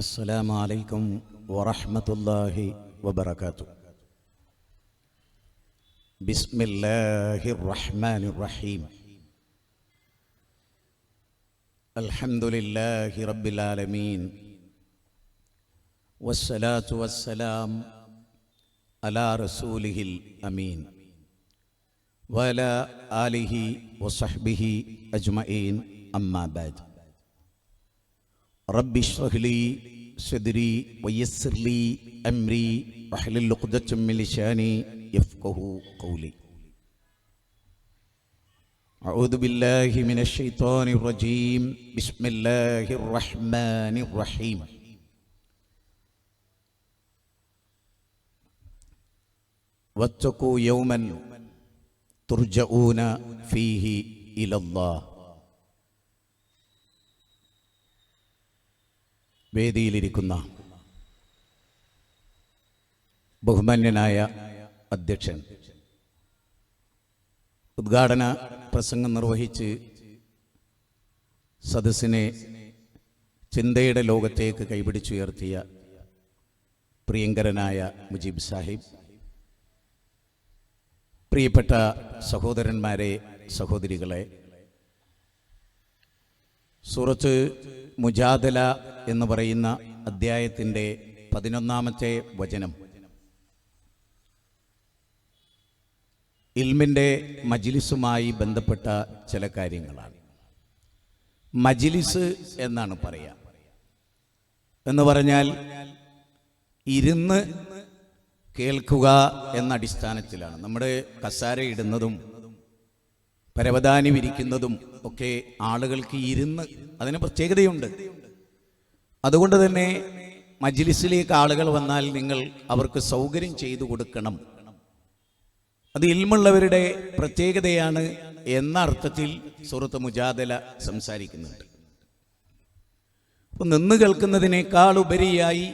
السلام عليكم ورحمة الله وبركاته. بسم الله الرحمن الرحيم. الحمد لله رب العالمين، والصلاة والسلام على رسوله الأمين وعلى آله وصحبه أجمعين. أما بعد، رب اشرح لي صدري ويسر لي أمري واحلل عقدة من لساني يفقهوا قولي. أعوذ بالله من الشيطان الرجيم. بسم الله الرحمن الرحيم. واتقوا يوما ترجعون فيه إلى الله. വേദിയിലിരിക്കുന്ന ബഹുമാന്യനായ അധ്യക്ഷൻ, ഉദ്ഘാടന പ്രസംഗം നിർവഹിച്ച് സദസ്സിനെ ചിന്തയുടെ ലോകത്തേക്ക് കൈപിടിച്ചുയർത്തിയ പ്രിയങ്കരനായ മുജീബ് സാഹിബ്, പ്രിയപ്പെട്ട സഹോദരന്മാരെ, സഹോദരികളെ, സൂറത്ത് മുജാദല എന്ന് പറയുന്ന അദ്ധ്യായത്തിൻ്റെ 11-ാമത്തെ വചനം ഇൽമിൻ്റെ മജ്ലിസുമായി ബന്ധപ്പെട്ട ചില കാര്യങ്ങളാണ്. മജ്ലിസ് എന്നാണ് പറയുക. എന്ന് പറഞ്ഞാൽ ഇരുന്ന് കേൾക്കുക എന്ന അടിസ്ഥാനത്തിലാണ്. നമ്മുടെ കസാര ഇടുന്നതും പരവതാനി വിരിക്കുന്നതും ഒക്കെ ആളുകൾക്ക് ഇരുന്ന്, അതിന് പ്രത്യേകതയുണ്ട്. അതുകൊണ്ട് തന്നെ മജ്ലിസിലേക്ക് ആളുകൾ വന്നാൽ നിങ്ങൾ അവർക്ക് സൗകര്യം ചെയ്തു കൊടുക്കണം. അത് ഇൽമുള്ളവരുടെ പ്രത്യേകതയാണ് എന്ന അർത്ഥത്തിൽ സൂറത്ത് മുജാദല സംസാരിക്കുന്നുണ്ട്. അപ്പോൾ നിന്ന് കേൾക്കുന്നതിനേക്കാൾ ഉപരിയായി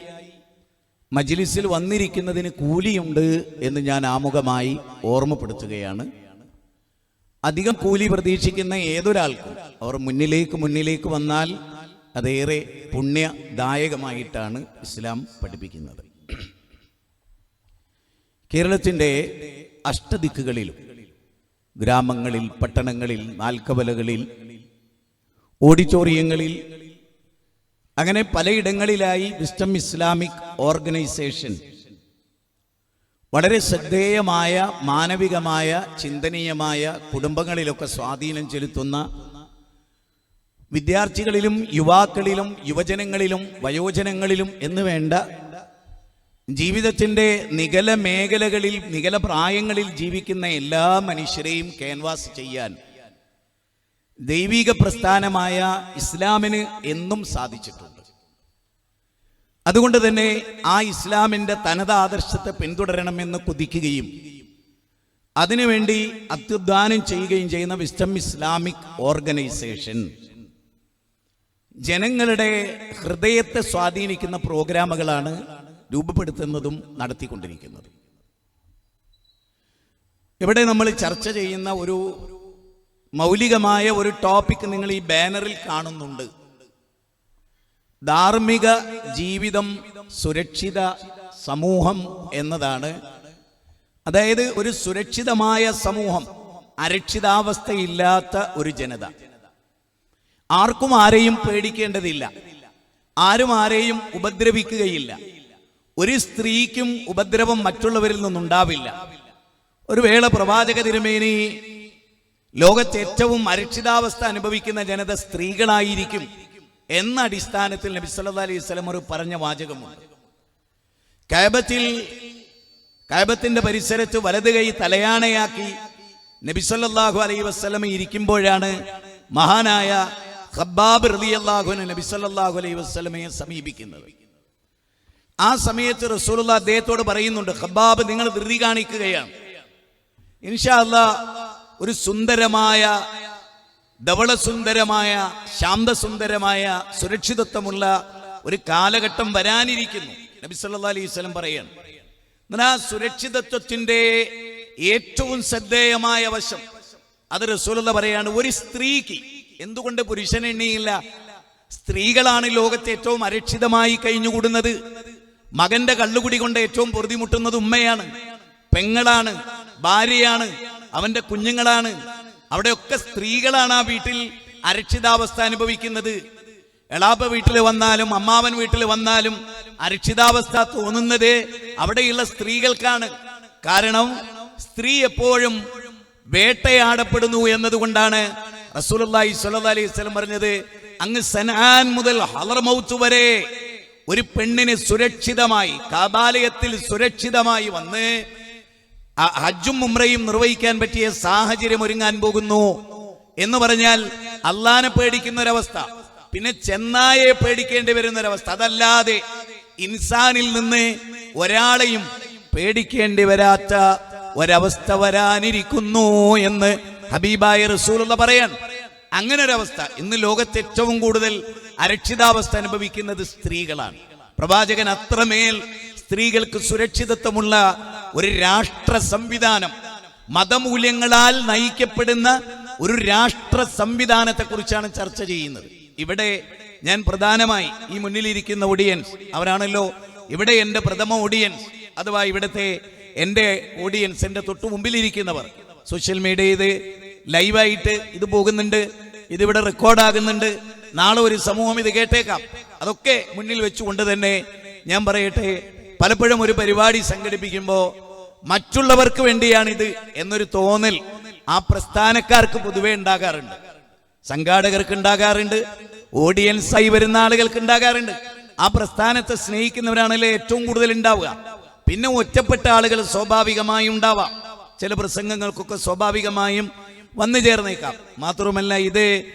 മജ്ലിസിൽ വന്നിരിക്കുന്നതിന് കൂലിയുണ്ട് എന്ന് ഞാൻ ആമുഖമായി ഓർമ്മപ്പെടുത്തുകയാണ്. അധികം കൂലി പ്രതീക്ഷിക്കുന്ന ഏതൊരാൾക്കും അവർ മുന്നിലേക്ക് വന്നാൽ അതേറെ പുണ്യദായകമായിട്ടാണ് ഇസ്ലാം പഠിപ്പിക്കുന്നത്. കേരളത്തിൻ്റെ അഷ്ടദിക്കുകളിലും ഗ്രാമങ്ങളിൽ, പട്ടണങ്ങളിൽ, നാൽക്കവലകളിൽ, ഓഡിറ്റോറിയങ്ങളിൽ, അങ്ങനെ പലയിടങ്ങളിലായി വിസ്ഡം ഇസ്ലാമിക് ഓർഗനൈസേഷൻ വളരെ ശ്രദ്ധേയമായ, മാനവികമായ, ചിന്തനീയമായ, കുടുംബങ്ങളിലൊക്കെ സ്വാധീനം ചെലുത്തുന്ന, വിദ്യാർത്ഥികളിലും യുവാക്കളിലും യുവജനങ്ങളിലും വയോജനങ്ങളിലും എന്ന് വേണ്ട ജീവിതത്തിൻ്റെ നിഗല മേഖലകളിൽ, നിഗല പ്രായങ്ങളിൽ ജീവിക്കുന്ന എല്ലാ മനുഷ്യരെയും ക്യാൻവാസ് ചെയ്യാൻ ദൈവിക പ്രസ്ഥാനമായ ഇസ്ലാമിന് എന്നും സാധിച്ചിട്ടുണ്ട്. അതുകൊണ്ട് തന്നെ ആ ഇസ്ലാമിൻ്റെ തനത് ആദർശത്തെ പിന്തുടരണമെന്ന് കൊതിക്കുകയും അതിനുവേണ്ടി അത്യുദ്ധാനം ചെയ്യുകയും ചെയ്യുന്ന വിസ്ഡം ഇസ്ലാമിക് ഓർഗനൈസേഷൻ ജനങ്ങളുടെ ഹൃദയത്തെ സ്വാധീനിക്കുന്ന പ്രോഗ്രാമുകളാണ് രൂപപ്പെടുത്തുന്നതും നടത്തിക്കൊണ്ടിരിക്കുന്നതും. ഇവിടെ നമ്മൾ ചർച്ച ചെയ്യുന്ന ഒരു മൗലികമായ ഒരു ടോപ്പിക് നിങ്ങൾ ഈ ബാനറിൽ കാണുന്നുണ്ട്. ധാർമ്മിക ജീവിതം, സുരക്ഷിത സമൂഹം എന്നതാണ്. അതായത് ഒരു സുരക്ഷിതമായ സമൂഹം, അരക്ഷിതാവസ്ഥയില്ലാത്ത ഒരു ജനത. ആർക്കും ആരെയും പേടിക്കേണ്ടതില്ല, ആരും ആരെയും ഉപദ്രവിക്കുകയില്ല. ഒരു സ്ത്രീക്കും ഉപദ്രവം മറ്റുള്ളവരിൽ നിന്നുണ്ടാവില്ല. ഒരു വേള പ്രവാചക തിരുമേനി ലോകത്ത് ഏറ്റവും അരക്ഷിതാവസ്ഥ അനുഭവിക്കുന്ന ജനത സ്ത്രീകളായിരിക്കും എന്ന അടിസ്ഥാനത്തിൽ നബി സല്ലല്ലാഹു അലൈഹി വസല്ലം ഒരു പറഞ്ഞ വാചകമുണ്ട്. കഅബത്തിന്റെ പരിസരത്ത് വലത് കൈ തലയാണയാക്കി നബി സല്ലല്ലാഹു അലൈഹി വസല്ലം ഇരിക്കുമ്പോഴാണ് മഹാനായ ഖബ്ബാബ് റളിയല്ലാഹു അൻഹു നബി സല്ലല്ലാഹു അലൈഹി വസല്ലമയെ സമീപിക്കുന്നത്. ആ സമയത്ത് റസൂലുള്ളാഹി അദ്ദേഹത്തോട് പറയുന്നുണ്ട്, ഖബ്ബാബ്, നിങ്ങൾ ധൃതി കാണിക്കുകയാണ്. ഇൻഷാ അല്ലാഹ് ഒരു സുന്ദരമായ, ധവളസുന്ദരമായ, ശാന്തസുന്ദരമായ, സുരക്ഷിതത്വമുള്ള ഒരു കാലഘട്ടം വരാനിരിക്കുന്നു. നബി സല്ലല്ലാഹു അലൈഹി വസല്ലം പറയാണ്. എന്നാൽ ആ സുരക്ഷിതത്വത്തിന്റെ ഏറ്റവും ശ്രദ്ധേയമായ വശം അത് റസൂലുള്ളാഹി പറയാണ്, ഒരു സ്ത്രീക്ക്, എന്തുകൊണ്ട് പുരുഷനെണ്ണിയില്ല, സ്ത്രീകളാണ് ലോകത്തെ ഏറ്റവും അരക്ഷിതമായി കഴിഞ്ഞുകൂടുന്നത്. മകന്റെ കള്ളുകുടി കൊണ്ട് ഏറ്റവും പൊറുതിമുട്ടുന്നത് ഉമ്മയാണ്, പെങ്ങളാണ്, ഭാര്യയാണ്, അവന്റെ കുഞ്ഞുങ്ങളാണ്. അവിടെയൊക്കെ സ്ത്രീകളാണ് ആ വീട്ടിൽ അരക്ഷിതാവസ്ഥ അനുഭവിക്കുന്നത്. എളാപ്പ വീട്ടിൽ വന്നാലും അമ്മാവൻ വീട്ടിൽ വന്നാലും അരക്ഷിതാവസ്ഥ തോന്നുന്നത് അവിടെയുള്ള സ്ത്രീകൾക്കാണ്. കാരണം സ്ത്രീ എപ്പോഴും വേട്ടയാടപ്പെടുന്നു എന്നതുകൊണ്ടാണ് റസൂലുള്ളാഹി സ്വല്ലല്ലാഹി അലൈഹി വസല്ലം പറഞ്ഞത്, അങ്ങ് സനആൻ മുതൽ ഹളർമൗത്ത് വരെ ഒരു പെണ്ണിന് സുരക്ഷിതമായി കാബാലയത്തിൽ സുരക്ഷിതമായി വന്ന് ഹജ്ജും ഉംറയും നിർവഹിക്കാൻ പറ്റിയ സാഹചര്യം ഒരുങ്ങാൻ പോകുന്നു എന്ന് പറഞ്ഞാൽ അള്ളാനെ പേടിക്കുന്ന ഒരവസ്ഥ, പിന്നെ ചെന്നായെ പേടിക്കേണ്ടി വരുന്ന ഒരവസ്ഥ. അതല്ലാതെ ഇൻസാനിൽ നിന്ന് ഒരാളെയും പേടിക്കേണ്ടി വരാത്ത ഒരവസ്ഥ വരാനിരിക്കുന്നു എന്ന് ഹബീബായ റസൂലുള്ള പറയാൻ. അങ്ങനെ ഒരവസ്ഥ ഇന്ന് ലോകത്ത് ഏറ്റവും കൂടുതൽ അരക്ഷിതാവസ്ഥ അനുഭവിക്കുന്നത് സ്ത്രീകളാണ്. പ്രവാചകൻ അത്രമേൽ സ്ത്രീകൾക്ക് സുരക്ഷിതത്വമുള്ള ഒരു രാഷ്ട്ര സംവിധാനം, മതമൂല്യങ്ങളാൽ നയിക്കപ്പെടുന്ന ഒരു രാഷ്ട്ര സംവിധാനത്തെ കുറിച്ചാണ് ചർച്ച ചെയ്യുന്നത്. ഇവിടെ ഞാൻ പ്രധാനമായി ഈ മുന്നിലിരിക്കുന്ന ഓഡിയൻസ്, അവരാണല്ലോ ഇവിടെ എൻ്റെ പ്രഥമ ഓഡിയൻസ്, അഥവാ ഇവിടുത്തെ എൻ്റെ ഓഡിയൻസ്, എൻ്റെ തൊട്ടു മുമ്പിലിരിക്കുന്നവർ. സോഷ്യൽ മീഡിയ ഇത് ലൈവായിട്ട് ഇത് പോകുന്നുണ്ട്, ഇതിവിടെ റെക്കോർഡാകുന്നുണ്ട്, നാളെ ഒരു സമൂഹം ഇത് കേട്ടേക്കാം. അതൊക്കെ മുന്നിൽ വെച്ചുകൊണ്ട് തന്നെ ഞാൻ പറയട്ടെ, പലപ്പോഴും ഒരു പരിപാടി സംഘടിപ്പിക്കുമ്പോൾ മറ്റുള്ളവർക്ക് വേണ്ടിയാണിത് എന്നൊരു തോന്നൽ ആ പ്രസ്ഥാനക്കാർക്ക് പൊതുവെ ഉണ്ടാകാറുണ്ട്, സംഘാടകർക്ക് ഉണ്ടാകാറുണ്ട്, ഓഡിയൻസായി വരുന്ന ആളുകൾക്ക് ഉണ്ടാകാറുണ്ട്. ആ പ്രസ്ഥാനത്തെ സ്നേഹിക്കുന്നവരാണല്ലേ ഏറ്റവും കൂടുതൽ ഉണ്ടാവുക. പിന്നെ ഒറ്റപ്പെട്ട ആളുകൾ സ്വാഭാവികമായും ഉണ്ടാവാം, ചില പ്രസംഗങ്ങൾക്കൊക്കെ സ്വാഭാവികമായും വന്നു ചേർന്നേക്കാം. മാത്രമല്ല ഇത്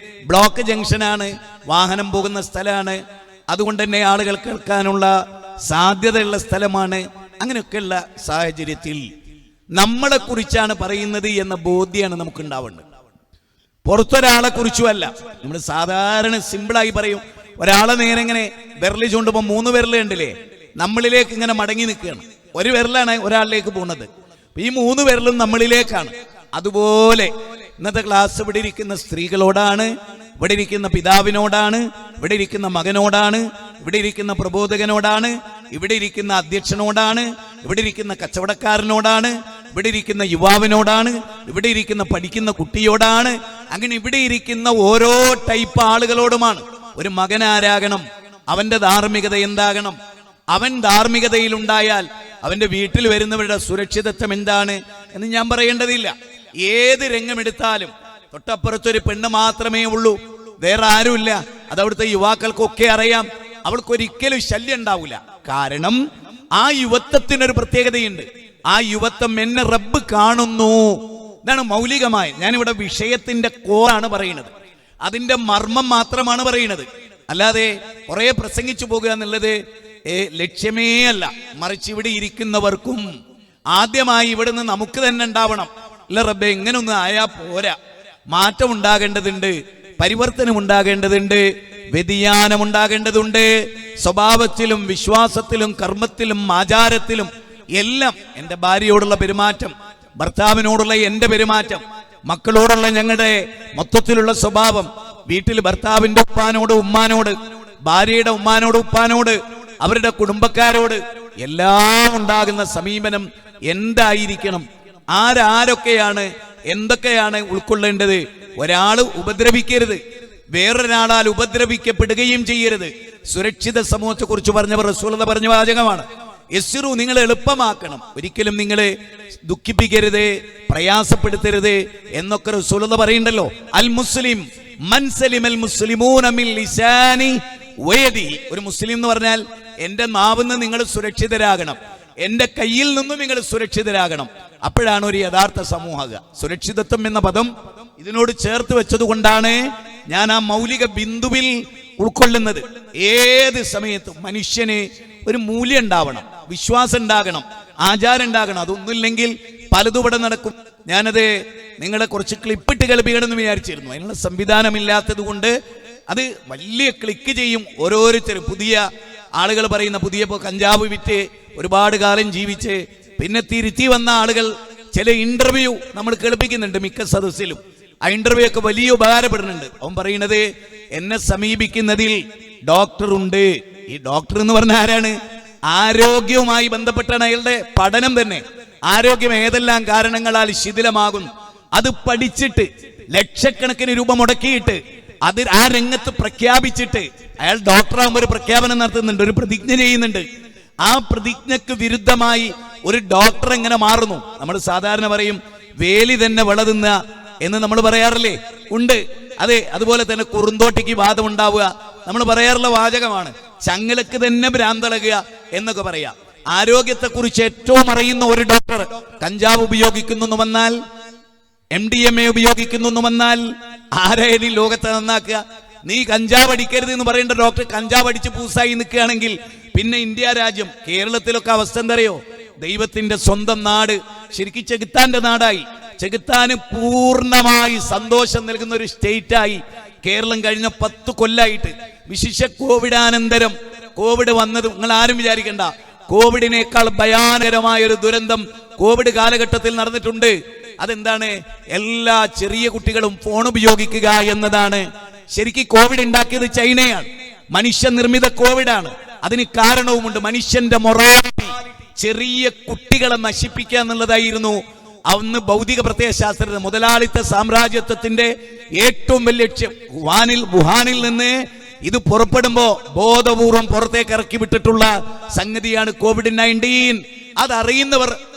ബ്ലോക്ക് ജംഗ്ഷനാണ്, വാഹനം പോകുന്ന സ്ഥലമാണ്, അതുകൊണ്ട് തന്നെ ആളുകൾ കേൾക്കാനുള്ള സാധ്യതയുള്ള സ്ഥലമാണ്. അങ്ങനെയൊക്കെയുള്ള സാഹചര്യത്തിൽ നമ്മളെ കുറിച്ചാണ് പറയുന്നത് എന്ന ബോധ്യമാണ് നമുക്ക് ഉണ്ടാവേണ്ടത്, പുറത്തൊരാളെ കുറിച്ചുമല്ല. നമ്മൾ സാധാരണ സിമ്പിളായി പറയും, ഒരാളെ നേരെ ഇങ്ങനെ വിരൽ ചൂണ്ടുമ്പോൾ 3 വിരൽ ഉണ്ടല്ലേ, നമ്മളിലേക്ക് ഇങ്ങനെ മടങ്ങി നിൽക്കുകയാണ്. ഒരു വിരലാണ് ഒരാളിലേക്ക് പോകുന്നത്, ഈ 3 വിരലും നമ്മളിലേക്കാണ്. അതുപോലെ ഇന്നത്തെ ക്ലാസ് ഇവിടെ ഇരിക്കുന്ന സ്ത്രീകളോടാണ്, ഇവിടെ ഇരിക്കുന്ന പിതാവിനോടാണ്, ഇവിടെ ഇരിക്കുന്ന മകനോടാണ്, ഇവിടെ ഇരിക്കുന്ന പ്രബോധകനോടാണ്, ഇവിടെ ഇരിക്കുന്ന അധ്യക്ഷനോടാണ്, ഇവിടെ ഇരിക്കുന്ന കച്ചവടക്കാരനോടാണ്, ഇവിടെ ഇരിക്കുന്ന യുവാവിനോടാണ്, ഇവിടെ ഇരിക്കുന്ന പഠിക്കുന്ന കുട്ടിയോടാണ്. അങ്ങനെ ഇവിടെ ഇരിക്കുന്ന ഓരോ ടൈപ്പ് ആളുകളോടുമാണ്. ഒരു മകൻ ആരാകണം, അവന്റെ ധാർമ്മികത എന്താകണം, അവൻ ധാർമ്മികതയിലുണ്ടായാൽ അവന്റെ വീട്ടിൽ വരുന്നവരുടെ സുരക്ഷിതത്വം എന്താണ് എന്ന് ഞാൻ പറയേണ്ടതില്ല. ഏത് രംഗമെടുത്താലും തൊട്ടപ്പുറത്തൊരു പെണ്ണ് മാത്രമേ ഉള്ളൂ, വേറെ ആരുമില്ല. അത് അവിടുത്തെ യുവാക്കൾക്കൊക്കെ അറിയാം. അവൾക്കൊരിക്കലും ശല്യം ഉണ്ടാവില്ല. കാരണം ആ യുവത്വത്തിനൊരു പ്രത്യേകതയുണ്ട്. ആ യുവത്വം എന്നെ റബ്ബ് കാണുന്നു. ഇതാണ് മൗലികമായി. ഞാനിവിടെ വിഷയത്തിന്റെ കോറാണ് പറയുന്നത്, അതിന്റെ മർമ്മം മാത്രമാണ് പറയുന്നത്. അല്ലാതെ കുറെ പ്രസംഗിച്ചു പോകുക എന്നുള്ളത് ലക്ഷ്യമേ അല്ല. മറിച്ച് ഇവിടെ ഇരിക്കുന്നവർക്കും ആദ്യമായി ഇവിടുന്ന് നമുക്ക് തന്നെ ഉണ്ടാവണം. അല്ല റബ്ബെ, ഇങ്ങനൊന്നും ആയാ പോരാ, മാറ്റം ഉണ്ടാകേണ്ടതുണ്ട്, പരിവർത്തനം ഉണ്ടാകേണ്ടതുണ്ട്, വ്യതിയാനം ഉണ്ടാകേണ്ടതുണ്ട്. സ്വഭാവത്തിലും വിശ്വാസത്തിലും കർമ്മത്തിലും ആചാരത്തിലും എല്ലാം എൻ്റെ ഭാര്യയോടുള്ള പെരുമാറ്റം, ഭർത്താവിനോടുള്ള എൻ്റെ പെരുമാറ്റം, മക്കളോടുള്ള ഞങ്ങളുടെ മൊത്തത്തിലുള്ള സ്വഭാവം, വീട്ടിൽ ഭർത്താവിന്റെ ഉപ്പാനോട് ഉമ്മാനോട്, ഭാര്യയുടെ ഉമ്മാനോട് ഉപ്പാനോട്, അവരുടെ കുടുംബക്കാരോട് എല്ലാം ഉണ്ടാകുന്ന സമീപനം എന്തായിരിക്കണം, ആരൊക്കെയാണ് എന്തൊക്കെയാണ് ഉൾക്കൊള്ളേണ്ടത്. ഒരാൾ ഉപദ്രവിക്കരുത്, വേറൊരാളാൽ ഉപദ്രവിക്കപ്പെടുകയും ചെയ്യരുത്. സുരക്ഷിത സമൂഹത്തെ കുറിച്ച് പറഞ്ഞവർ റസൂലുള്ളാഹി പറഞ്ഞ വാചകമാണ്, യസ്റു, നിങ്ങൾ എളുപ്പമാക്കണം, ഒരിക്കലും നിങ്ങളെ ദുഃഖിപ്പിക്കരുത്, പ്രയാസപ്പെടുത്തരുത് എന്നൊക്കെ റസൂലുള്ളാഹി പറയുന്നുണ്ടല്ലോ. അൽ മുസ്ലിം മൻ സലിമൽ മുസ്ലിമൂന മിൻ ലിസാനി വയദി. ഒരു മുസ്ലിം എന്ന് പറഞ്ഞാൽ എൻ്റെ നാവിന്ന് നിങ്ങൾ സുരക്ഷിതരാകണം, എൻ്റെ കയ്യിൽ നിന്നും നിങ്ങൾ സുരക്ഷിതരാകണം. അപ്പോഴാണ് ഒരു യഥാർത്ഥ സമൂഹം. സുരക്ഷിതത്വം എന്ന പദം ഇതിനോട് ചേർത്ത് വെച്ചത് കൊണ്ടാണ് ഞാൻ ആ മൗലിക ബിന്ദുവിൽ ഉൾക്കൊള്ളുന്നത്. ഏത് സമയത്തും മനുഷ്യന് ഒരു മൂല്യം ഉണ്ടാവണം, വിശ്വാസം ഉണ്ടാകണം, ആചാരം ഉണ്ടാകണം. അതൊന്നുമില്ലെങ്കിൽ പലതുവിടെ നടക്കും. ഞാനത് നിങ്ങളെ കുറച്ച് ക്ലിപ്പിട്ട് കേൾപ്പിക്കണമെന്ന് വിചാരിച്ചിരുന്നു. അതിനുള്ള സംവിധാനമില്ലാത്തത് കൊണ്ട് അത് വലിയ ക്ലിക്ക് ചെയ്യും ഓരോരുത്തരും. പുതിയ ആളുകൾ പറയുന്ന പുതിയ കഞ്ചാവ് വിറ്റ് ഒരുപാട് കാലം ജീവിച്ച് പിന്നെ തിരുത്തി വന്ന ആളുകൾ ചില ഇന്റർവ്യൂ നമ്മൾ കേൾപ്പിക്കുന്നുണ്ട് മിക്ക സദസ്സിലും. ആ ഇന്റർവ്യൂ ഒക്കെ വലിയ ഉപകാരപ്പെടുന്നുണ്ട്. അവൻ പറയുന്നത്, എന്നെ സമീപിക്കുന്നതിൽ ഡോക്ടറുണ്ട്. ഈ ഡോക്ടർ എന്ന് പറഞ്ഞ ആരാണ്? ആരോഗ്യവുമായി ബന്ധപ്പെട്ടാണ് അയാളുടെ പഠനം തന്നെ. ആരോഗ്യം ഏതെല്ലാം കാരണങ്ങളാൽ ശിഥിലമാകും അത് പഠിച്ചിട്ട് ലക്ഷക്കണക്കിന് രൂപ മുടക്കിയിട്ട് അത് ആ രംഗത്ത് പ്രഖ്യാപിച്ചിട്ട് അയാൾ ഡോക്ടറാകുമ്പോൾ ഒരു പ്രഖ്യാപനം നടത്തുന്നുണ്ട്, ഒരു പ്രതിജ്ഞ ചെയ്യുന്നുണ്ട്. ആ പ്രതിജ്ഞക്ക് വിരുദ്ധമായി ഒരു ഡോക്ടർ എങ്ങനെ മാറുന്നു? നമ്മൾ സാധാരണ പറയും വേലി തന്നെ വിളതുന്ന എന്ന് നമ്മൾ പറയാറില്ലേ? ഉണ്ട്. അതെ, അതുപോലെ തന്നെ കുറുന്തോട്ടിക്ക് വാദം ഉണ്ടാവുക നമ്മൾ പറയാറുള്ള വാചകമാണ്. ചങ്ങലക്ക് തന്നെ ഭ്രാന്തളകുക എന്നൊക്കെ പറയാം. ആരോഗ്യത്തെക്കുറിച്ച് ഏറ്റവും അറിയുന്ന ഒരു ഡോക്ടർ കഞ്ചാവ് ഉപയോഗിക്കുന്നു വന്നാൽ, MDMA ഉപയോഗിക്കുന്നു വന്നാൽ ആരായാലും ലോകത്തെ നന്നാക്കുക? നീ കഞ്ചാവ് അടിക്കരുത് എന്ന് പറയേണ്ട ഡോക്ടർ കഞ്ചാവ് അടിച്ച് പൂസായി നിൽക്കുകയാണെങ്കിൽ പിന്നെ ഇന്ത്യ രാജ്യം, കേരളത്തിലൊക്കെ അവസ്ഥ എന്തറിയോ? ദൈവത്തിന്റെ സ്വന്തം നാട് ശരിക്കും ചെകുത്താന്റെ നാടായി. ചെകുത്താന് പൂർണ്ണമായി സന്തോഷം നൽകുന്ന ഒരു സ്റ്റേറ്റായി കേരളം കഴിഞ്ഞ 10 കൊല്ലായിട്ട്. വിശിഷ്യ കോവിഡാനന്തരം, കോവിഡ് വന്നത് നിങ്ങൾ ആരും വിചാരിക്കണ്ട, കോവിഡിനേക്കാൾ ഭയാനകരമായ ഒരു ദുരന്തം കോവിഡ് കാലഘട്ടത്തിൽ നടന്നിട്ടുണ്ട്. അതെന്താണ്? എല്ലാ ചെറിയ കുട്ടികളും ഫോൺ ഉപയോഗിക്കുക എന്നതാണ്. ശരിക്കും കോവിഡ് ഉണ്ടാക്കിയത് ചൈനയാണ്. മനുഷ്യനിർമ്മിത കോവിഡാണ്. അതിന് കാരണവുമുണ്ട്. മനുഷ്യന്റെ മൊറാലിറ്റി, ചെറിയ കുട്ടികളെ നശിപ്പിക്കുക എന്നുള്ളതായിരുന്നു അന്ന് ഭൗതിക പ്രത്യയശാസ്ത്രജ്ഞ മുതലാളിത്ത സാമ്രാജ്യത്വത്തിന്റെ ഏറ്റവും വലിയ ലക്ഷ്യം. വുഹാനിൽ നിന്ന് ഇത് പുറപ്പെടുമ്പോ ബോധപൂർവം പുറത്തേക്ക് ഇറക്കി വിട്ടിട്ടുള്ള സംഗതിയാണ് COVID-19.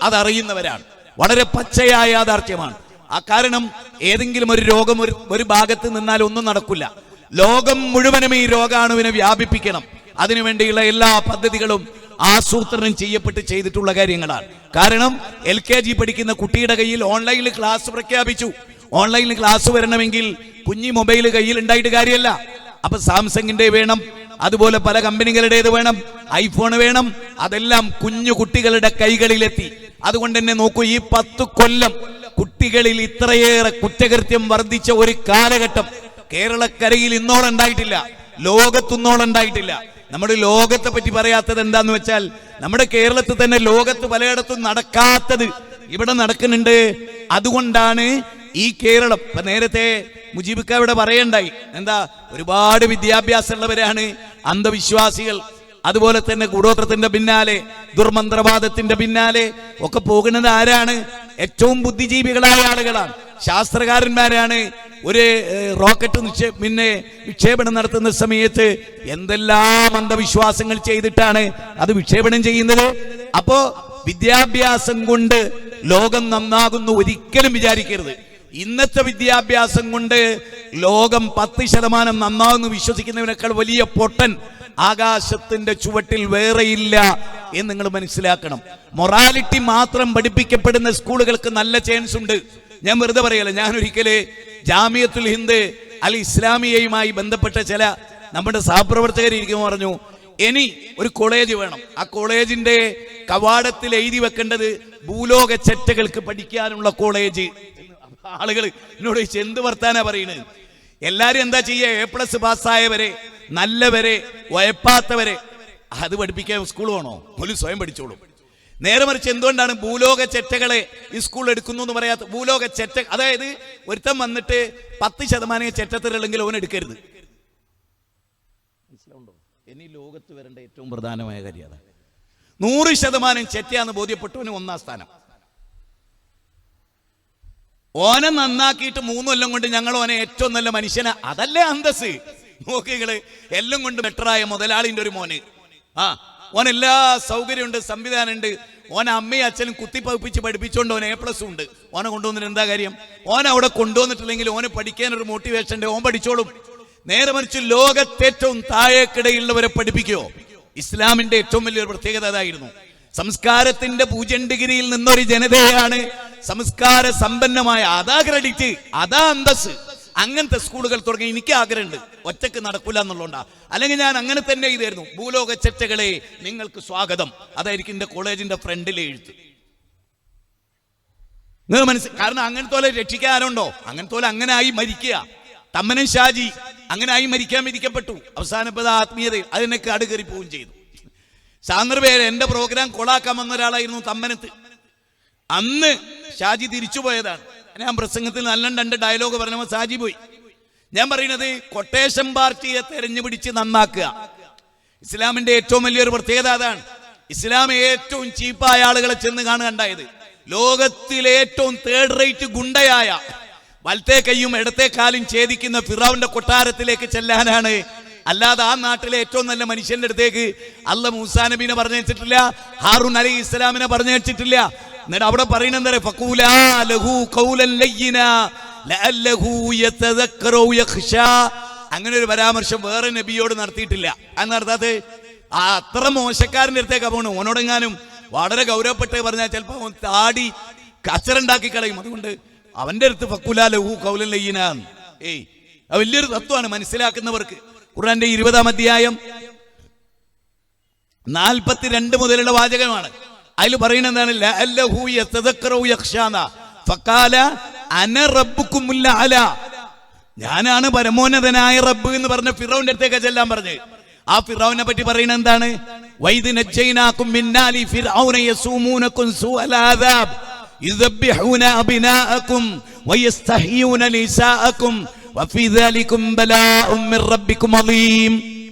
അതറിയുന്നവരാണ്. വളരെ പച്ചയായ യാഥാർത്ഥ്യമാണ്. ആ കാരണം ഏതെങ്കിലും ഒരു രോഗം ഒരു ഭാഗത്ത് നിന്നാൽ ഒന്നും നടക്കില്ല. ലോകം മുഴുവനും ഈ രോഗാണുവിനെ വ്യാപിപ്പിക്കണം. അതിനുവേണ്ടിയുള്ള എല്ലാ പദ്ധതികളും ആസൂത്രണം ചെയ്തിട്ടുള്ള കാര്യങ്ങളാണ്. കാരണം LKG പഠിക്കുന്ന കുട്ടിയുടെ കയ്യിൽ ഓൺലൈനിൽ ക്ലാസ് പ്രഖ്യാപിച്ചു. ഓൺലൈനിൽ ക്ലാസ് വരണമെങ്കിൽ കുഞ്ഞി മൊബൈൽ കയ്യിൽ ഉണ്ടായിട്ട് കാര്യമല്ല. അപ്പൊ സാംസങ്ങിന്റെ വേണം, അതുപോലെ പല കമ്പനികളുടേത് വേണം, ഐഫോൺ വേണം. അതെല്ലാം കുഞ്ഞു കുട്ടികളുടെ കൈകളിലെത്തി. അതുകൊണ്ട് തന്നെ നോക്കൂ, ഈ 10 കൊല്ലം കുട്ടികളിൽ ഇത്രയേറെ കുറ്റകൃത്യം വർദ്ധിച്ച ഒരു കാലഘട്ടം കേരളക്കരയിൽ ഇന്നോളം ഉണ്ടായിട്ടില്ല, ലോകത്തുന്നോളം ഉണ്ടായിട്ടില്ല. നമ്മുടെ ലോകത്തെ പറ്റി പറയാത്തത് എന്താന്ന് വെച്ചാൽ, നമ്മുടെ കേരളത്തിൽ തന്നെ ലോകത്ത് പലയിടത്തും നടക്കാത്തത് ഇവിടെ നടക്കുന്നുണ്ട്. അതുകൊണ്ടാണ് ഈ കേരളം. ഇപ്പൊ നേരത്തെ മുജീബിക്ക ഇവിടെ പറയണ്ടായി, എന്താ ഒരുപാട് വിദ്യാഭ്യാസമുള്ളവരാണ് അന്ധവിശ്വാസികൾ, അതുപോലെ തന്നെ കൂടോത്രത്തിന്റെ പിന്നാലെ, ദുർമന്ത്രവാദത്തിന്റെ പിന്നാലെ ഒക്കെ പോകുന്നത് ആരാണ്? ഏറ്റവും ബുദ്ധിജീവികളായ ആളുകളാണ്, ശാസ്ത്രകാരന്മാരാണ്. ഒരു റോക്കറ്റ് വിക്ഷേപണം നടത്തുന്ന സമയത്ത് എന്തെല്ലാം അന്ധവിശ്വാസങ്ങൾ ചെയ്തിട്ടാണ് അത് വിക്ഷേപണം ചെയ്യുന്നത്. അപ്പോ വിദ്യാഭ്യാസം കൊണ്ട് ലോകം നന്നാകുന്നു ഒരിക്കലും വിചാരിക്കരുത്. ഇന്നത്തെ വിദ്യാഭ്യാസം കൊണ്ട് ലോകം 10% നന്നാകുന്നു വിശ്വസിക്കുന്നതിനേക്കാൾ വലിയ പൊട്ടൻ ആകാശത്തിന്റെ ചുവട്ടിൽ വേറെയില്ല എന്ന് നിങ്ങൾ മനസ്സിലാക്കണം. മൊറാലിറ്റി മാത്രം പഠിപ്പിക്കപ്പെടുന്ന സ്കൂളുകൾക്ക് നല്ല ചാൻസ് ഉണ്ട്. ഞാൻ വെറുതെ പറയല്ല. ഞാൻ ഒരിക്കല് ജാമിയത്തുൽ ഹിന്ദ് അൽ ഇസ്ലാമിയയുമായി ബന്ധപ്പെട്ട ചില നമ്മുടെ സഹപ്രവർത്തകർ ഇരിക്കുമ്പോൾ പറഞ്ഞു, ഇനി ഒരു കോളേജ് വേണം. ആ കോളേജിന്റെ കവാടത്തിൽ എഴുതി വെക്കേണ്ടത് ഭൂലോക ചെറ്റകൾക്ക് പഠിക്കാനുള്ള കോളേജ്. ആളുകൾ എന്നോട് എന്ത് വർത്താനാ പറയുന്നത്? എല്ലാരും എന്താ ചെയ്യുക? A+ പാസ്സായവരെ, നല്ലവരെ, ഉയപ്പാത്തവരെ അത് പഠിപ്പിക്കാൻ സ്കൂൾ വേണോ? പോലും സ്വയം പഠിച്ചോളും. നേരെ മറിച്ച് എന്തുകൊണ്ടാണ് ഭൂലോക ചെറ്റകളെ ഈ സ്കൂൾ എടുക്കുന്നു എന്ന് പറയാത്ത? ഭൂലോക ചെറ്റ, അതായത് ഒരുത്തം വന്നിട്ട് 10% ചെറ്റത്തിലുണ്ടെങ്കിൽ ഓൻ എടുക്കരുത്. മനസ്സിലാവുണ്ടോ? ഇനി ലോകത്ത് വരേണ്ട ഏറ്റവും പ്രധാനമായ കാര്യം അതാണ്. 100% ചെറ്റയാന്ന് ബോധ്യപ്പെട്ടവന് 1ാം സ്ഥാനം. ഓനെ നന്നാക്കിയിട്ട് 3 കൊല്ലം കൊണ്ട് ഞങ്ങൾ ഓനെ ഏറ്റവും നല്ല മനുഷ്യനെ, അതല്ലേ അന്തസ്. നോക്കികള് എല്ലാം കൊണ്ട് ബെറ്ററായ മുതലാളിന്റെ ഒരു മോന്. ഓൻ എല്ലാ സൗകര്യമുണ്ട്, സംവിധാനമുണ്ട്. ഓനെ അമ്മയും അച്ഛനും കുത്തിപ്പഴിപ്പിച്ച് പഠിപ്പിച്ചുകൊണ്ട് ഓൻ A+ ഉണ്ട്. ഓനെ കൊണ്ടുവന്നിട്ട് എന്താ കാര്യം? ഓൻ അവിടെ കൊണ്ടുവന്നിട്ടില്ലെങ്കിൽ ഓന് പഠിക്കാൻ ഒരു മോട്ടിവേഷൻ ഉണ്ട്, ഓൻ പഠിച്ചോളും. നേരെ മറിച്ച് ലോകത്തേറ്റവും താഴേക്കിടയിലുള്ളവരെ പഠിപ്പിക്കുമോ? ഇസ്ലാമിന്റെ ഏറ്റവും വലിയൊരു പ്രത്യേകത അതായിരുന്നു. സംസ്കാരത്തിന്റെ 0 ഡിഗ്രിയിൽ നിന്നൊരു ജനതയാണ് സംസ്കാര സമ്പന്നമായ. അതാ ക്രെഡിറ്റ്, അതാ അന്തസ്. അങ്ങനത്തെ സ്കൂളുകൾ തുടങ്ങി എനിക്ക് ആഗ്രഹമുണ്ട്. ഒറ്റക്ക് നടക്കൂല എന്നുള്ളതുകൊണ്ടാ. അല്ലെങ്കിൽ ഞാൻ അങ്ങനെ തന്നെ ചെയ്തായിരുന്നു. ഭൂലോക ചെറ്റകളെ നിങ്ങൾക്ക് സ്വാഗതം. അതായിരിക്കും എന്റെ കോളേജിന്റെ ഫ്രണ്ടിലെ എഴുത്ത്. നിങ്ങൾ കാരണം അങ്ങനത്തോലെ രക്ഷിക്കാനുണ്ടോ? അങ്ങനത്തോലെ അങ്ങനെ ആയി മരിക്കുക. തമ്മനം ഷാജി അങ്ങനെ ആയി മരിക്കാൻ വിധിക്കപ്പെട്ടു. അവസാനപ്പെട്ട ആത്മീയത അതിനൊക്കെ അടുകേറി പോവുകയും ചെയ്തു. സാന്ദർഭേര എന്റെ പ്രോഗ്രാം കൊളാക്കാൻ വന്ന ഒരാളായിരുന്നു തമ്മനത്ത്. അന്ന് ഷാജി തിരിച്ചു പോയതാണ്. ഞാൻ പ്രസംഗത്തിൽ നല്ല 2 ഡയലോഗ് പറഞ്ഞപ്പോൾ ഷാജി പോയി. ഞാൻ പറയുന്നത് കൊട്ടേഷൻ പാർട്ടിയെ തെരഞ്ഞുപിടിച്ച് നന്നാക്കുക. ഇസ്ലാമിന്റെ ഏറ്റവും വലിയൊരു പ്രത്യേകത അതാണ്. ഇസ്ലാം ഏറ്റവും ചീപ്പായ ആളുകളെ ചെന്ന് കാണുകയുണ്ടായത്. ലോകത്തിലെ ഏറ്റവും തേർഡ് റേറ്റ് ഗുണ്ടയായ വലത്തെ കൈയും ഇടത്തെ കാലും ഛേദിക്കുന്ന ഫിറഔന്റെ കൊട്ടാരത്തിലേക്ക് ചെല്ലാനാണ്. അല്ലാതെ ആ നാട്ടിലെ ഏറ്റവും നല്ല മനുഷ്യന്റെ അടുത്തേക്ക് അല്ലാഹ് മൂസാ നബീനെ പറഞ്ഞയച്ചിട്ടില്ല, ഹാറൂൻ അലൈഹി ഇസ്ലാമിനെ പറഞ്ഞയച്ചിട്ടില്ല. എന്നിട്ട് അവിടെ പറയുന്നത് ഫഖൂലാ ലഹു ഖൗലൻ ലയ്യിനാ ലഅല്ലഹു യതദക്കറു യഖ്ശാ. അങ്ങനെ ഒരു പരാമർശം വേറെ നബിയോട് നടത്തിയിട്ടില്ല. എന്നർത്ഥത് അത്ര മോശക്കാരൻ്റെ അടുത്തേക്ക് പോകണം. ഓനോടെങ്ങാനും വളരെ ഗൗരവപ്പെട്ട് പറഞ്ഞാൽ ചിലപ്പോൾ അവൻ താടി കച്ചറുണ്ടാക്കി കളയും. അതുകൊണ്ട് അവന്റെ അടുത്ത് ഫഖൂലാ ലഹു ഖൗലൻ ലയ്യിനാ. അത് വലിയൊരു തത്വമാണ് മനസ്സിലാക്കുന്നവർക്ക്. ഖുർആന്റെ 20-ാം അധ്യായം 42 മുതലുള്ള വാചകമാണ്. അതിൽ പറയുന്നത് എന്താണ്? ലഅല്ലഹു യതദക്കറു യഖ്ശാ ഫഖാല അന റബ്ബുകുമുൽ അഅല. ഞാനാണ് പരമോന്നതനായ റബ്ബ് എന്ന് പറഞ്ഞ ഫിറഔന്റെ അടുത്തേക്ക് ചെല്ലാൻ പറഞ്ഞു. ആ ഫിറഔനെ പറ്റി പറയുന്നത് എന്താണ്? വൈദ് നജ്ജൈനാകും മിൻ നാലി ഫിർഔന യസൂമൂനകും സൂഅൽ അദാബ് യുദബ്ബിഹൂന അബ്നാഅകും വയസ്തഹ്യൂന നിസാഅകും വഫീ ദാലികും ബലാഉം മിർ റബ്ബികും അളീം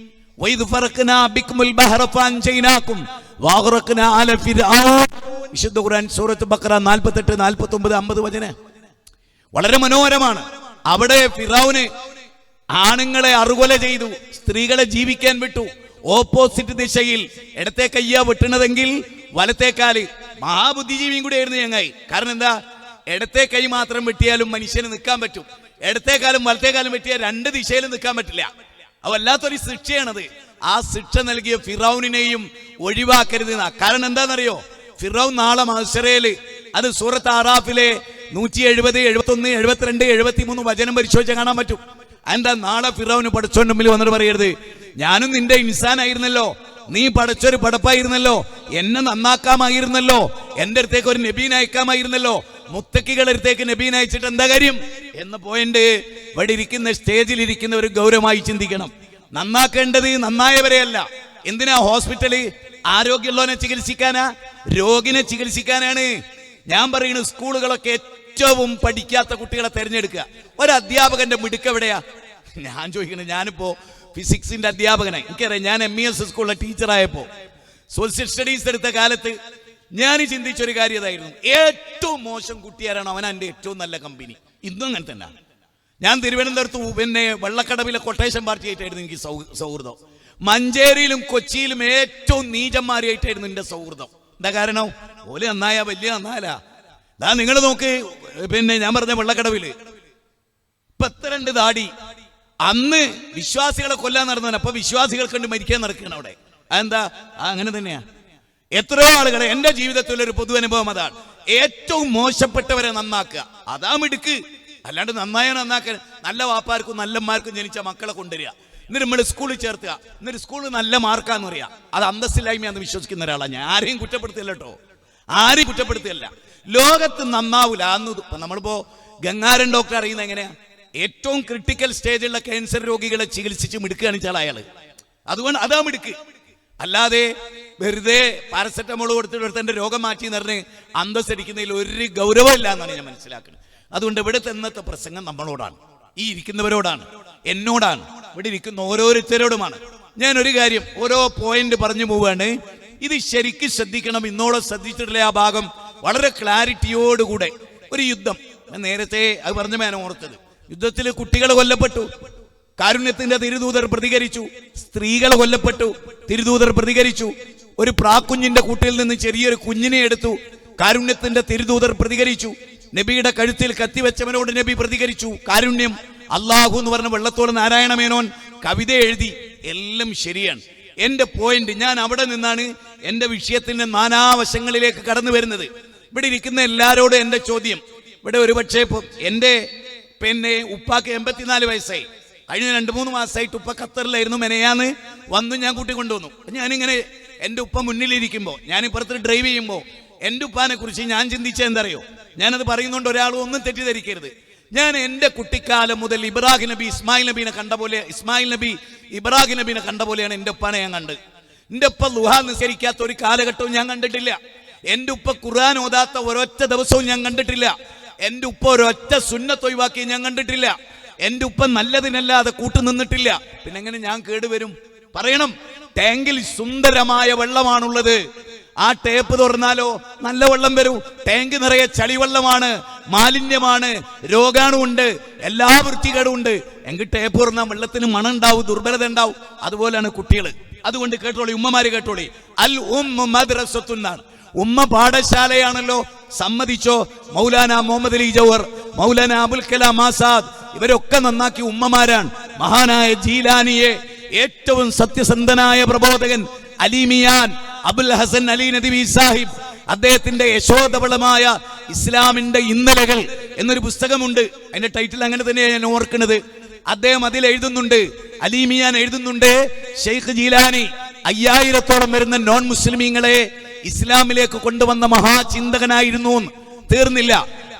വൈദ് ഫറഖ്നാ ബികുമുൽ ബഹറ ഫഅൻജൈനാകും വഅഗ്റഖ്നാ അല ഫിർഔൻ. വിശുദ്ധ ഖുർആൻ സൂറത്ത് ബഖറ 48, 49, 50 വചനം വളരെ മനോഹരമാണ്. അവിടെ ഫിറഔന് ആണുങ്ങളെ അറുകൊല ചെയ്തു, സ്ത്രീകളെ ജീവിക്കാൻ വിട്ടു. ഓപ്പോസിറ്റ് ദിശയിൽ ഇടത്തെ കയ്യാ വെട്ടണതെങ്കിൽ വലത്തേക്കാല്. മഹാബുദ്ധിജീവിയും കൂടെ ആയിരുന്നു ഞങ്ങായി. കാരണം എന്താ? ഇടത്തെ കൈ മാത്രം വെട്ടിയാലും മനുഷ്യന് നിൽക്കാൻ പറ്റും, ഇടത്തേക്കാലും വലത്തേക്കാലും വെട്ടിയാൽ രണ്ട് ദിശയിലും നിൽക്കാൻ പറ്റില്ല. അത് വല്ലാത്തൊരു ശിക്ഷയാണത്. ആ ശിക്ഷ നൽകിയ ഫിറൗനിനെയും ഒഴിവാക്കരുത്. കാരണം എന്താണെന്നറിയോ? ഫിറൗൻ നാളെ മഹ്ശറയിൽ, അത് സൂറത്ത് ആറാഫിലെ 170, 71, 72, 73 വചനം പരിശോധിച്ചാൽ കാണാൻ പറ്റും. എന്താ? നാളെ ഫിറൗന് പടച്ചോന്റെ മുമ്പിൽ വന്നിട്ട് പറയരുത്, ഞാനും നിന്റെ ഇൻസാനായിരുന്നല്ലോ, നീ പടച്ചൊരു പടപ്പായിരുന്നല്ലോ, എന്നെ നന്നാക്കാമായിരുന്നല്ലോ, എന്റെ അടുത്തേക്ക് ഒരു നബീനെ അയക്കാമായിരുന്നല്ലോ, മുത്തക്കികളുടെ അടുത്തേക്ക് നബീനെ അയച്ചിട്ട് എന്താ കാര്യം എന്ന പോയിന്റ് ഇവിടെ ഇരിക്കുന്ന സ്റ്റേജിൽ ഇരിക്കുന്നവർ ഗൗരവമായി ചിന്തിക്കണം. നന്നാക്കേണ്ടത് നന്നായവരെയല്ല. എന്തിനാ ഹോസ്പിറ്റല്? ആരോഗ്യമുള്ളവനെ ചികിത്സിക്കാനാ? രോഗിനെ ചികിത്സിക്കാനാണ്. ഞാൻ പറയുന്നത് സ്കൂളുകളൊക്കെ ഏറ്റവും പഠിക്കാത്ത കുട്ടികളെ തെരഞ്ഞെടുക്കുക. ഒരു അധ്യാപകന്റെ മിടുക്ക് എവിടെയാ? ഞാൻ ചോദിക്കുന്നത്, ഞാനിപ്പോ ഫിസിക്സിന്റെ അധ്യാപകനായി. എനിക്കറിയാം, ഞാൻ MES സ്കൂളിലെ ടീച്ചറായപ്പോ സോഷ്യൽ സ്റ്റഡീസ് എടുത്ത കാലത്ത് ഞാൻ ചിന്തിച്ചൊരു കാര്യം ഇതായിരുന്നു. ഏറ്റവും മോശം കുട്ടിയാരാണ് അവൻ എൻ്റെ ഏറ്റവും നല്ല കമ്പനി. ഇന്നും അങ്ങനെ തന്നെ. ഞാൻ തിരുവനന്തപുരത്ത് വെള്ളക്കടവിലെ കൊട്ടേഷൻ പാർട്ടിയായിട്ടായിരുന്നു എനിക്ക് സൗഹൃദം. മഞ്ചേരിയിലും കൊച്ചിയിലും ഏറ്റവും നീചന്മാരായിട്ടായിരുന്നു എൻ്റെ സൗഹൃദം. എന്താ കാരണം? ഓല് നന്നായ വലിയ നന്നായാല. ദാ നിങ്ങൾ നോക്ക്, ഞാൻ പറഞ്ഞ വെള്ളക്കടവില് 52 ദാടി. അന്ന് വിശ്വാസികളെ കൊല്ലാൻ നടന്നവൻ അപ്പൊ വിശ്വാസികൾ കണ്ട് മരിക്കാൻ നടക്കുകയാണ് അവിടെ. അതെന്താ? അങ്ങനെ തന്നെയാ. എത്രയോ ആളുകളെ എൻ്റെ ജീവിതത്തിലൊരു പൊതു അനുഭവം അതാണ്. ഏറ്റവും മോശപ്പെട്ടവരെ നന്നാക്കുക, അതാ മിടുക്ക്. അല്ലാണ്ട് നന്നാക്കാൻ നല്ല വാപ്പാർക്കും നല്ലമാർക്കും ജനിച്ച മക്കളെ കൊണ്ടുവരിക, എന്നിട്ട് നമ്മൾ സ്കൂളിൽ ചേർത്തുക, എന്നിട്ട് സ്കൂളിൽ നല്ല മാർക്കാന്ന് പറയാ. അത് അന്തസ്സില്ലായ്മയാന്ന് വിശ്വസിക്കുന്ന ഒരാളാണ് ഞാൻ. ആരെയും കുറ്റപ്പെടുത്തില്ല കേട്ടോ, ആരെയും കുറ്റപ്പെടുത്തിയല്ല. ലോകത്ത് നന്നാവൂല. അന്ന് നമ്മളിപ്പോ ഗംഗാരൻ ഡോക്ടർ അറിയുന്ന എങ്ങനെയാ? ഏറ്റവും ക്രിട്ടിക്കൽ സ്റ്റേജിലുള്ള ക്യാൻസർ രോഗികളെ ചികിത്സിച്ച് മിടുക്കുകയാണ് വെച്ചാൽ അയാള്. അതുകൊണ്ട് അതാ മിടുക്ക്. അല്ലാതെ വെറുതെ പാരസെറ്റമോൾ കൊടുത്തിട്ട് എന്റെ രോഗം മാറ്റി എന്ന് പറഞ്ഞ് അന്തസ്സടിക്കുന്നതിൽ ഒരു ഗൗരവമില്ല എന്നാണ് ഞാൻ മനസ്സിലാക്കുന്നത്. അതുകൊണ്ട് ഇവിടുത്തെ ഇന്നത്തെ പ്രസംഗം നമ്മളോടാണ്, ഈ ഇരിക്കുന്നവരോടാണ്, എന്നോടാണ്, ഇവിടെ ഇരിക്കുന്ന ഓരോരുത്തരോടുമാണ്. ഞാൻ ഒരു കാര്യം, ഓരോ പോയിന്റ് പറഞ്ഞു പോവാണ്. ഇത് ശരിക്കും ശ്രദ്ധിക്കണം. ഇന്നോളം ശ്രദ്ധിച്ചിട്ടില്ല ആ ഭാഗം വളരെ ക്ലാരിറ്റിയോടുകൂടെ. ഒരു യുദ്ധം, നേരത്തെ അത് പറഞ്ഞ ഞാൻ ഓർത്തത്, യുദ്ധത്തിൽ കുട്ടികൾ കൊല്ലപ്പെട്ടു, കാരുണ്യത്തിന്റെ തിരുദൂതർ പ്രതികരിച്ചു. സ്ത്രീകൾ കൊല്ലപ്പെട്ടു, തിരുദൂതർ പ്രതികരിച്ചു. ഒരു പ്രാക്കുഞ്ഞിന്റെ കൂട്ടിൽ നിന്ന് ചെറിയൊരു കുഞ്ഞിനെ എടുത്തു, കാരുണ്യത്തിന്റെ തിരുദൂതർ പ്രതികരിച്ചു. നബിയുടെ കഴുത്തിൽ കത്തിവെച്ചവനോട് നബി പ്രതികരിച്ചു, കാരുണ്യം. അള്ളാഹു എന്ന് പറഞ്ഞ വെള്ളത്തോട് നാരായണ മേനോൻ കവിത എഴുതി. എല്ലാം ശരിയാണ്. എന്റെ പോയിന്റ്, ഞാൻ അവിടെ നിന്നാണ് എന്റെ വിഷയത്തിന്റെ നാനാവശങ്ങളിലേക്ക് കടന്നു വരുന്നത്. ഇവിടെ ഇരിക്കുന്ന എല്ലാവരോടും എന്റെ ചോദ്യം, ഇവിടെ ഒരുപക്ഷെ എന്റെ ഉപ്പാക്ക് 84 വയസ്സായി. കഴിഞ്ഞ 2-3 മാസമായിട്ട് ഉപ്പ ഖത്തറിലായിരുന്നു. മെനയാന്ന് വന്നു, ഞാൻ കൂട്ടിക്കൊണ്ടുവന്നു. ഞാനിങ്ങനെ എൻ്റെ ഉപ്പ മുന്നിലിരിക്കുമ്പോൾ, ഞാൻ ഇപ്പുറത്ത് ഡ്രൈവ് ചെയ്യുമ്പോൾ എൻ്റെ ഉപ്പാനെ കുറിച്ച് ഞാൻ ചിന്തിച്ചത് എന്തറിയോ? ഞാനത് പറയുന്നുണ്ട്, ഒരാളും ഒന്നും തെറ്റിദ്ധരിക്കരുത്. ഞാൻ എൻ്റെ കുട്ടിക്കാലം മുതൽ ഇബ്രാഹിം നബി ഇസ്മായിൽ നബീനെ കണ്ട പോലെ, ഇസ്മായിൽ നബി ഇബ്രാഹിം നബീനെ കണ്ട പോലെയാണ് എൻ്റെ ഉപ്പാനെ ഞാൻ കണ്ടത്. എൻ്റെ ഉപ്പ ളുഹാ നിസ്കരിക്കാത്ത ഒരു കാലഘട്ടവും ഞാൻ കണ്ടിട്ടില്ല. എൻ്റെ ഉപ്പ ഖുർആൻ ഓതാത്ത ഒരൊറ്റ ദിവസവും ഞാൻ കണ്ടിട്ടില്ല. എൻ്റെ ഉപ്പ ഒരൊറ്റ സുന്നത്ത് ഒഴിവാക്കി ഞാൻ കണ്ടിട്ടില്ല. എന്റെ ഉപ്പ നല്ലതിനല്ലാതെ കൂട്ടുനിന്നിട്ടില്ല, പിന്നെ എങ്ങനെ ഞാൻ കേടുവരും? പറയണം. ടാങ്കിൽ സുന്ദരമായ വെള്ളമാണുള്ളത്, ആ ടേപ്പ് തുറന്നാലോ നല്ല വെള്ളം വരും. ടാങ്ക് നിറയെ ചളിവെള്ളമാണ്, മാലിന്യമാണ്, രോഗാണുണ്ട്, എല്ലാ വൃത്തികേടുണ്ട്. എങ്കിൽ ടേപ്പ് തുറന്നാൽ വെള്ളത്തിന് മണം ഉണ്ടാവും, ദുർബലത ഉണ്ടാവും. അതുപോലെയാണ് കുട്ടികൾ. അതുകൊണ്ട് കേട്ടോളി, ഉമ്മമാര് കേട്ടോളി, അൽ ഉമ്മ മദ്രസത്തുന്നാണ്. ഉമ്മ പാഠശാലയാണല്ലോ. സമ്മതിച്ചോ? മൗലാന മുഹമ്മദ് അലി ജൗഹർ, മൗലാന അബുൽ കലാം ആസാദ്, ഇവരൊക്കെ നന്നാക്കി ഉമ്മമാരാണ്. മഹാനായ ജീലാനിയെ, ഏറ്റവും സത്യസന്ധനായ പ്രബോധകൻ അലിമിയാൻ അബുൽ ഹസൻ അലി നദവി സാഹിബ്, അദ്ദേഹത്തിന്റെ യശോധവളമായ ഇസ്ലാമിന്റെ ഇന്നലകൾ എന്നൊരു പുസ്തകമുണ്ട്. അതിന്റെ ടൈറ്റിൽ അങ്ങനെ തന്നെയാണ് ഞാൻ ഓർക്കുന്നത്. അദ്ദേഹം അതിൽ എഴുതുന്നുണ്ട്, അലിമിയാൻ എഴുതുന്നുണ്ട്, ഷെയ്ഖ് ജീലാനി 5000-ഓളം വരുന്ന നോൺ മുസ്ലിമീങ്ങളെ ഇസ്ലാമിലേക്ക് കൊണ്ടുവന്ന മഹാചിന്തകനായിരുന്നു. തീർന്നില്ല,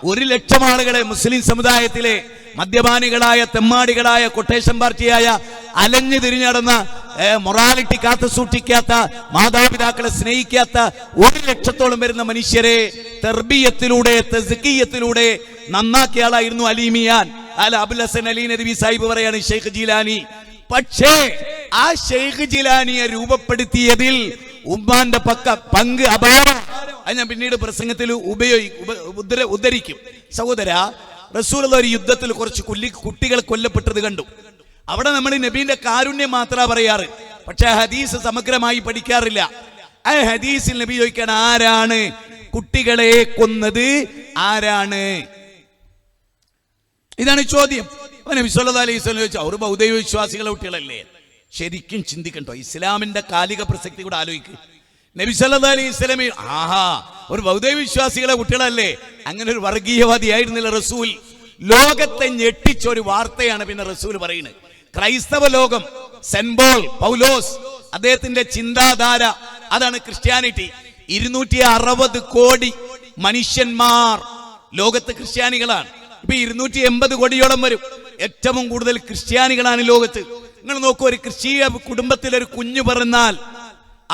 1,00,000 ആളുകളെ മുസ്ലിം സമുദായത്തിലെ മദ്യപാനികളായ, തെമ്മാടികളായ, കൊട്ടേഷൻ പാർട്ടിയായ, അലഞ്ഞു തിരിഞ്ഞടന്ന, മൊറാലിറ്റി കാത്തു സൂക്ഷിക്കാത്ത, മാതാപിതാക്കളെ സ്നേഹിക്കാത്ത 1,00,000-ഓളം വരുന്ന മനുഷ്യരെ തർബിയത്തിലൂടെ, തസ്കിയത്തിലൂടെ നന്നാക്കിയ ആളായിരുന്നു അലിമിയാൻ. അബുൽ ഹസൻ അലി നദവി സാഹിബ് പറയാണ് ഷെയ്ഖ് ജീലാനി. പക്ഷേ ആ ഷെയ്ഖ് ജീലാനിയെ രൂപപ്പെടുത്തിയതിൽ ഉമ്മാന്റെ പങ്ക് അപാരം. അത് ഞാൻ പിന്നീട് പ്രസംഗത്തിൽ ഉദ്ധരിക്കും. സഹോദര, റസൂലുള്ള ഒരു യുദ്ധത്തിൽ കുറച്ച് കുട്ടികൾ കൊല്ലപ്പെട്ടത് കണ്ടു. അവിടെ നമ്മൾ നബീന്റെ കാരുണ്യം മാത്രമാണ് പറയാറ്, പക്ഷെ ഹദീസ് സമഗ്രമായി പഠിക്കാറില്ല. ആ ഹദീസിൽ നബി ചോദിക്കാൻ, ആരാണ് കുട്ടികളെ കൊന്നത്? ആരാണ്? ഇതാണ് ചോദ്യം. നബി സല്ലല്ലാഹു അലൈഹി വസല്ലം ചോദിച്ചു, അവർ ബൗദ്ധ വിശ്വാസികളെ കുട്ടികളല്ലേ? ശരിക്കും ചിന്തിക്കണ്ടോ? ഇസ്ലാമിന്റെ കാലിക പ്രസക്തി കൂടെ ആലോചിക്കുക. നബി സല്ലല്ലാഹു അലൈഹി വസല്ലം ഒരു ബൗദ്ധ വിശ്വാസികളെ കുട്ടികളല്ലേ? അങ്ങനെ ഒരു വർഗീയവാദിയായിരുന്നില്ല റസൂൽ. ലോകത്തെ ഞെട്ടിച്ച ഒരു വാർത്തയാണ് പിന്നെ റസൂൽ പറയുന്നത്. ക്രൈസ്തവ ലോകം, സെന്റ് പോൾ പൗലോസ്, അദ്ദേഹത്തിന്റെ ചിന്താധാര അതാണ് ക്രിസ്ത്യാനിറ്റി. 260 കോടി മനുഷ്യന്മാർ ലോകത്ത് ക്രിസ്ത്യാനികളാണ്. ഇപ്പൊ 280 കോടിയോളം വരും. ഏറ്റവും കൂടുതൽ ക്രിസ്ത്യാനികളാണ് ലോകത്ത്. നിങ്ങൾ നോക്കൂ, ഒരു ക്രിസ്തീയ കുടുംബത്തിലൊരു കുഞ്ഞു പറഞ്ഞാൽ,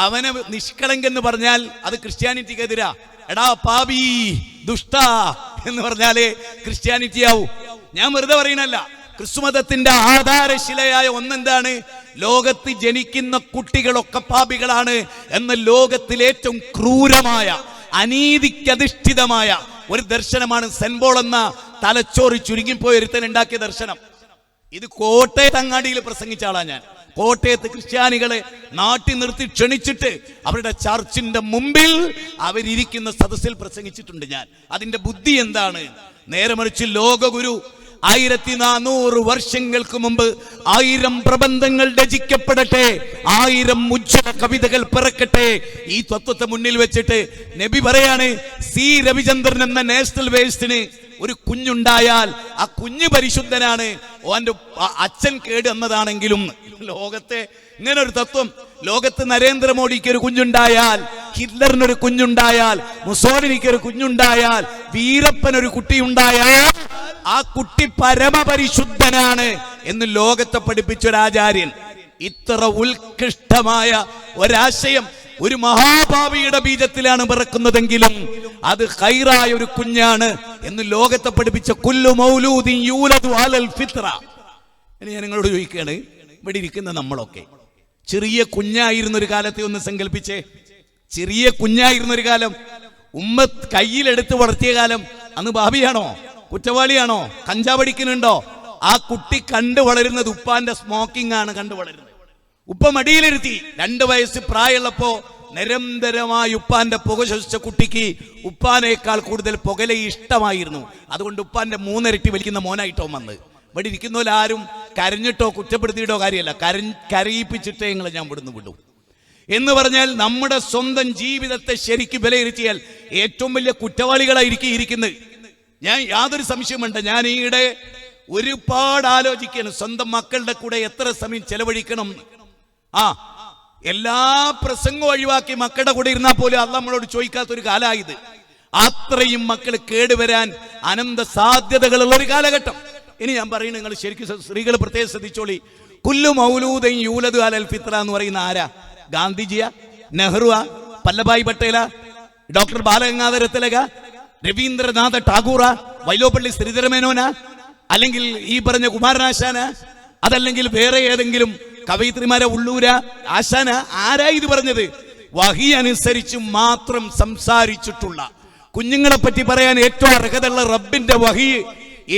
അവനെ നിഷ്കളങ്കൻ എന്ന് പറഞ്ഞാൽ അത് ക്രിസ്ത്യാനിറ്റിക്കെതിരാ. എടാ പാപി, ദുഷ്ട എന്ന് പറഞ്ഞാലേ ക്രിസ്ത്യാനിറ്റി ആവൂ. ഞാൻ വെറുതെ പറയണല്ല. ക്രിസ്തുമതത്തിന്റെ ആധാരശിലയായ ഒന്നെന്താണ്? ലോകത്ത് ജനിക്കുന്ന കുട്ടികളൊക്കെ പാപികളാണ് എന്ന ലോകത്തിലെ ഏറ്റവും ക്രൂരമായ, അനീതിക്കധിഷ്ഠിതമായ ഒരു ദർശനമാണ് സെന്റ് പോൾ എന്ന തലച്ചോറി ചുരുങ്ങിപ്പോയി ഒരുത്തൻ ഉണ്ടാക്കിയ ദർശനം. ഇത് കോട്ടയത്ത് അങ്ങാടിയിൽ പ്രസംഗിച്ച ആളാ ഞാൻ. കോട്ടയത്ത് ക്രിസ്ത്യാനികളെ നാട്ടി നിർത്തി ക്ഷണിച്ചിട്ട് അവരുടെ ചർച്ചിന്റെ മുമ്പിൽ അവരിയ്ക്കുന്ന സദസ്സിൽ പ്രസംഗിച്ചിട്ടുണ്ട് ഞാൻ. അതിന്റെ ബുദ്ധി എന്താണ്? നേരെ മറിച്ച് ലോകഗുരു 1400 വർഷങ്ങൾക്ക് മുമ്പ് 1000 പ്രബന്ധങ്ങൾ രചിക്കപ്പെടട്ടെ, 1000 ഉജ്ജ്വല കവിതകൾ പിറക്കട്ടെ, ഈ തത്വത്തെ മുന്നിൽ വെച്ചിട്ട് നബി പറയാണ്, സി രവിചന്ദ്രൻ എന്ന നാഷണൽ വേസ്റ്റിന് ഒരു കുഞ്ഞുണ്ടായാൽ ആ കുഞ്ഞ് പരിശുദ്ധനാണ്, ഓന്റെ അച്ഛൻ കേട് എന്നതാണെങ്കിലും. ലോകത്തെ ഇങ്ങനെ ഒരു തത്വം. ലോകത്ത് നരേന്ദ്രമോദിക്ക് ഒരു കുഞ്ഞുണ്ടായാൽ, ഹിറ്റ്ലറിനൊരു കുഞ്ഞുണ്ടായാൽ, മുസോളിനിക്ക് ഒരു കുഞ്ഞുണ്ടായാൽ, വീരപ്പനൊരു കുട്ടിയുണ്ടായാൽ ആ കുട്ടി പരമപരിശുദ്ധനാണ് എന്ന് ലോകത്തെ പഠിപ്പിച്ചൊരാചാര്യൻ. ഇത്ര ഉത്കൃഷ്ടമായ ഒരാശയം ഒരു മഹാഭാവിയുടെ ബീജത്തിലാണ് പിറക്കുന്നതെങ്കിലും അത് ഖൈറായ ഒരു കുഞ്ഞാണ് എന്ന് ലോകത്തെ പഠിപ്പിച്ച കുല്ലു മൗലൂദിൻ യൂലദു അലൽ ഫിത്ര. ഇനി ഞാൻ നിങ്ങളോട് ചോദിക്കുകയാണ്, ഇവിടെ ഇരിക്കുന്ന നമ്മളൊക്കെ ചെറിയ കുഞ്ഞായിരുന്നൊരു കാലത്തെ ഒന്ന് സങ്കല്പിച്ചേ. ചെറിയ കുഞ്ഞായിരുന്നൊരു കാലം, ഉമ്മ കയ്യിലെടുത്ത് വളർത്തിയ കാലം. അന്ന് ഭാവിയാണോ? കുറ്റവാളിയാണോ? കഞ്ചാവടിക്കുന്നുണ്ടോ? ആ കുട്ടി കണ്ടു വളരുന്നത് ഉപ്പാന്റെ സ്മോക്കിംഗ് ആണ് കണ്ടു വളരുന്നത്. ഉപ്പ മടിയിലിരുത്തി 2 വയസ്സ് പ്രായമുള്ളപ്പോ നിരന്തരമായി ഉപ്പാന്റെ പുക ശ്വസിച്ച കുട്ടിക്ക് ഉപ്പാനേക്കാൾ കൂടുതൽ പുകലെ ഇഷ്ടമായിരുന്നു. അതുകൊണ്ട് ഉപ്പാന്റെ 3 ഇരട്ടി വലിക്കുന്ന മോനായിട്ടോ വന്ന്. ഇവിടെ ഇരിക്കുന്നവരാരും കരഞ്ഞിട്ടോ കുറ്റപ്പെടുത്തിയിട്ടോ കാര്യമല്ല, കരയിപ്പിച്ചിട്ടേ ഞങ്ങളെ ഞാൻ ഇവിടുന്ന് വിടും എന്ന് പറഞ്ഞാൽ നമ്മുടെ സ്വന്തം ജീവിതത്തെ ശരിക്ക് വിലയിരുത്തിയാൽ ഏറ്റവും വലിയ കുറ്റവാളികളായിരിക്കും ഇരിക്കുന്നത്. ഞാൻ യാതൊരു സംശയം വേണ്ട, ഞാൻ ഈയിടെ ഒരുപാട് ആലോചിക്കണം സ്വന്തം മക്കളുടെ കൂടെ എത്ര സമയം ചെലവഴിക്കണം. എല്ലാ പ്രസംഗവും ഒഴിവാക്കി മക്കളുടെ കൂടെ ഇരുന്നാൽ പോലും അത് നമ്മളോട് ചോദിക്കാത്തൊരു കാലമായത്. അത്രയും മക്കൾ കേടുവരാൻ അനന്ത സാധ്യതകളുള്ള ഒരു കാലഘട്ടം. ഇനി ഞാൻ പറയുന്നത് നിങ്ങൾ ശരിക്കും സ്ത്രീകൾ പ്രത്യേകം ശ്രദ്ധിച്ചോളി. കുല്ലു മൗലൂദൻ യൂലദു അലൽ ഫിത്ര എന്ന് പറയുന്ന ആരാ? ഗാന്ധിജിയാ? നെഹ്റുവാ? പല്ലഭായ് പട്ടേല? ഡോക്ടർ ബാലഗംഗാധര തിലക? രവീന്ദ്രനാഥ ടാഗോറാ? വൈലോപ്പള്ളി ശ്രീധരമേനോനാ? അല്ലെങ്കിൽ ഈ പറഞ്ഞ കുമാരനാശാന, അതല്ലെങ്കിൽ വേറെ ഏതെങ്കിലും കവയിത്രിമാരെ ഉള്ളൂര ആശാന, ആരാ ഇത് പറഞ്ഞത്? വഹി അനുസരിച്ച് മാത്രം സംസാരിച്ചിട്ടുള്ള, കുഞ്ഞുങ്ങളെ പറ്റി പറയാൻ ഏറ്റവും അർഹതയുള്ള റബ്ബിന്റെ വഹി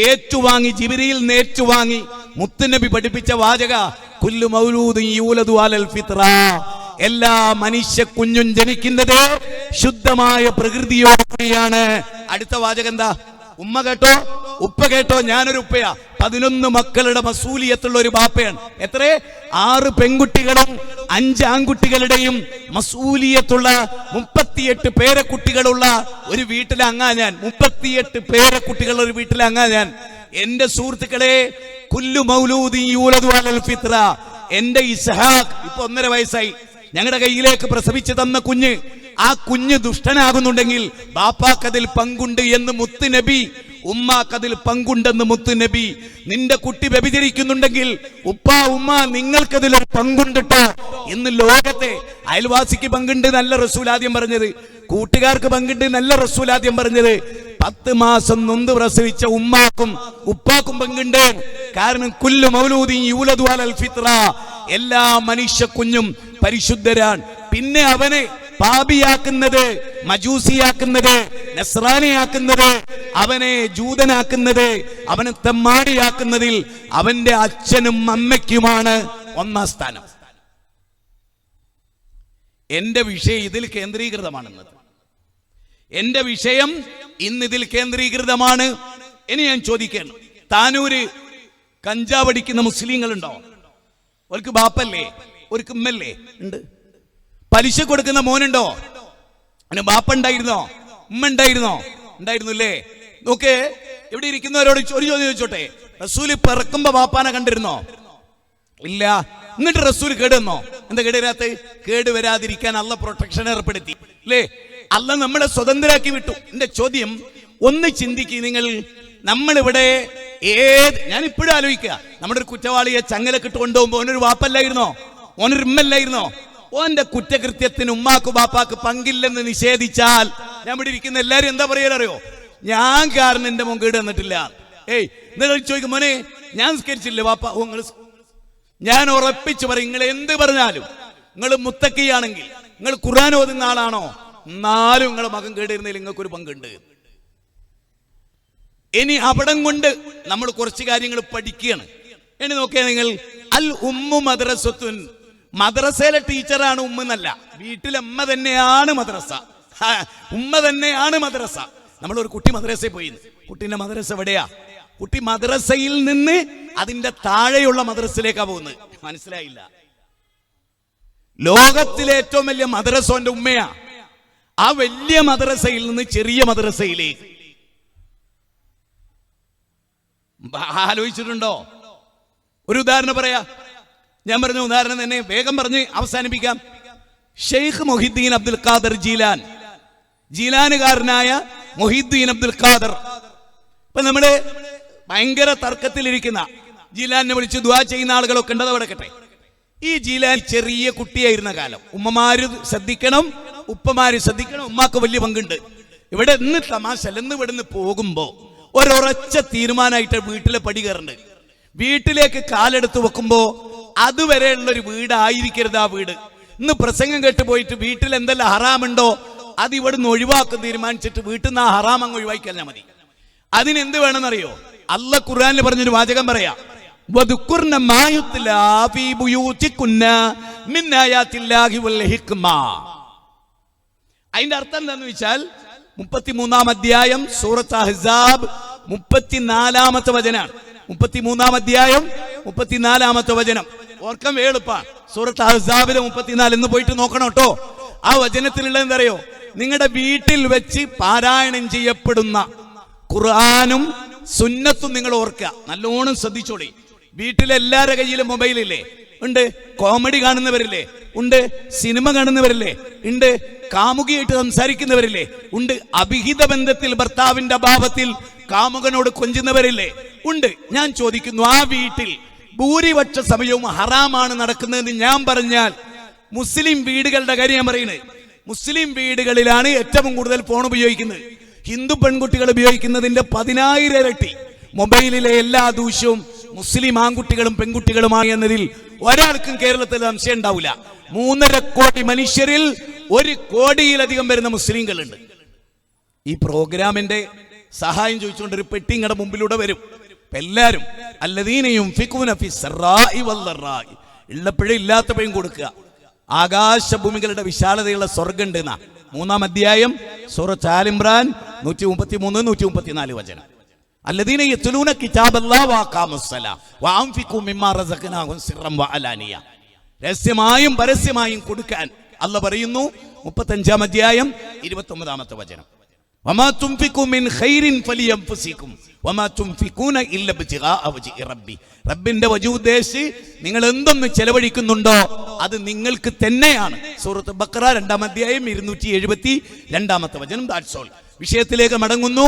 ഏറ്റുവാങ്ങി, ജിബ്രീൽ ഏറ്റുവാങ്ങി മുത്തുനബി പഠിപ്പിച്ച വാചക കുല്ലു മൗലൂദിൻ യൂലദു അലൽ ഫിത്ര, എല്ലാ മനുഷ്യ കുഞ്ഞും ജനിക്കുന്നത് ശുദ്ധമായ പ്രകൃതിയോടുകൂടിയാണ്. അടുത്ത വാചകം എന്താ? ഉമ്മ കേട്ടോ, ഉപ്പ കേട്ടോ, ഞാനൊരു ഉപ്പയാ, 11 മക്കളുടെ മസൂലിയത്തുള്ള ഒരു ബാപ്പയാണ്. എത്ര? 6 പെൺകുട്ടികളും 5 ആൺകുട്ടികളുടെയും മസൂലിയത്തുള്ള 38 പേരക്കുട്ടികളുള്ള ഒരു വീട്ടിലെ അംഗാ ഞാൻ. 38 പേരക്കുട്ടികളുള്ള ഒരു വീട്ടിലെ അംഗാ ഞാൻ. എന്റെ സുഹൃത്തുക്കളെ, കുല്ലു മൗലൂദിൻ യൂലദു അലൽ ഫിത്ര, എന്റെ ഇസ്ഹാഖ് ഇപ്പൊ 1.5 വയസ്സായി. ഞങ്ങളുടെ കയ്യിലേക്ക് പ്രസവിച്ചു തന്ന കുഞ്ഞ്, ആ കുഞ്ഞ് ദുഷ്ടനാകുന്നുണ്ടെങ്കിൽ ബാപ്പാക്കതിൽ പങ്കുണ്ട് എന്ന് മുത്തുനബി, ഉമ്മാക്കതിൽ പങ്കുണ്ടെന്ന് മുത്തുനബി. നിന്റെ കുട്ടി വ്യഭിചരിക്കുന്നുണ്ടെങ്കിൽ ഉപ്പ ഉമ്മ നിങ്ങൾക്കതിലൊരു പങ്കുണ്ടിട്ടോ എന്ന് ലോകത്തെ. അയൽവാസിക്ക് പങ്കുണ്ട് നല്ല റസൂൽ ആദ്യം പറഞ്ഞത്, കൂട്ടുകാർക്ക് പങ്കുണ്ട് നല്ല റസൂൽ ആദ്യം പറഞ്ഞത്. 10 മാസം നൊന്ത് പ്രസവിച്ച ഉമ്മാക്കും ഉപ്പാക്കും പങ്കുണ്ട്. കാരണം കുല്ലു മൗലൂദിൻ യൂലദു അലൽ ഫിത്ര, എല്ലാ മനുഷ്യ കുഞ്ഞും പരിശുദ്ധരാൻ. പിന്നെ അവനെ പാപിയാക്കുന്നത്, മജൂസിയാക്കുന്നത്, നസ്രാനിയാക്കുന്നത്, അവനെ ജൂതനാക്കുന്നത്, അവനെ തെമ്മാടിയാക്കുന്നതിൽ അവന്റെ അച്ഛനും അമ്മയ്ക്കുമാണ് 1-ാം സ്ഥാനം. എന്റെ വിഷയം ഇതിൽ കേന്ദ്രീകൃതമാണെന്നത്. എന്റെ വിഷയം ഇന്നിതിൽ കേന്ദ്രീകൃതമാണ്. ഇനി ഞാൻ ചോദിക്കണം, താനൂര് കഞ്ചാവടിക്കുന്ന മുസ്ലിങ്ങളുണ്ടോ? അവർക്ക് ബാപ്പല്ലേ? ഒരു ഉമ്മല്ലേ? ഉണ്ട്. പലിശ കൊടുക്കുന്ന മോനുണ്ടോ? അവന് ബാപ്പ ഉണ്ടായിരുന്നോ? ഉമ്മ ഉണ്ടായിരുന്നോ? ഉണ്ടായിരുന്നില്ലേ? നോക്കേ, ഇവിടെ ഇരിക്കുന്നവരോട് ഒരു ചോദ്യം ചോദിച്ചോട്ടെ, റസൂല് പിറക്കുമ്പോ ബാപ്പാനെ കണ്ടിരുന്നോ? ഇല്ല. എന്നിട്ട് റസൂല് കേടുവന്നോ? എന്താ കേടുവരാത്ത? കേടുവരാതിരിക്കാൻ അള്ള പ്രൊട്ടക്ഷൻ ഏർപ്പെടുത്തി അല്ലേ? അല്ല നമ്മളെ സ്വതന്ത്രരാക്കി വിട്ടു. എന്റെ ചോദ്യം ഒന്ന് ചിന്തിക്കുക നിങ്ങൾ. നമ്മളിവിടെ ഞാൻ ഇപ്പോഴും ആലോചിക്കുക, നമ്മുടെ ഒരു കുറ്റവാളിയെ ചങ്ങലക്കിട്ട് കൊണ്ടുപോകുമ്പോ ഓനൊരു വാപ്പല്ലായിരുന്നോ? ഓനൊരു ഉമ്മല്ലായിരുന്നോ? ഓന്റെ കുറ്റകൃത്യത്തിന് ഉമ്മാക്ക് ബാപ്പാക്ക് പങ്കില്ലെന്ന് നിഷേധിച്ചാൽ ഞാൻ ഇവിടെ ഇരിക്കുന്ന എല്ലാരും എന്താ പറയാനറിയോ? ഞാൻ കാരണം എന്റെ മോൻ കേട് വന്നിട്ടില്ല. എന്താ ചോദിക്കും, മോനെ ഞാൻ സ്കരിച്ചില്ലേ ബാപ്പ? ഓ നിങ്ങൾ, ഞാൻ ഉറപ്പിച്ചു പറയും, നിങ്ങൾ എന്ത് പറഞ്ഞാലും, നിങ്ങൾ മുത്തക്കിയാണെങ്കിൽ, നിങ്ങൾ ഖുർആൻ ഓതുന്ന ആളാണോ, എന്നാലും നിങ്ങളെ മകൻ കേടിരുന്നതിൽ നിങ്ങൾക്കൊരു പങ്കുണ്ട്. ഇനി അവിടം കൊണ്ട് നമ്മൾ കുറച്ച് കാര്യങ്ങൾ പഠിക്കുകയാണ്. ഇനി നോക്കിയാൽ നിങ്ങൾ, അൽ ഉമ്മു മദ്രസത്തുൻ, മദ്രസയിലെ ടീച്ചറാണ് ഉമ്മ എന്നല്ല, വീട്ടിലെ അമ്മ തന്നെയാണ് മദ്രസ. ഉമ്മ തന്നെയാണ് മദ്രസ. നമ്മളൊരു കുട്ടി മദ്രസയിൽ പോയി, കുട്ടീന്റെ മദ്രസ എവിടെയാ? കുട്ടി മദ്രസയിൽ നിന്ന് അതിന്റെ താഴെയുള്ള മദ്രസയിലേക്കാ പോകുന്നത്. മനസ്സിലായില്ല? ലോകത്തിലെ ഏറ്റവും വലിയ മദ്രസ എന്റെ ഉമ്മയാ. ആ വലിയ മദ്രസയിൽ നിന്ന് ചെറിയ മദ്രസയിലേക്ക് ആലോചിച്ചിട്ടുണ്ടോ? ഒരു ഉദാഹരണം പറയാ. ഞാൻ പറഞ്ഞ ഉദാഹരണം തന്നെ വേഗം പറഞ്ഞ് അവസാനിപ്പിക്കാം. ഷെയ്ഖ് മൊഹിദ്ദീൻ അബ്ദുൽ ഖാദർ ജീലാൻ, ജീലാനുകാരനായ മൊഹിദ്ദീൻ അബ്ദുൽ ഖാദർ. ഇപ്പൊ നമ്മുടെ ഭയങ്കര തർക്കത്തിലിരിക്കുന്ന ജീലാനെ വിളിച്ച് ദുആ ചെയ്യുന്ന ആളുകളൊക്കെ ഉണ്ട്, അവിടെ കട്ടെ. ഈ ജീലാൻ ചെറിയ കുട്ടിയായിരുന്ന കാലം ഉമ്മമാര് ശ്രദ്ധിക്കണം, ഉപ്പമാര് ശ്രദ്ധിക്കണം, ഉമ്മാക്ക് വലിയ പങ്കുണ്ട്. ഇവിടെ ഇന്ന് തമാശ, ഇന്ന് ഇവിടുന്ന് പോകുമ്പോ ഒരൊറച്ച തീരുമാനമായിട്ട് വീട്ടിലെ പടി കയറുണ്ട്. വീട്ടിലേക്ക് കാലെടുത്ത് വെക്കുമ്പോ അതുവരെയുള്ളൊരു വീടായിരിക്കരുത് ആ വീട്. ഇന്ന് പ്രസംഗം കേട്ട് പോയിട്ട് വീട്ടിൽ എന്തെല്ലാം ഹറാമുണ്ടോ അത് ഇവിടുന്ന് ഒഴിവാക്കാൻ തീരുമാനിച്ചിട്ട് വീട്ടിൽ നിന്ന് ആ ഹറാം അങ്ങ് ഒഴിവാക്കിയാൽ മതി. അതിനെന്ത് വേണമെന്നറിയോ? അല്ല ഖുർആനിൽ പറഞ്ഞൊരു വാചകം പറയാ, അതിന്റെ അർത്ഥം എന്താന്ന് വെച്ചാൽ 33-ാം അധ്യായം സൂറത്ത് അഹ്സാബ് 34-ാമത്തെ വചനാണ്. 33-ാം അധ്യായം 34-ാമത്തെ വചനം ഓർക്കാൻ എളുപ്പമാണ്. സൂറത്ത് അഹ്സാബിലെ 34 എന്ന് പോയിട്ട് നോക്കണം കേട്ടോ. ആ വചനത്തിലുള്ള എന്തറിയോ? നിങ്ങളുടെ വീട്ടിൽ വെച്ച് പാരായണം ചെയ്യപ്പെടുന്ന ഖുർആനും സുന്നത്തും നിങ്ങൾ ഓർക്കുക, നല്ലോണം ശ്രദ്ധിച്ചോളി. വീട്ടിലെല്ലാരുടെ കയ്യിലും മൊബൈലില്ലേ? ഉണ്ട്. കോമഡി കാണുന്നവരില്ലേ? ഉണ്ട്. സിനിമ കാണുന്നവരില്ലേ? ഉണ്ട്. കാമുകിയായിട്ട് സംസാരിക്കുന്നവരില്ലേ? ഉണ്ട്. അഭിഹിത ബന്ധത്തിൽ ഭർത്താവിന്റെ അഭാവത്തിൽ കാമുകനോട് കൊഞ്ചുന്നവരില്ലേ? ഉണ്ട്. ഞാൻ ചോദിക്കുന്നു, ആ വീട്ടിൽ ഭൂരിപക്ഷ സമയവും ഹറാമാണ് നടക്കുന്നതെന്ന് ഞാൻ പറഞ്ഞാൽ, മുസ്ലിം വീടുകളുടെ കാര്യം ഞാൻ പറയുന്നത്, മുസ്ലിം വീടുകളിലാണ് ഏറ്റവും കൂടുതൽ ഫോൺ ഉപയോഗിക്കുന്നത്. ഹിന്ദു പെൺകുട്ടികൾ ഉപയോഗിക്കുന്നതിന്റെ 10,000 ഇരട്ടി. മൊബൈലിലെ എല്ലാ ദൂഷ്യവും മുസ്ലിം ആൺകുട്ടികളും പെൺകുട്ടികളുമായി എന്നതിൽ ഒരാൾക്കും കേരളത്തിൽ സംശയം ഉണ്ടാവില്ല. 3.5 കോടി മനുഷ്യരിൽ 1 കോടിയിലധികം വരുന്ന മുസ്ലിങ്ങളുണ്ട്. ഈ പ്രോഗ്രാമിന്റെ സഹായം ചോദിച്ചുകൊണ്ട് ഒരു പെട്ടി ഇങ്ങടെ മുമ്പിലൂടെ വരും. എല്ലാവരും അല്ലദീനയും ഉള്ളപ്പോഴും ഇല്ലാത്തപ്പോഴും കൊടുക്കുക. ആകാശഭൂമികളുടെ വിശാലതയുള്ള സ്വർഗ്ഗം ഉണ്ട് എന്നാ 3-ാം അധ്യായം സൂറത്ത് ആൽ ഇംറാൻ 133-134 വചനം. അല്ലദീന യത്ലൂന കിതാബല്ലാഹി വഅഖാമുസ്സലാ വഅൻഫിഖൂ മിമ്മാ റസഖ്നാഹും സിർറൻ വഅലാനിയ. രഹസ്യമായും പരസ്യമായും കൊടുക്കാൻ അല്ലാഹ് പറയുന്നു. 35-ാം അധ്യായം 29-ാമത്തെ വചനം. വമാ തുൻഫിഖൂ മിൻ ഖൈറിൻ ഫലിയൻഫുസികും വമാ തുൻഫിഖൂന ഇല്ല ഇബ്തിഗാഅ വജ്ഹി റബ്ബി. റബ്ബിന്റെ വജു ഉദ്ദേശിച്ച് നിങ്ങൾ എന്തൊന്ന് ചെലവഴിക്കുന്നുണ്ടോ അത് നിങ്ങൾക്ക് തന്നെയാണ്. സൂറത്ത് ബഖറ 2-ാം അധ്യായം 272-ാമത്തെ വചനം. That's all. വിഷയത്തിലേക്ക് മടങ്ങുന്നു.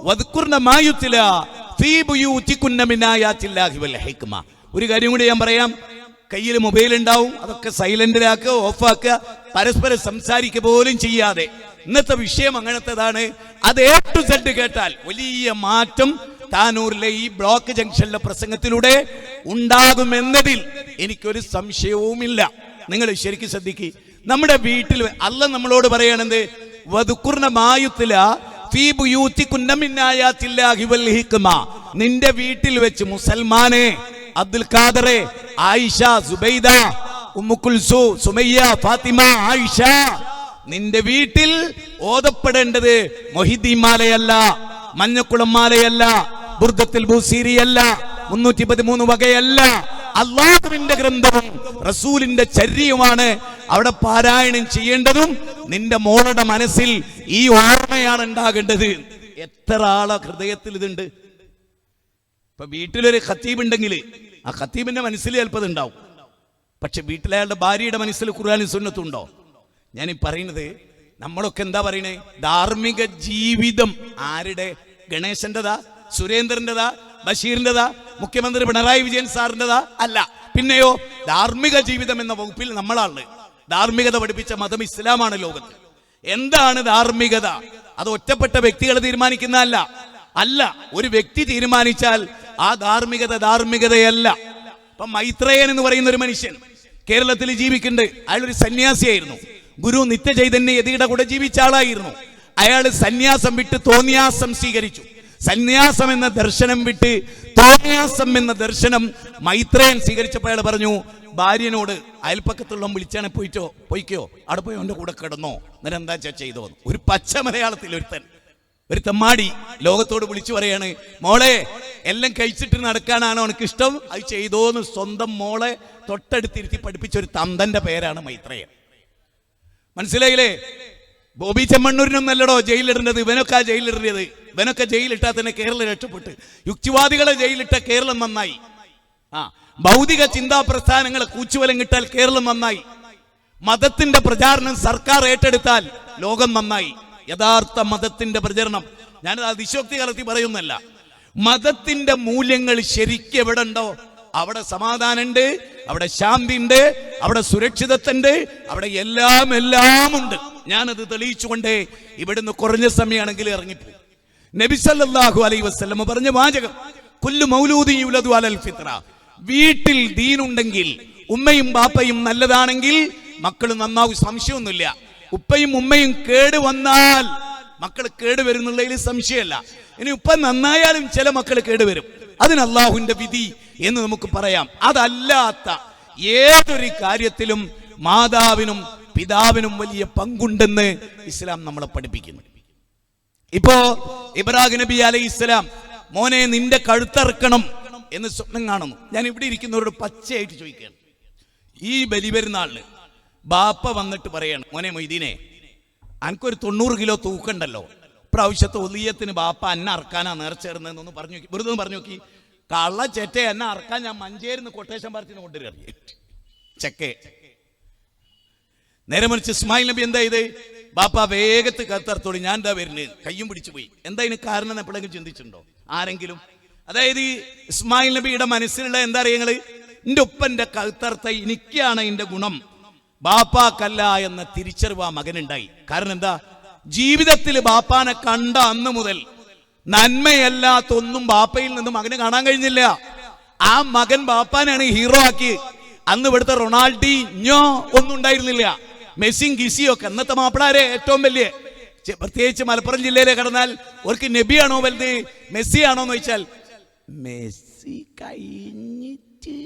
വദ്കുർന മാ യുത്ലാ ഫീ ബുയൂതികുന്ന മിൻ ആയാതില്ലാഹി വൽ ഹിക്മ. ഒരു കാര്യം കൂടി ഞാൻ പറയാം. കയ്യിൽ മൊബൈൽ ഉണ്ടാവും, അതൊക്കെ സൈലന്റിലാക്കുക, ഓഫാക്കുക, പരസ്പരം സംസാരിക്കുക പോലും ചെയ്യാതെ. ഇന്നത്തെ വിഷയം അങ്ങനത്തേതാണ്. അത് A to Z കേട്ടാൽ വലിയ മാറ്റം താനൂരിലെ ഈ ബ്ലോക്ക് ജംഗ്ഷനിലെ പ്രസംഗത്തിലൂടെ ഉണ്ടാകുമെന്നതിൽ എനിക്കൊരു സംശയവുമില്ല. നിങ്ങൾ ശരിക്കും ശ്രദ്ധിക്കുക. നമ്മുടെ വീട്ടിൽ അല്ലാഹ് നമ്മളോട് പറയണത് വദ്കുർന മാ യുത്ലാ ഫീ ബുയൂതികുന്ന മിൻ ആയാതില്ലാഹി വൽ ഹിക്മ. നിന്റെ വീട്ടിൽ വെച്ച് മുസൽമാനെ, അബ്ദുൽ ഖാദറെ, ആയിഷ, സുബൈദ, ഉമ്മു കുൽസു, സുമയ്യ, ഫാത്തിമ, ആയിഷ, നിന്റെ വീട്ടിൽ ഓതപ്പെടേണ്ടത് മൊഹിദ്ദീൻ മാലയല്ല, മഞ്ഞക്കുളം മാലയല്ല, ബുർദത്തുൽ ബൂസീരിയല്ല, 313 വകയല്ല, അല്ലാഹുവിന്റെ ഗ്രന്ഥവും റസൂലിന്റെ ചര്യയുമാണ് അവിടെ പാരായണം ചെയ്യേണ്ടതും. നിന്റെ മോളുടെ മനസ്സിൽ ഈ ഓർമ്മയാണ് ഉണ്ടാകേണ്ടത്. എത്ര ആളെ ഹൃദയത്തിൽ ഇതുണ്ട്. ഇപ്പൊ വീട്ടിലൊരു ഖത്തീബ് ഉണ്ടെങ്കിൽ ആ ഖത്തീബിന്റെ മനസ്സിൽ ചിലപ്പോൾ ഉണ്ടാവും. പക്ഷെ വീട്ടിലയാളുടെ ഭാര്യയുടെ മനസ്സിൽ ഖുർആനും സുന്നത്തും ഉണ്ടോ? ഞാൻ ഈ പറയുന്നത് നമ്മളൊക്കെ എന്താ പറയണേ? ധാർമ്മിക ജീവിതം ആരുടെ? ഗണേശന്റെതാ, സുരേന്ദ്രന്റെതാ, ബഷീറിന്റെതാ, മുഖ്യമന്ത്രി പിണറായി വിജയൻ സാറിന്റെതാ? അല്ല. പിന്നെയോ ധാർമ്മിക ജീവിതം എന്ന വകുപ്പിൽ നമ്മളാണ്. ധാർമ്മികത പഠിപ്പിച്ച മതം ഇസ്ലാമാണ് ലോകത്ത്. എന്താണ് ധാർമ്മികത? അത് ഒറ്റപ്പെട്ട വ്യക്തികൾ തീരുമാനിക്കുന്നതല്ല. അല്ല, ഒരു വ്യക്തി തീരുമാനിച്ചാൽ ആ ധാർമ്മികതയല്ല. ഇപ്പൊ മൈത്രേയൻ എന്ന് പറയുന്ന ഒരു മനുഷ്യൻ കേരളത്തിൽ ജീവിക്കുന്നുണ്ട്. അയാളൊരു സന്യാസിയായിരുന്നു. ഗുരു നിത്യചൈതന്യ യതിയുടെ കൂടെ ജീവിച്ച ആളായിരുന്നു. അയാൾ സന്യാസം വിട്ട് തോന്നിയാസം സ്വീകരിച്ചു. സന്യാസം എന്ന ദർശനം വിട്ട് തോന്നിയാസം എന്ന ദർശനം മൈത്രേയൻ സ്വീകരിച്ചപ്പോൾ അയാൾ പറഞ്ഞു ഭാര്യനോട്, അയൽപ്പക്കത്തുള്ള വിളിച്ചാണ് പോയിക്കോ, അവിടെ പോയി അവന്റെ കൂടെ കിടന്നോ, എന്നിട്ട് എന്താ ചെയ്തോ. ഒരു പച്ച മലയാളത്തിൽ ഒരു തെമ്മാടി ലോകത്തോട് വിളിച്ചു പറയാണ്, മോളെ എല്ലാം കഴിച്ചിട്ട് നടക്കാനാണോ എനിക്ക് ഇഷ്ടം, അത് ചെയ്തോന്ന് സ്വന്തം മോളെ തൊട്ടടുത്തിരുത്തി പഠിപ്പിച്ച ഒരു തന്തന്റെ പേരാണ് മൈത്രേയൻ. മനസ്സിലായില്ലേ? ബോബി ചെമ്മണ്ണൂരിനൊന്നല്ലടോ ജയിലിടേണ്ടത്, ഇവനൊക്കെ ജയിലിടേണ്ടത്. ഇവനൊക്കെ ജയിലിട്ടാൽ തന്നെ കേരളം രക്ഷപ്പെട്ട്. യുക്തിവാദികളെ ജയിലിട്ട കേരളം നന്നായി. ഭൗതിക ചിന്താ പ്രസ്ഥാനങ്ങളെ കൂച്ചുവലം കിട്ടാൽ കേരളം നന്നായി. മതത്തിന്റെ പ്രചാരണം സർക്കാർ ഏറ്റെടുത്താൽ ലോകം നന്നായി. യഥാർത്ഥ മതത്തിന്റെ പ്രചരണം, ഞാനത് അതിശോക്തി കലർത്തി പറയുന്നല്ല, മതത്തിന്റെ മൂല്യങ്ങൾ ശരിക്കും എവിടെ ഉണ്ടോ അവിടെ സമാധാനമുണ്ട്, അവിടെ ശാന്തി ഉണ്ട്, അവിടെ സുരക്ഷിതത്വമുണ്ട്, അവിടെ എല്ലാം ഉണ്ട്. ഞാനത് തെളിയിച്ചുകൊണ്ട് ഇവിടുന്ന് കുറഞ്ഞ സമയമാണെങ്കിൽ ഇറങ്ങിപ്പോ. നബി സല്ലല്ലാഹു അലൈഹി വസല്ലം പറഞ്ഞ വാചകം, കുല്ലു മൗലൂദിൻ യുലദു അലൽ ഫിത്ര. വീട്ടിൽ ദീനുണ്ടെങ്കിൽ, ഉമ്മയും ബാപ്പയും നല്ലതാണെങ്കിൽ മക്കൾ നന്നാവും, സംശയമൊന്നുമില്ല. ഉപ്പയും ഉമ്മയും കേട് വന്നാൽ മക്കൾ കേടുവരുന്നുള്ളതിൽ സംശയമല്ല. ഇനി ഉപ്പ നന്നായാലും ചില മക്കൾ കേടുവരും. അതിന് അള്ളാഹുവിന്റെ വിധി എന്ന് നമുക്ക് പറയാം. അതല്ലാത്ത ഏതൊരു കാര്യത്തിലും മാതാവിനും പിതാവിനും വലിയ പങ്കുണ്ടെന്ന് ഇസ്ലാം നമ്മളെ പഠിപ്പിക്കുന്നു. ഇപ്പോ ഇബ്രാഹിം നബി അലൈഹിസ്സലാം, മോനെ നിന്റെ കഴുത്തറുക്കണം എന്ന് സ്വപ്നം കാണുന്നു. ഞാൻ ഇവിടെ ഇരിക്കുന്നവരോട് പച്ചയായിട്ട് ചോദിക്കുകയാണ്, ഈ ബലിപെരുന്നാളിന് ബാപ്പ വന്നിട്ട് പറയാണ്, മോനെ മൊയ്തീനെ അനക്കൊരു 90 കിലോ തൂക്കണ്ടല്ലോ, പ്രാവശ്യത്തെ ഒലിയത്തിന് ബാപ്പ എന്നെ അറക്കാനാ നേർച്ചേർന്നതെന്നൊന്ന് പറഞ്ഞു നോക്കി, വെറുതെ പറഞ്ഞു നോക്കി. കള്ള ചെറ്റ എന്നെ അറക്കാൻ ഞാൻ മഞ്ചേരിന്ന് കൊട്ടേഷൻ പാർട്ടിന്ന് കൊണ്ടുവരിക ചെക്കേ. നേരെ മറിച്ച് ഇസ്മായിൽ നബി എന്താ ചെയ്ത്, ബാപ്പ വേഗത്ത് കത്തർത്തോളി, ഞാൻ എന്താ വരുന്നത്, കയ്യും പിടിച്ചു പോയി. എന്താ ഇതിന് കാരണം എപ്പോഴെങ്കിലും ചിന്തിച്ചിട്ടുണ്ടോ ആരെങ്കിലും? അതായത് ഇസ്മായിൽ നബിയുടെ മനസ്സിലുള്ള എന്താ അറിയങ്ങള്, എൻ്റെ ഉപ്പന്റെ കഴുത്തർത്ത എനിക്കാണ് ഇതിന്റെ ഗുണം, ബാപ്പാക്കല്ല എന്ന തിരിച്ചറിവ് ആ മകനുണ്ടായി. കാരണം എന്താ, ജീവിതത്തിൽ ബാപ്പാനെ കണ്ട അന്ന് മുതൽ നന്മയല്ലാത്തൊന്നും ബാപ്പയിൽ നിന്ന് മകന് കാണാൻ കഴിഞ്ഞില്ല. ആ മകൻ ബാപ്പാനാണ് ഹീറോ ആക്കി. അന്ന് ഇവിടുത്തെ റൊണാൾഡീഞ്ഞോ ഒന്നും ഉണ്ടായിരുന്നില്ല. മെസ്സിയും ഗിസിയും ഒക്കെ അന്നത്തെ മാപ്പിളാരെ ഏറ്റവും വലിയ, പ്രത്യേകിച്ച് മലപ്പുറം ജില്ലയിലെ കടന്നാൽ അവർക്ക് നബിയാണോ വലുത് മെസ്സി ആണോ എന്ന് ചോദിച്ചാൽ മെസ്സി കഴിഞ്ഞിട്ട്.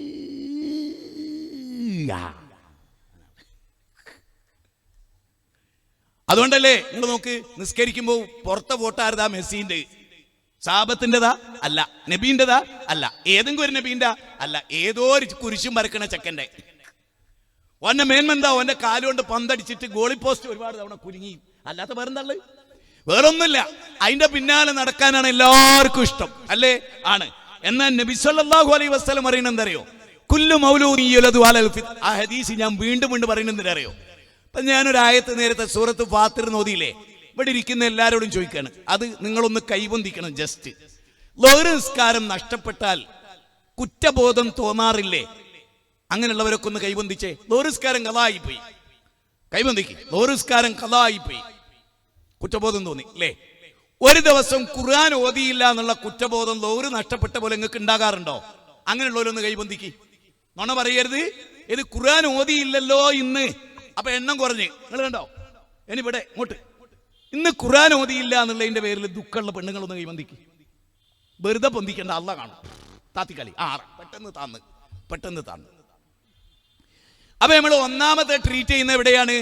അതുകൊണ്ടല്ലേ നിങ്ങൾ നോക്ക്, നിസ്കരിക്കുമ്പോൾ പുറത്തെ വോട്ടാരതാ മെസ്സിന്റെ, സാബത്തിൻ്റെതാ അല്ല, നബീൻ്റെതാ അല്ല, ഏതെങ്കിലും ഒരു നബീൻ്റെ അല്ല, ഏതോ ഒരു കുരിശും വരക്കണ ചെക്കൻ്റെ. ഓന്റെ മേന്മെന്താ, ഓന്റെ കാലുകൊണ്ട് പന്തടിച്ചിട്ട് ഗോളി പോസ്റ്റ് ഒരുപാട് തവണ കുലുങ്ങി, അല്ലാത്ത വേറെന്താള്, വേറൊന്നുമില്ല. അതിന്റെ പിന്നാലെ നടക്കാനാണ് എല്ലാവർക്കും ഇഷ്ടം, അല്ലേ? ആണ്. എന്നാൽ നബി സല്ലല്ലാഹു അലൈഹി വസല്ലം പറയുന്നത് എന്തറിയോ? കുല്ലു മൗലൂദിൻ യുലദു അലൽ ഫിത്ർ. ആ ഹദീസ് ഞാൻ വീണ്ടും പറയുന്നത് എന്തറിയോ? അപ്പൊ ഞാനൊരു ആയത്ത് നേരത്തെ സൂറത്ത് ഫാത്തിർ ഓതിയില്ലേ, ഇവിടെ ഇരിക്കുന്ന എല്ലാവരോടും ചോദിക്കാണ്, അത് നിങ്ങളൊന്ന് കൈവന്തിക്കണം. ജസ്റ്റ് ലോഹർ നിസ്കാരം നഷ്ടപ്പെട്ടാൽ കുറ്റബോധം തോന്നാറില്ലേ? അങ്ങനെയുള്ളവരൊക്കെ ഒന്ന് കൈവന്തിച്ചേ. ലോഹർ നിസ്കാരം ഖളായിപ്പോയി, കൈവന്തിക്ക്. ലോഹർ നിസ്കാരം ഖളായിപ്പോയി, കുറ്റബോധം തോന്നി അല്ലേ? ഒരു ദിവസം ഖുർആൻ ഓതിയില്ല എന്നുള്ള കുറ്റബോധം ലോഹർ നഷ്ടപ്പെട്ട പോലെ നിങ്ങൾക്ക് ഉണ്ടാകാറുണ്ടോ? അങ്ങനെയുള്ളവരൊന്ന് കൈവന്തിക്ക്. നുണ പറയരുത്. ഇത് ഖുർആൻ ഓതിയില്ലല്ലോ ഇന്ന്, അപ്പൊ എണ്ണം കുറഞ്ഞ്. നിങ്ങൾ കണ്ടോ? ഇനിവിടെ ഇങ്ങോട്ട്, ഇന്ന് ഖുർആൻ ഓതിയില്ല എന്നുള്ളതിന്റെ പേരിൽ ദുഃഖമുള്ള പെണ്ണുങ്ങളൊന്ന് കൈവന്തിക്ക്. വെറുതെ പൊന്തിക്കേണ്ട, അള്ളാഹ് കാണും. താത്തിക്കളി. പെട്ടെന്ന് താന്ന്. അപ്പൊ നമ്മൾ ഒന്നാമത്തെ ട്രീറ്റ് ചെയ്യുന്ന എവിടെയാണ്?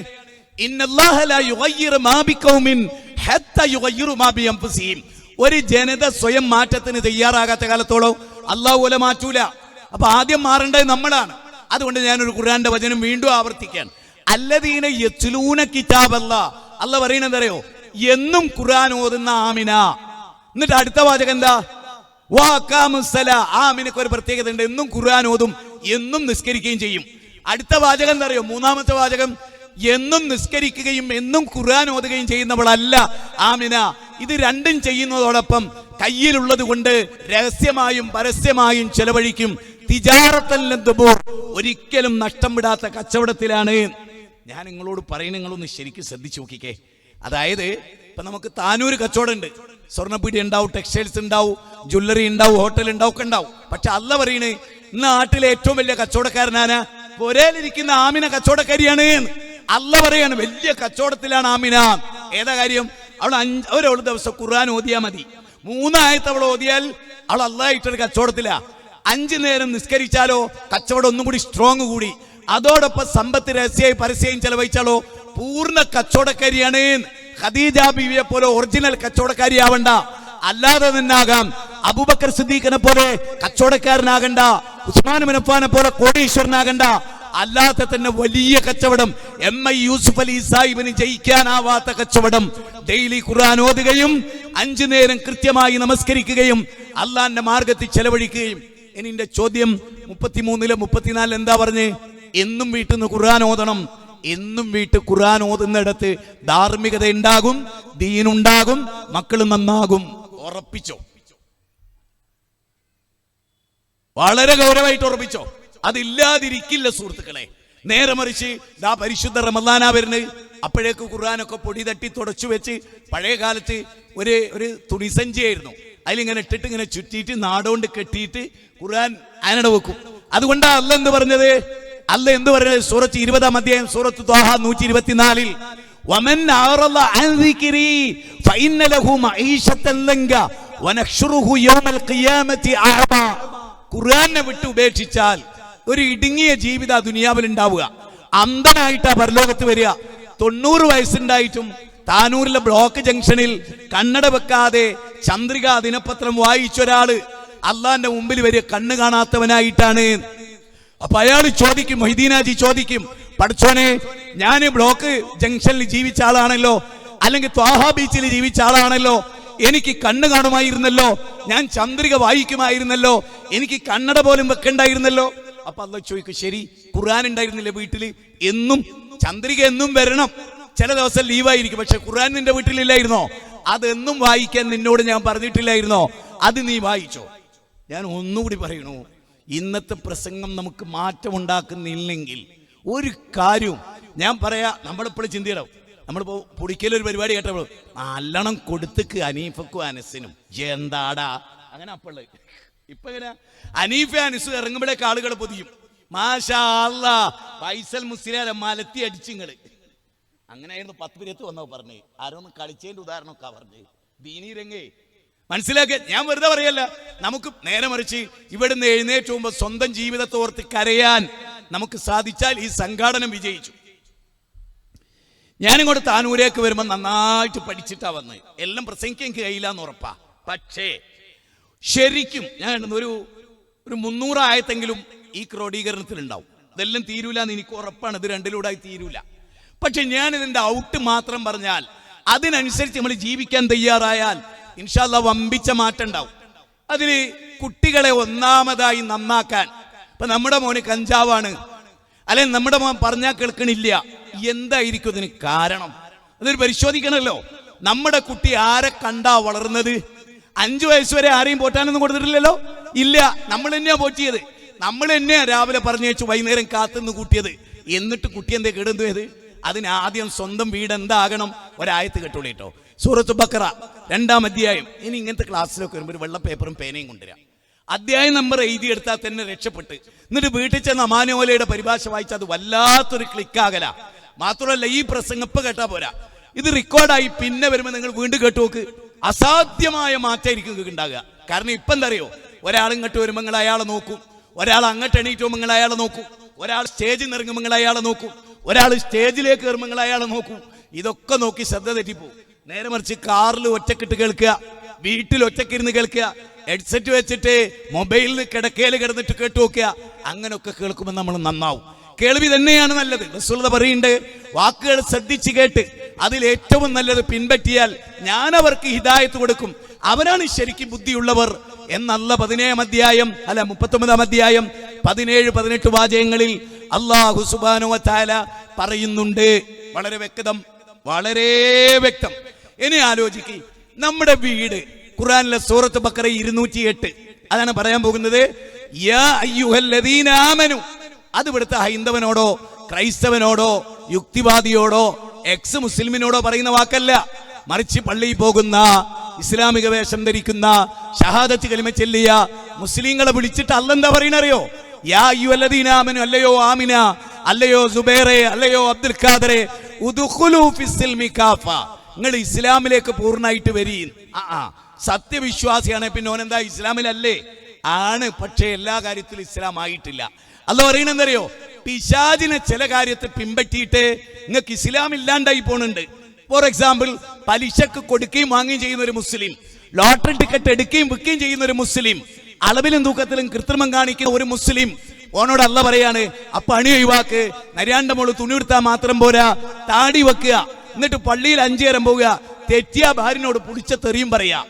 ഒരു ജനത സ്വയം മാറ്റത്തിന് തയ്യാറാകാത്ത കാലത്തോളം അള്ളാഹു ഓലെ മാറ്റൂല. അപ്പൊ ആദ്യം മാറേണ്ടത് നമ്മളാണ്. അതുകൊണ്ട് ഞാനൊരു ഖുർആന്റെ വചനം വീണ്ടും ആവർത്തിക്കാൻ, അല്ലദീന യത്ലൂന കിതാബല്ലാഹ്. അള്ളാഹ് പറയുന്നത് എന്തറിയോ? എന്നും ഖുർആൻ ഓതുന്ന ആമിന. എന്നിട്ട് അടുത്ത വാചകം എന്താ? വാഖാമുസ്സലാ. ആമിനക്ക് ഒരു പ്രത്യേകത ഉണ്ട്, എന്നും ഖുർആൻ ഓതും, എന്നും നിസ്കരിക്കുകയും ചെയ്യും. അടുത്ത വാചകം എന്താ അറിയോ? മൂന്നാമത്തെ വാചകം, എന്നും നിസ്കരിക്കുകയും എന്നും ഖുർആൻ ഓതുകയും ചെയ്യുന്നവളല്ല ആമിന. ഇത് രണ്ടും ചെയ്യുന്നതോടൊപ്പം കയ്യിലുള്ളത് കൊണ്ട് രഹസ്യമായും പരസ്യമായും ചെലവഴിക്കും. തിജാറത്തല്ലദ്ബൂർ, ഒരിക്കലും നഷ്ടം വിടാത്ത കച്ചവടത്തിലാണ്. ഞാൻ നിങ്ങളോട് പറയുന്നത്, നിങ്ങളൊന്ന് ശരിക്കും ശ്രദ്ധിച്ചു നോക്കിക്കേ. അതായത് ഇപ്പൊ നമുക്ക് താനൂര് കച്ചവടം ഉണ്ട്, സ്വർണ്ണപ്പീടി ഉണ്ടാവും, ടെക്സ്റ്റൈൽസ് ഉണ്ടാവും, ജ്വല്ലറി ഉണ്ടാവും, ഹോട്ടൽ ഉണ്ടാവും, ഒക്കെ ഉണ്ടാവും. പക്ഷെ അല്ല പറയണേ, ഇന്ന് നാട്ടിലെ ഏറ്റവും വലിയ കച്ചവടക്കാരനാണ് ഒരേലിരിക്കുന്ന ആമിന കച്ചവടക്കാരിയാണ്. അല്ല പറയാണ് വലിയ കച്ചവടത്തിലാണ് ആമിന. ഏതാ കാര്യം? അവൾ ദിവസം ഖുർആൻ ഓതിയാ മതി. 3 ആയത്ത് അവൾ ഓതിയാൽ അവൾ അള്ളാഹിട്ടൊരു കച്ചവടത്തിലാ. 5 നേരം നിസ്കരിച്ചാലോ കച്ചവടം ഒന്നും കൂടി സ്ട്രോങ് കൂടി. അതോടൊപ്പം സമ്പത്ത് രഹസ്യമായി പരസ്യം ചെലവഴിച്ചാലോ പൂർണ്ണ കച്ചവടക്കാരിയാണ്. ഖദീജ ബീവിയെ പോലെ ഒറിജിനൽ കച്ചവടക്കാരിയാവണ്ട, അല്ലാതെ തന്നാകാം. അബൂബക്കർ സിദ്ദീഖിനെ പോലെ കച്ചവടക്കാരനാകണ്ട, ഉസ്മാൻ ബിൻ അഫ്ഫാനെ പോലെ കോടീശ്വരനാകണ്ട, അല്ലാത്ത തന്നെ വലിയ കച്ചവടം. MI യൂസുഫ് അലി സാഹിബിന് ജയിക്കാനാവാത്ത കച്ചവടം. ഡെയിലി ഖുർആൻ ഓതുകയും 5 നേരം കൃത്യമായി നമസ്കരിക്കുകയും അള്ളാന്റെ മാർഗത്തിൽ ചെലവഴിക്കുകയും. ഇനി എന്റെ ചോദ്യം 33 34 എന്താ പറഞ്ഞ്? എന്നും വീട്ടിൽ നിന്ന് ഖുർആൻ ഓതണം. എന്നും വീട്ടിൽ ഖുർആൻ ഓതുന്നിടത്ത് ധാർമ്മികത ഉണ്ടാകും, ദീനുണ്ടാകും, മക്കൾ നന്നാകും. ഉറപ്പിച്ചോ, വളരെ ഗൗരവമായിട്ട് ഉറപ്പിച്ചോ. അതില്ലാതിരിക്കില്ല സുഹൃത്തുക്കളെ. നേരെ മറിച്ച് ദാ പരിശുദ്ധ റമദാനാ വരുന്നത്, അപ്പോഴേക്ക് ഖുർആനൊക്കെ പൊടി തട്ടി തുടച്ചു വെച്ച്, പഴയ കാലത്ത് ഒരു തുണിസഞ്ചിയായിരുന്നു, അതിലിങ്ങനെ ഇട്ടിട്ട് ഇങ്ങനെ ചുറ്റിയിട്ട് നാടുകൊണ്ട് കെട്ടിയിട്ട് ഖുർആൻ അതിനട വെക്കും. അതുകൊണ്ടാണ് അല്ല എന്ത് പറഞ്ഞത്? സൂറത്ത് 20-ാം അധ്യായം സൂറത്ത് ത്വാഹ 124-ൽ വമൻ അഅറള അൻ ദിക്രി ഫഇന്ന ലഹു മഈശത്തൻ ലങ്ക വനഹ്ശുറുഹു യൗമൽ ഖിയാമത്തി അഅമ. ഖുർആനെ വിട്ട് ഉപേക്ഷിച്ചാൽ ഒരു ഇടുങ്ങിയ ജീവിത ദുനിയാവിൽ ഉണ്ടാവുക, അന്ധനായിട്ടാ പരലോകത്ത് വരിക. 90 വയസ്സുണ്ടായിട്ടും താനൂരിലെ ബ്ലോക്ക് ജംഗ്ഷനിൽ കണ്ണട വെക്കാതെ ചന്ദ്രിക ദിനപത്രം വായിച്ചൊരാള് അള്ളാന്റെ മുമ്പിൽ വരിക കണ്ണ് കാണാത്തവനായിട്ടാണ്. അപ്പൊ അയാൾ ചോദിക്കും, മൊഹീദ്ദീനാജി ചോദിക്കും, പഠിച്ചോനെ, ഞാൻ ബ്ലോക്ക് ജംഗ്ഷനിൽ ജീവിച്ച ആളാണല്ലോ, അല്ലെങ്കിൽ ത്വാഹ ബീച്ചിൽ ജീവിച്ച ആളാണല്ലോ, എനിക്ക് കണ്ണ് കാണുമായിരുന്നല്ലോ, ഞാൻ ചന്ദ്രിക വായിക്കുമായിരുന്നല്ലോ, എനിക്ക് കണ്ണട പോലും വെക്കണ്ടായിരുന്നല്ലോ. അപ്പൊ അള്ളാഹ് ചോദിക്കും, ശരി, ഖുർആൻ ഉണ്ടായിരുന്നില്ലേ വീട്ടിൽ? എന്നും ചന്ദ്രിക എന്നും വരണം, ചില ദിവസം ലീവായിരിക്കും, പക്ഷെ ഖുർആൻ നിന്റെ വീട്ടിലില്ലായിരുന്നോ? അതെന്നും വായിക്കാൻ നിന്നോട് ഞാൻ പറഞ്ഞിട്ടില്ലായിരുന്നോ? അത് നീ വായിച്ചോ? ഞാൻ ഒന്നുകൂടി പറയണു, ഇന്നത്തെ പ്രസംഗം നമുക്ക് മാറ്റം ഉണ്ടാക്കുന്നില്ലെങ്കിൽ ഒരു കാര്യവും ഞാൻ പറയാ, നമ്മളിപ്പോഴും ചിന്തിക്കണം, നമ്മളിപ്പോൾ പുടിക്കലൊരു പരിപാടി കേട്ടപ്പോൾ നല്ലോണം കൊടുത്തേക്ക് അനീഫക്കും അനസിനും. എന്താടാ അങ്ങനെ അപ്പള്ളേ. ഇപ്പൊ എങ്ങനെ അനീഫ അനസ് ഇറങ്ങുമ്പോഴേക്ക് ആളുകൾ പൊതിയും. മാഷാ അല്ലാ ഫൈസൽ മുസ്ലിയാരെ മലത്തി അടിച്ചിങ്ങള്. അങ്ങനെയായിരുന്നു 10 പേരത്ത് വന്നോ പറഞ്ഞേ. ആരോന്ന് കളിച്ചതിന്റെ ഉദാഹരണമൊക്കെ പറഞ്ഞേ. ദീനീ രംഗേ മനസ്സിലാക്കിയ ഞാൻ വെറുതെ പറയല്ല. നമുക്ക് നേരെ മറിച്ച് ഇവിടുന്ന് എഴുന്നേറ്റ് പോകുമ്പോൾ സ്വന്തം ജീവിതത്തെ ഓർത്ത് കരയാൻ നമുക്ക് സാധിച്ചാൽ ഈ സംഘാടനം വിജയിച്ചു. ഞാനിങ്ങോട്ട് താനൂരേക്ക് വരുമ്പോൾ നന്നായിട്ട് പഠിച്ചിട്ടാ വന്നത്. എല്ലാം പ്രസംഗിക്കാൻ എനിക്ക് കഴിയില്ല എന്ന് ഉറപ്പാ. പക്ഷേ ശരിക്കും ഞാൻ ഒരു 300 ആയത്തെങ്കിലും ഈ ക്രോഡീകരണത്തിലുണ്ടാവും. ഇതെല്ലാം തീരൂല എന്ന് എനിക്ക് ഉറപ്പാണ്. ഇത് രണ്ടിലൂടെ തീരൂല. പക്ഷെ ഞാൻ ഇതിന്റെ ഔട്ട് മാത്രം പറഞ്ഞാൽ അതിനനുസരിച്ച് നമ്മൾ ജീവിക്കാൻ തയ്യാറായാൽ ഇൻഷാ അല്ലാഹ് വമ്പിച്ച മാറ്റം ഉണ്ടാവും. അതിൽ കുട്ടികളെ ഒന്നാമതായി നന്നാക്കാൻ, ഇപ്പൊ നമ്മുടെ മോന് കഞ്ചാവാണ്, അല്ലെങ്കിൽ നമ്മുടെ മോൻ പറഞ്ഞാൽ കേൾക്കണില്ല, എന്തായിരിക്കും ഇതിന് കാരണം? അതൊരു പരിശോധിക്കണമല്ലോ. നമ്മുടെ കുട്ടി ആരെ കണ്ടാ വളർന്നത്? 5 വയസ്സ് വരെ ആരെയും പോറ്റാനൊന്നും കൊടുത്തിട്ടില്ലല്ലോ. ഇല്ല, നമ്മൾ തന്നെയാ പോറ്റിയത്. നമ്മൾ തന്നെയാ രാവിലെ പറഞ്ഞേച്ചു വൈകുന്നേരം കാത്തുനിന്ന് കൂട്ടിയത്. എന്നിട്ട് കുട്ടി എന്തേ കേടുന്നത്? അതിനാദ്യം സ്വന്തം വീട് എന്താകണം? ഒരായത്ത് കേട്ടോളൂ കേട്ടോ. സൂറത്ത് ബഖറ 2-ാം അധ്യായം. ഇനി ഇങ്ങനത്തെ ക്ലാസ്സിലൊക്കെ വരുമ്പോൾ ഒരു വെള്ള പേപ്പറും പേനയും കൊണ്ടുവരാം. അധ്യായം നമ്പർ എഴുതിയെടുത്താൽ തന്നെ രക്ഷപ്പെട്ട്. എന്നിട്ട് വീട്ടിൽ ചെന്ന് അമാനോലയുടെ പരിഭാഷ വായിച്ചാൽ അത് വല്ലാത്തൊരു ക്ലിക്കാകല. മാത്രമല്ല ഈ പ്രസംഗം ഇപ്പൊ കേട്ടാ പോരാ, ഇത് റെക്കോർഡായി പിന്നെ വരുമ്പോൾ നിങ്ങൾ വീണ്ടും കേട്ടു നോക്ക്. അസാധ്യമായ മാറ്റമായിരിക്കും നിങ്ങൾക്ക് ഉണ്ടാകുക. കാരണം ഇപ്പം എന്താ അറിയോ, ഒരാൾ ഇങ്ങോട്ട് വരുമ്പോൾ നിങ്ങൾ അയാളെ നോക്കും, ഒരാൾ അങ്ങോട്ട് എണീറ്റ് പോകുമ്പോൾ നിങ്ങൾ അയാളെ നോക്കും, ഒരാൾ സ്റ്റേജിൽ നിന്ന് ഇറങ്ങുമ്പോൾ നിങ്ങൾ അയാളെ നോക്കും, ഒരാൾ സ്റ്റേജിലേക്ക് കയറുമ്പോൾ നിങ്ങൾ അയാളെ നോക്കും. ഇതൊക്കെ നോക്കി ശ്രദ്ധ തെറ്റിപ്പോവും. നേരെ മറിച്ച് കാറിൽ ഒറ്റക്കിട്ട് കേൾക്കുക, വീട്ടിൽ ഒറ്റക്കിരുന്ന് കേൾക്കുക, ഹെഡ്സെറ്റ് വെച്ചിട്ട് മൊബൈലിൽ കിടക്കയിൽ കിടന്നിട്ട് കേട്ടു നോക്കുക. അങ്ങനെയൊക്കെ കേൾക്കുമ്പോൾ നമ്മൾ നന്നാവും. കേൾവി തന്നെയാണ് നല്ലത്. റസൂൽ പറയുന്നുണ്ട്, വാക്കുകൾ ശ്രദ്ധിച്ച് കേട്ട് അതിലേറ്റവും നല്ലത് പിൻപറ്റിയാൽ ഞാൻ അവർക്ക് ഹിദായത്ത് കൊടുക്കും, അവരാണ് ശരിക്കും ബുദ്ധിയുള്ളവർ എന്നല്ല 17-ാം അധ്യായം 39-ാം അധ്യായം 17-18 വാചകങ്ങളിൽ അല്ലാഹു സുബ്ഹാനഹു വ തആല പറയുന്നുണ്ട്. വളരെ വ്യക്തം, വളരെ വ്യക്തം. ഇനി ആലോചിക്ക്, നമ്മുടെ വീട് ഖുർആനിലെ സൂറത്ത് ബഖറ 208 അതാണ് പറയാൻ പോകുന്നത്. യാ അയ്യുഹല്ലദീന ആമനു. അത് ഇവിടുത്തെ ഹൈന്ദവനോടോ ക്രൈസ്തവനോടോ യുക്തിവാദിയോടോ എക്സ് മുസ്ലിമിനോടോ പറയുന്ന വാക്കല്ല. മറിച്ച് പള്ളിയിൽ പോകുന്ന, ഇസ്ലാമിക വേഷം ധരിക്കുന്ന, ഷഹാദത്ത് കലിമ ചൊല്ലിയ മുസ്ലിങ്ങളെ വിളിച്ചിട്ട് അല്ലാഹ് എന്താ പറയണറിയോ? യാ അയ്യുഹല്ലദീന ആമനു, അല്ലയോ ആമിന, അല്ലയോ സുബൈറെ, അല്ലയോ അബ്ദുൽ ഖാദറെ, ഉദ്ഖുലൂ ഫിസ്സിൽമി കാഫ, നിങ്ങൾ ഇസ്ലാമിലേക്ക് പൂർണ്ണമായിട്ട് വരീൻ. സത്യവിശ്വാസിയാണ്, പിന്നെ ഓനെന്താ ഇസ്ലാമിലല്ലേ? ആണ്, പക്ഷേ എല്ലാ കാര്യത്തിലും ഇസ്ലാം ആയിട്ടില്ല. അല്ലാഹ് പറയണെന്തറിയോ? പിശാചിനെ ചില കാര്യത്തെ പിൻപറ്റിയിട്ട് നിങ്ങൾക്ക് ഇസ്ലാം ഇല്ലാണ്ടായി പോണുണ്ട്. ഫോർ എക്സാമ്പിൾ, പലിശക്ക് കൊടുക്കുകയും വാങ്ങുകയും ചെയ്യുന്ന ഒരു മുസ്ലിം, ലോട്ടറി ടിക്കറ്റ് എടുക്കുകയും വിൽക്കുകയും ചെയ്യുന്ന ഒരു മുസ്ലിം, അളവിലും തൂക്കത്തിലും കൃത്രിമം കാണിക്കുന്ന ഒരു മുസ്ലിം, ഓനോട് അല്ലാഹ് പറയാണ്, ആ പണി ഒഴിവാക്ക്, നര്യാണ്ട മോള് തുണി എടുത്താൽ മാത്രം പോരാ, താടി വെക്കുക, എന്നിട്ട് പള്ളിയിൽ 5 നേരം പോവുക, തെറ്റിയ ഭാര്യനോട് പുടിച്ച തെറിയും പറയാ.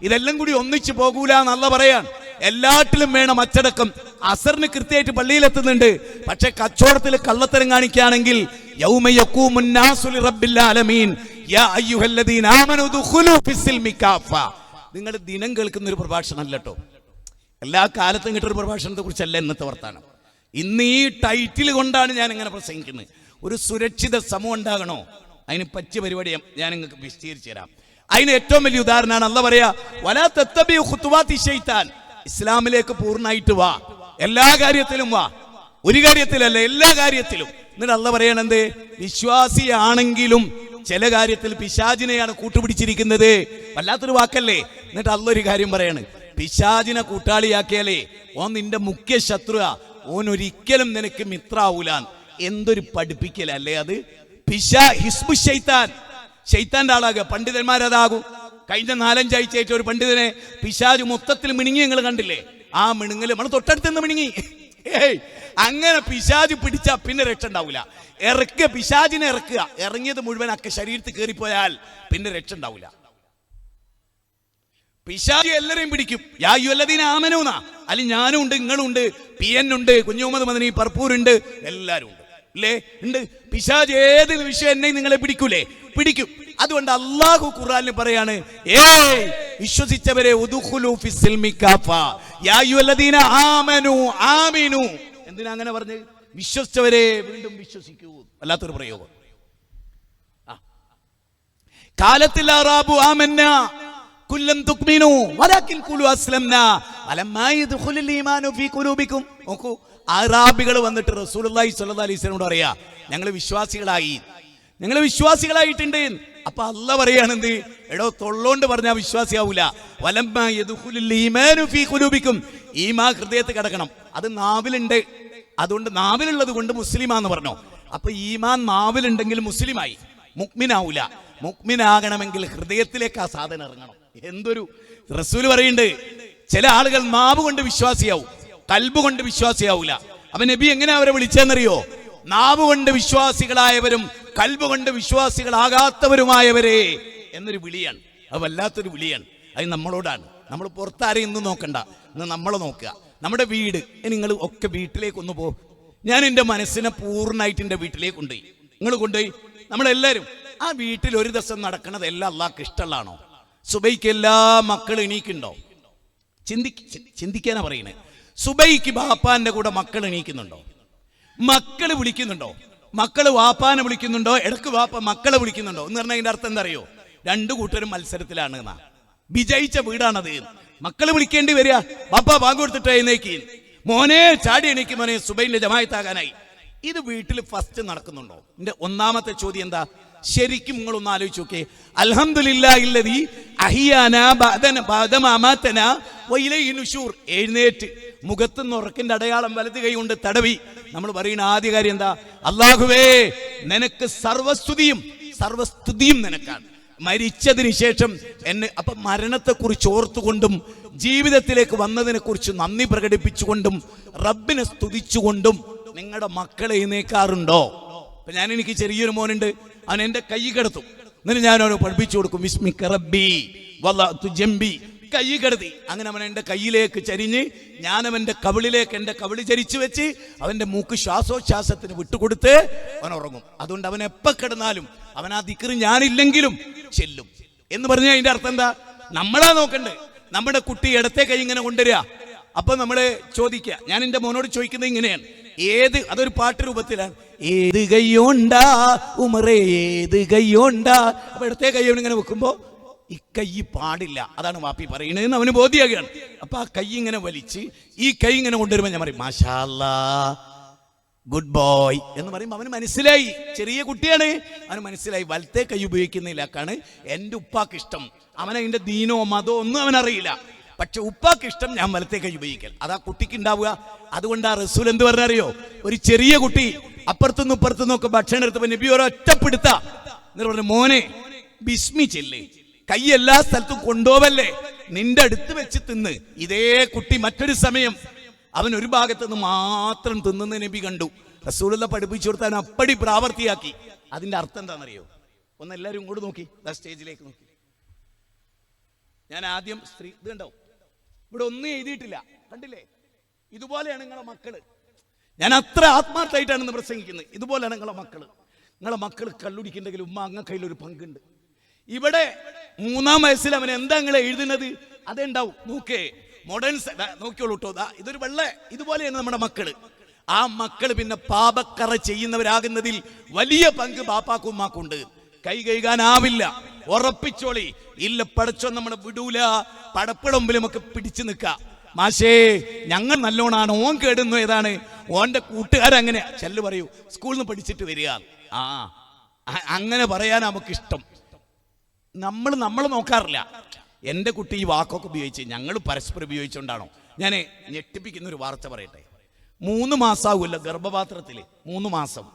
ഇതെല്ലാം കൂടി ഒന്നിച്ചു പോകൂല എന്നല്ല പറയാൻ. എല്ലാറ്റിലും വേണം അച്ചടക്കം. അസറിന് കൃത്യമായിട്ട് പള്ളിയിലെത്തുന്നുണ്ട്, പക്ഷെ കച്ചവടത്തിൽ കള്ളത്തരം കാണിക്കുകയാണെങ്കിൽ യൗമ യഖൂമുൻ നാസു ലിറബ്ബിൽ ആലമീൻ യാ അയ്യുഹല്ലദീന ആമനു ദുഖുലൂ ഫിസ്സിൽമി കാഫ. നിങ്ങൾ ദിനം കേൾക്കുന്ന ഒരു പ്രഭാഷണം അല്ല കേട്ടോ, എല്ലാ കാലത്തും കിട്ടൊരു പ്രഭാഷണത്തെ കുറിച്ചല്ല ഇന്നത്തെ വർത്താനം. ഇന്ന് ഈ ടൈറ്റിൽ കൊണ്ടാണ് ഞാൻ ഇങ്ങനെ പ്രസംഗിക്കുന്നത്. ഒരു സുരക്ഷിത സമൂഹം ഉണ്ടാകണോ? അതിന് പറ്റിയ പരിപാടി ഞാൻ നിങ്ങൾക്ക് വിശദീകരിച്ചു തരാം. അതിന് ഏറ്റവും വലിയ ഉദാഹരണമാണ് അല്ലാഹ് പറയാ, വലാ തത്തബിഉ ഖുതുവാതി ശൈത്താൻ. ഇസ്ലാമിലേക്ക് പൂർണ്ണമായിട്ട് വാ, എല്ലാ കാര്യത്തിലും വാ, ഒരു കാര്യത്തിലല്ല, എല്ലാ കാര്യത്തിലും. എന്നിട്ട് അല്ലാഹ് പറയണെന്ത്? വിശ്വാസിയാണെങ്കിലും ചില കാര്യത്തിൽ പിശാചിനെയാണ് കൂട്ടുപിടിച്ചിരിക്കുന്നത്. വല്ലാത്തൊരു വാക്കല്ലേ? എന്നിട്ട് അല്ലാഹ് ഒരു കാര്യം പറയാണ്, പിശാചിനെ കൂട്ടാളിയാക്കിയാലേ ഓൻ നിന്റെ മുഖ്യ ശത്രുവാ, ഓൻ ഒരിക്കലും നിനക്ക് മിത്രാവൂല. എന്തൊരു പഠിപ്പിക്കലല്ലേ അത്? ഹിസ്ബു ശൈത്താൻ, ശൈത്താന്റെ ആളാകുക. പണ്ഡിതന്മാരതാകും. കഴിഞ്ഞ 4-5 ആഴ്ചയായിട്ട് ഒരു പണ്ഡിതനെ പിശാച് മൊത്തത്തിൽ മിണുങ്ങി നിങ്ങൾ കണ്ടില്ലേ? ആ മിണുങ്ങല് നമ്മൾ തൊട്ടടുത്ത് മിണുങ്ങി. അങ്ങനെ പിശാച് പിടിച്ചാ പിന്നെ രക്ഷ ഉണ്ടാവില്ല. ഇറക്കുക, പിശാചിനെ ഇറക്കുക. ഇറങ്ങിയത് മുഴുവൻ ഒക്കെ ശരീരത്തിൽ കയറിപ്പോയാൽ പിന്നെ രക്ഷ ഉണ്ടാവില്ല. പിശാച് എല്ലാരെയും പിടിക്കും. യാ അയ്യുഹല്ലദീന ആമനൂന്നാ, അല്ലെങ്കിൽ ഞാനും ഉണ്ട്, നിങ്ങളും ഉണ്ട്, PN ഉണ്ട്, കുഞ്ഞു മുഹമ്മദ് മദനി, പർപ്പൂരുണ്ട്, എല്ലാവരും ഉണ്ട്, അല്ലേ? ഉണ്ട്. പിശാച് ഏത് വിഷയം എന്നെ നിങ്ങളെ പിടിക്കൂലേ? പിടിക്കും. അതുകൊണ്ട് അല്ലാഹു ഖുർആനിൽ പറയാണ്, ഏയ് വിശ്വസിച്ചവരെ, ഉദ്ഖുലൂ ഫിസ്സിൽമി കാഫ യാ അയ്യുഹല്ലദീന ആമനു ആമിനു. എന്തിനാ അങ്ങനെ പറഞ്ഞ്? വിശ്വസിച്ചവരെ വീണ്ടും വിശ്വസിക്കൂ. വല്ലാത്തൊരു പ്രയോഗം. കാലത്തിൽ അറാബു ആമന്നാ കുല്ലം തുക്മിനു വലാകിൻ ഖുലു അസ്ലംനാ വലമ്മാ യദ്ഖുലുൽ ഈമാനു ഫീ ഖുലൂബിക്കും. നോക്കൂ, അറാബികൾ വന്നിട്ട് റസൂലുള്ളാഹി സ്വല്ലല്ലാഹി അലൈഹി വസല്ലമയോട് പറയാ, ഞങ്ങൾ വിശ്വാസികളായിട്ടുണ്ട്. അപ്പൊ അല്ലാഹ് പറയാണെന്ത്, എടോ തൊള്ളോണ്ട് പറഞ്ഞാൽ വിശ്വാസിയാവൂല. വലമ്മാ യദ്ഖുലുൽ ഈമാനു ഫീ ഖുലൂബിക്കും, ഈമാൻ ഹൃദയത്തിൽ കിടക്കണം. അത് നാവിലുണ്ട്, അതുകൊണ്ട് നാവിലുള്ളത് കൊണ്ട് മുസ്ലിമാന്ന് പറഞ്ഞു. അപ്പൊ ഈമാൻ നാവിലുണ്ടെങ്കിൽ മുസ്ലിമായി, മുഅ്മിനാവൂല. മുഅ്മിനാകണമെങ്കിൽ ഹൃദയത്തിലേക്ക് ആ സാധനം ഇറങ്ങണം. എന്തൊരു റസൂൽ പറയുന്നുണ്ട്, ചില ആളുകൾ നാവ് കൊണ്ട് വിശ്വാസിയാവും, കൽബ് കൊണ്ട് വിശ്വാസിയാവൂല. അപ്പൊ നബി എങ്ങനെ അവരെ വിളിച്ചെന്നറിയോ? നാവ് കൊണ്ട് വിശ്വാസികളായവരും കൽബ് കൊണ്ട് വിശ്വാസികളാകാത്തവരുമായവരെ എന്നൊരു വിളിയാണ്. അത് വല്ലാത്തൊരു വിളിയാണ്. അത് നമ്മളോടാണ്. നമ്മൾ പുറത്താരെയും ഇന്ന് നോക്കണ്ട, ഇന്ന് നമ്മളെ നോക്കുക. നമ്മുടെ വീട്, നിങ്ങൾ ഒക്കെ വീട്ടിലേക്ക് ഒന്ന് പോ. ഞാൻ എൻ്റെ മനസ്സിനെ പൂർണ്ണമായിട്ട് എൻ്റെ വീട്ടിലേക്ക് കൊണ്ടുപോയി, നിങ്ങൾ കൊണ്ടുപോയി. നമ്മളെല്ലാവരും ആ വീട്ടിൽ ഒരു ദിവസം നടക്കുന്നത് എല്ലാം അള്ളാഹ്ക്ക് ഇഷ്ടമുള്ളതാണോ? സുബൈക്ക് എല്ലാ മക്കളും എണീക്കുന്നുണ്ടോ? ചിന്തിക്കാനാ പറയുന്നത്. സുബൈക്ക് ബാപ്പാന്റെ കൂടെ മക്കൾ എണീക്കുന്നുണ്ടോ? മക്കള് വിളിക്കുന്നുണ്ടോ? മക്കള് വാപ്പാനെ വിളിക്കുന്നുണ്ടോ? ഇടക്ക് വാപ്പ മക്കളെ വിളിക്കുന്നുണ്ടോ എന്ന് പറഞ്ഞാൽ അതിന്റെ അർത്ഥം എന്താ അറിയോ? രണ്ടു കൂട്ടരും മത്സരത്തിലാണ് എന്നാ. വിജയിച്ച വീടാണത്. മക്കള് വിളിക്കേണ്ടി വരിക, ബാപ്പ ബാങ്ക് കൊടുത്തിട്ട് എഴുന്നേക്ക്, മോനെ ചാടി എണീക്ക്, മോനെ സുബൈന്റെ ജമാഅത്താകാനായി. ഇത് വീട്ടിൽ ഫസ്റ്റ് നടക്കുന്നുണ്ടോ? എന്റെ ഒന്നാമത്തെ ചോദ്യം എന്താ? ശരിക്കും നിങ്ങളൊന്ന് ആലോചിച്ച് നോക്കേ. അൽഹംദുലില്ലാഹില്ലദീ അഹിയാനാ ബഅദ മാ അമാതനാ വഇലൈഹി നുശൂർ. എഴുന്നേറ്റ് മുഖത്തുനിന്ന് ഉറക്കിന്റെ അടയാളം വലത് കൈ കൊണ്ട് തടവി നമ്മൾ പറയുന്ന ആദ്യ കാര്യം എന്താ? അല്ലാഹുവേ, നിനക്ക് സർവസ്തുതിയും നിനക്കാണ്. മരിച്ചതിന് ശേഷം എന്നെ, അപ്പൊ മരണത്തെക്കുറിച്ച് ഓർത്തുകൊണ്ടും ജീവിതത്തിലേക്ക് വന്നതിനെ കുറിച്ച് നന്ദി പ്രകടിപ്പിച്ചുകൊണ്ടും റബ്ബിനെ സ്തുതിച്ചുകൊണ്ടും നിങ്ങളുടെ മക്കളെ എഴുന്നേക്കാറുണ്ടോ? അപ്പൊ എനിക്ക് ചെറിയൊരു മോനുണ്ട്, അവൻ എൻ്റെ കൈ കിടത്തും. എന്നിട്ട് ഞാൻ അവനെ പഠിപ്പിച്ചു കൊടുക്കും, വിസ്മിക റബ്ബി വളഅതു ജംബി. കൈ കിടത്തി, അങ്ങനെ അവൻ എൻ്റെ കയ്യിലേക്ക് ചരിഞ്ഞ് ഞാനവൻ്റെ കവിളിലേക്ക് എൻ്റെ കവിളി ചരിച്ചു വെച്ച് അവൻ്റെ മൂക്ക് ശ്വാസോച്ഛ്വാസത്തിന് വിട്ടുകൊടുത്ത് അവൻ ഉറങ്ങും. അതുകൊണ്ട് അവൻ എപ്പോൾ കിടന്നാലും അവൻ ആ ദിക്ർ ഞാനില്ലെങ്കിലും ചെല്ലും എന്ന് പറഞ്ഞാൽ അതിൻ്റെ അർത്ഥം എന്താ? നമ്മളാ നോക്കണ്ടേ. നമ്മുടെ കുട്ടി ഇടത്തെ കൈ ഇങ്ങനെ കൊണ്ടുവരിക. അപ്പൊ നമ്മള് ചോദിക്കുക, ഞാൻ എൻ്റെ മോനോട് ചോദിക്കുന്നത് ഇങ്ങനെയാണ്, അതൊരു പാട്ട് രൂപത്തിലാണ്, ഏത് കയ്യോണ്ടാ ഉമറേ ഏത് കയ്യോണ്ടാ. അപ്പൊ ഇടത്തെ കയ്യോണ്ട് ഇങ്ങനെ വെക്കുമ്പോ ഈ കൈ പാടില്ല, അതാണ് വാപ്പി പറയുന്നതെന്ന് അവന് ബോധ്യമാകുകയാണ്. അപ്പൊ ആ കൈ ഇങ്ങനെ വലിച്ച് ഈ കൈ ഇങ്ങനെ കൊണ്ടുവരുമ്പോൾ ഞാൻ പറയും മാഷാ അല്ലാ ഗുഡ് ബോയ് എന്ന് പറയുമ്പോൾ അവന് മനസ്സിലായി, ചെറിയ കുട്ടിയാണ്, അവന് മനസ്സിലായി വലത്തെ കൈ ഉപയോഗിക്കുന്നില്ലാക്കാണ് എൻ്റെ ഉപ്പാക്ക് ഇഷ്ടം. അവനതിൻ്റെ ദീനോ മതോ ഒന്നും അവനറിയില്ല, പക്ഷെ ഉപ്പാക്ക് ഇഷ്ടം ഞാൻ വലത്തെ കൈ ഉപയോഗിക്കൽ. അതാ കുട്ടിക്ക് ഉണ്ടാവുക. അതുകൊണ്ട് ആ റസൂൽ എന്ത് പറഞ്ഞറിയോ? ഒരു ചെറിയ കുട്ടി അപ്പുറത്തുനിന്നും ഇപ്പുറത്തുനിന്നും ഒക്കെ ഭക്ഷണം എടുത്തപ്പോൾ നബി ഒരൊറ്റപ്പെടുത്ത എന്നിട്ട് പറഞ്ഞു, മോനെ ബിസ്മി ചെല്ലേ, കൈ എല്ലാ സ്ഥലത്തും കൊണ്ടുപോവല്ലേ, നിന്റെ അടുത്ത് വെച്ച് തിന്ന്. ഇതേ കുട്ടി മറ്റൊരു സമയം അവൻ ഒരു ഭാഗത്ത് നിന്ന് മാത്രം തിന്നുന്ന നബി കണ്ടു. റസൂലുള്ള പഠിപ്പിച്ചു കൊടുത്താൻ അപ്പടി പ്രാവർത്തിയാക്കി. അതിന്റെ അർത്ഥം എന്താണെന്നറിയോ? ഒന്ന് എല്ലാവരും ഇങ്ങോട്ട് നോക്കി, സ്റ്റേജിലേക്ക് നോക്കി. ഞാൻ ആദ്യം സ്ത്രീ ഇത് കണ്ടോ, ഇവിടെ ഒന്നും എഴുതിയിട്ടില്ല, കണ്ടില്ലേ? ഇതുപോലെയാണ് നിങ്ങളെ മക്കള്. ഞാൻ അത്ര ആത്മാർത്ഥമായിട്ടാണ് പ്രസംഗിക്കുന്നത്. ഇതുപോലെയാണ് നിങ്ങളെ മക്കള് കള്ളുടിക്കുന്നുണ്ടെങ്കിൽ ഉമ്മ അങ്ങ കയ്യിലൊരു പങ്കുണ്ട്. ഇവിടെ 3-ാം വയസ്സിൽ അവൻ എന്താ നിങ്ങളെ എഴുതുന്നത് അതുണ്ടാവും. നോക്കേ, മോഡേൺ നോക്കിയോളൂ കേട്ടോ. ഇതൊരു ഇതുപോലെയാണ് നമ്മുടെ മക്കള്. ആ മക്കള് പിന്നെ പാപക്കറ ചെയ്യുന്നവരാകുന്നതിൽ വലിയ പങ്ക് ബാപ്പാക്കും ഉമ്മാക്കുണ്ട്. കൈ കഴുകാനാവില്ല, ഉറപ്പിച്ചോളി. ഇല്ല പടച്ചോ നമ്മളെ വിടൂല, പടപ്പിളമ്പിലും ഒക്കെ പിടിച്ചു നിൽക്ക. മാഷേ ഞങ്ങൾ നല്ലോണാണ്, ഓൻ കേടുന്നു ഏതാണ്, ഓന്റെ കൂട്ടുകാരങ്ങനെ ചെല്ലു പറയൂ, സ്കൂളിൽ നിന്ന് പഠിച്ചിട്ട് വരിക. അങ്ങനെ പറയാൻ നമുക്കിഷ്ടം. നമ്മൾ നോക്കാറില്ല. എൻ്റെ കുട്ടി ഈ വാക്കൊക്കെ ഉപയോഗിച്ച് ഞങ്ങൾ പരസ്പരം ഉപയോഗിച്ചുകൊണ്ടാണോ? ഞാൻ ഞെട്ടിപ്പിക്കുന്ന ഒരു വാർത്ത പറയട്ടെ. 3 മാസമാകുമല്ലോ ഗർഭപാത്രത്തിൽ, 3 മാസം.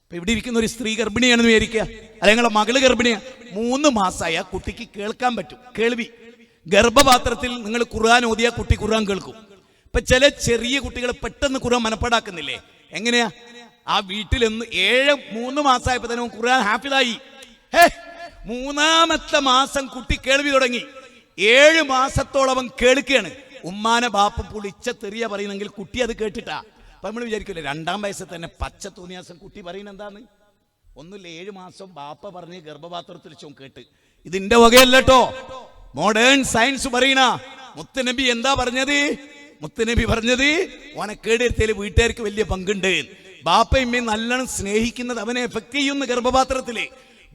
ഇപ്പൊ ഇവിടെ ഇരിക്കുന്ന ഒരു സ്ത്രീ ഗർഭിണിയാണെന്ന് വിചാരിക്കുക, അല്ലെങ്കിൽ നിങ്ങളെ മകള് ഗർഭിണിയാ. 3 മാസമായ കുട്ടിക്ക് കേൾക്കാൻ പറ്റും, കേൾവി. ഗർഭപാത്രത്തിൽ നിങ്ങൾ ഖുർആൻ ഓതിയ കുട്ടി ഖുർആൻ കേൾക്കും. ഇപ്പൊ ചില ചെറിയ കുട്ടികൾ പെട്ടെന്ന് ഖുർആൻ മനപ്പാടാക്കുന്നില്ലേ? എങ്ങനെയാ? ആ വീട്ടിൽ 3 മാസമായപ്പോ തന്നെ ഖുർആൻ ഹാഫിളായി. 3-ാമത്തെ മാസം കുട്ടി കേൾവി തുടങ്ങി. 7 മാസത്തോളം കേൾക്കുകയാണ്. ഉമ്മാനെ ബാപ്പ പുളിച്ച തെറിയ പറയുന്നെങ്കിൽ കുട്ടി അത് കേട്ടിട്ടാ. അപ്പൊ നമ്മൾ വിചാരിക്കില്ലേ 2-ാം വയസ്സിൽ തന്നെ പച്ച തോന്നിയാസം കുട്ടി പറയുന്നത് എന്താന്ന്? ഒന്നുമില്ല, 7 മാസം ബാപ്പ പറഞ്ഞ് ഗർഭപാത്രത്തിൽ കേട്ട്. ഇതിന്റെ വകയല്ല കേട്ടോ, മോഡേൺ സയൻസ് പറയണ. മുത്തുനബി എന്താ പറഞ്ഞത്? മുത്തുനബി പറഞ്ഞത് ഓനെ കേടെടുത്തതിൽ വീട്ടുകാർക്ക് വലിയ പങ്കുണ്ട്. ബാപ്പയമ്മയും നല്ലോണം സ്നേഹിക്കുന്നത് അവനെ എഫക്ട് ചെയ്യുന്ന ഗർഭപാത്രത്തില്.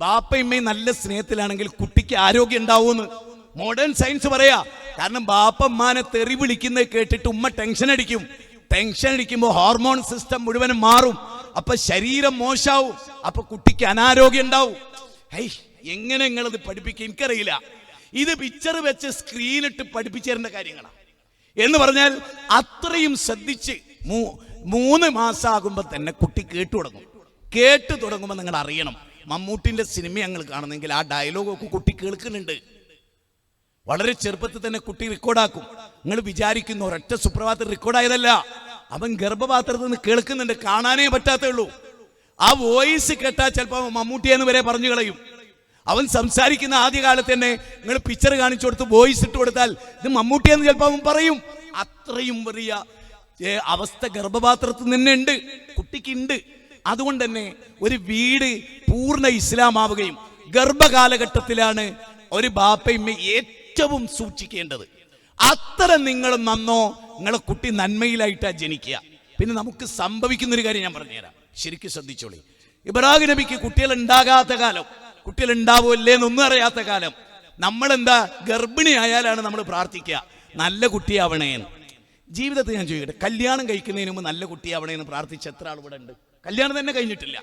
ബാപ്പയമ്മയും നല്ല സ്നേഹത്തിലാണെങ്കിൽ കുട്ടിക്ക് ആരോഗ്യം ഉണ്ടാവുമെന്ന് മോഡേൺ സയൻസ് പറയാ. കാരണം ബാപ്പമ്മാനെ തെറി വിളിക്കുന്നത് കേട്ടിട്ട് ഉമ്മ ടെൻഷൻ അടിക്കുമ്പോൾ ഹോർമോൺ സിസ്റ്റം മുഴുവനും മാറും. അപ്പൊ ശരീരം മോശാവും, അപ്പൊ കുട്ടിക്ക് അനാരോഗ്യം ഉണ്ടാവും. എങ്ങനെ നിങ്ങളത് പഠിപ്പിക്കുക എനിക്കറിയില്ല. ഇത് പിക്ചർ വെച്ച് സ്ക്രീനിട്ട് പഠിപ്പിച്ചു തരേണ്ട കാര്യങ്ങളാണ്. എന്ന് പറഞ്ഞാൽ അത്രയും ശ്രദ്ധിച്ച് 3 മാസം ആകുമ്പോൾ തന്നെ കുട്ടി കേട്ടു തുടങ്ങുമ്പോൾ നിങ്ങൾ അറിയണം, മമ്മൂട്ടിന്റെ സിനിമ ഞങ്ങൾ കാണുന്നെങ്കിൽ ആ ഡയലോഗൊക്കെ കുട്ടി കേൾക്കുന്നുണ്ട്. വളരെ ചെറുപ്പത്തിൽ തന്നെ കുട്ടി റെക്കോർഡാക്കും. നിങ്ങൾ വിചാരിക്കുന്ന ഒരൊറ്റ സുപ്രഭാതത്തിൽ റെക്കോർഡായതല്ല, അവൻ ഗർഭപാത്രത്തിൽ നിന്ന് കേൾക്കുന്നുണ്ട്, കാണാനേ പറ്റാത്തേ ഉള്ളൂ. ആ വോയിസ് കേട്ടാൽ ചിലപ്പോൾ മമ്മൂട്ടിയെന്ന് വരെ പറഞ്ഞു കളയും. അവൻ സംസാരിക്കുന്ന ആദ്യകാലത്ത് തന്നെ നിങ്ങൾ പിക്ചർ കാണിച്ചു കൊടുത്ത് വോയിസ് ഇട്ട് കൊടുത്താൽ ഇത് മമ്മൂട്ടിയെന്ന് ചിലപ്പോൾ അവൻ പറയും. അത്രയും വലിയ അവസ്ഥ ഗർഭപാത്രത്തിൽ തന്നെ ഉണ്ട്, കുട്ടിക്കുണ്ട്. അതുകൊണ്ട് തന്നെ ഒരു വീട് പൂർണ്ണ ഇസ്ലാമാവുകയും ഗർഭകാലഘട്ടത്തിലാണ് ഒരു ബാപ്പയമ്മ ഏറ്റവും സൂക്ഷിക്കേണ്ടത്. അത്ര നിങ്ങൾ നന്നോ, നിങ്ങളെ കുട്ടി നന്മയിലായിട്ടാണ് ജനിക്കുക. പിന്നെ നമുക്ക് സംഭവിക്കുന്നൊരു കാര്യം ഞാൻ പറഞ്ഞുതരാം, ശരിക്കും ശ്രദ്ധിച്ചോളി. ഇബ്രാഹിം നബിക്ക് കുട്ടികൾ ഉണ്ടാകാത്ത കാലം, കുട്ടികൾ ഉണ്ടാവുമല്ലേന്നൊന്നും അറിയാത്ത കാലം, നമ്മളെന്താ ഗർഭിണിയായാലാണ് നമ്മൾ പ്രാർത്ഥിക്കുക നല്ല കുട്ടിയാവണേന്ന്. ജീവിതത്തിൽ ഞാൻ ചോദിക്കട്ടെ, കല്യാണം കഴിക്കുന്നതിന് മുമ്പ് നല്ല കുട്ടിയാവണേന്ന് പ്രാർത്ഥിച്ച എത്ര ആൾ ഇവിടെ ഉണ്ട്? കല്യാണം തന്നെ കഴിഞ്ഞിട്ടില്ല,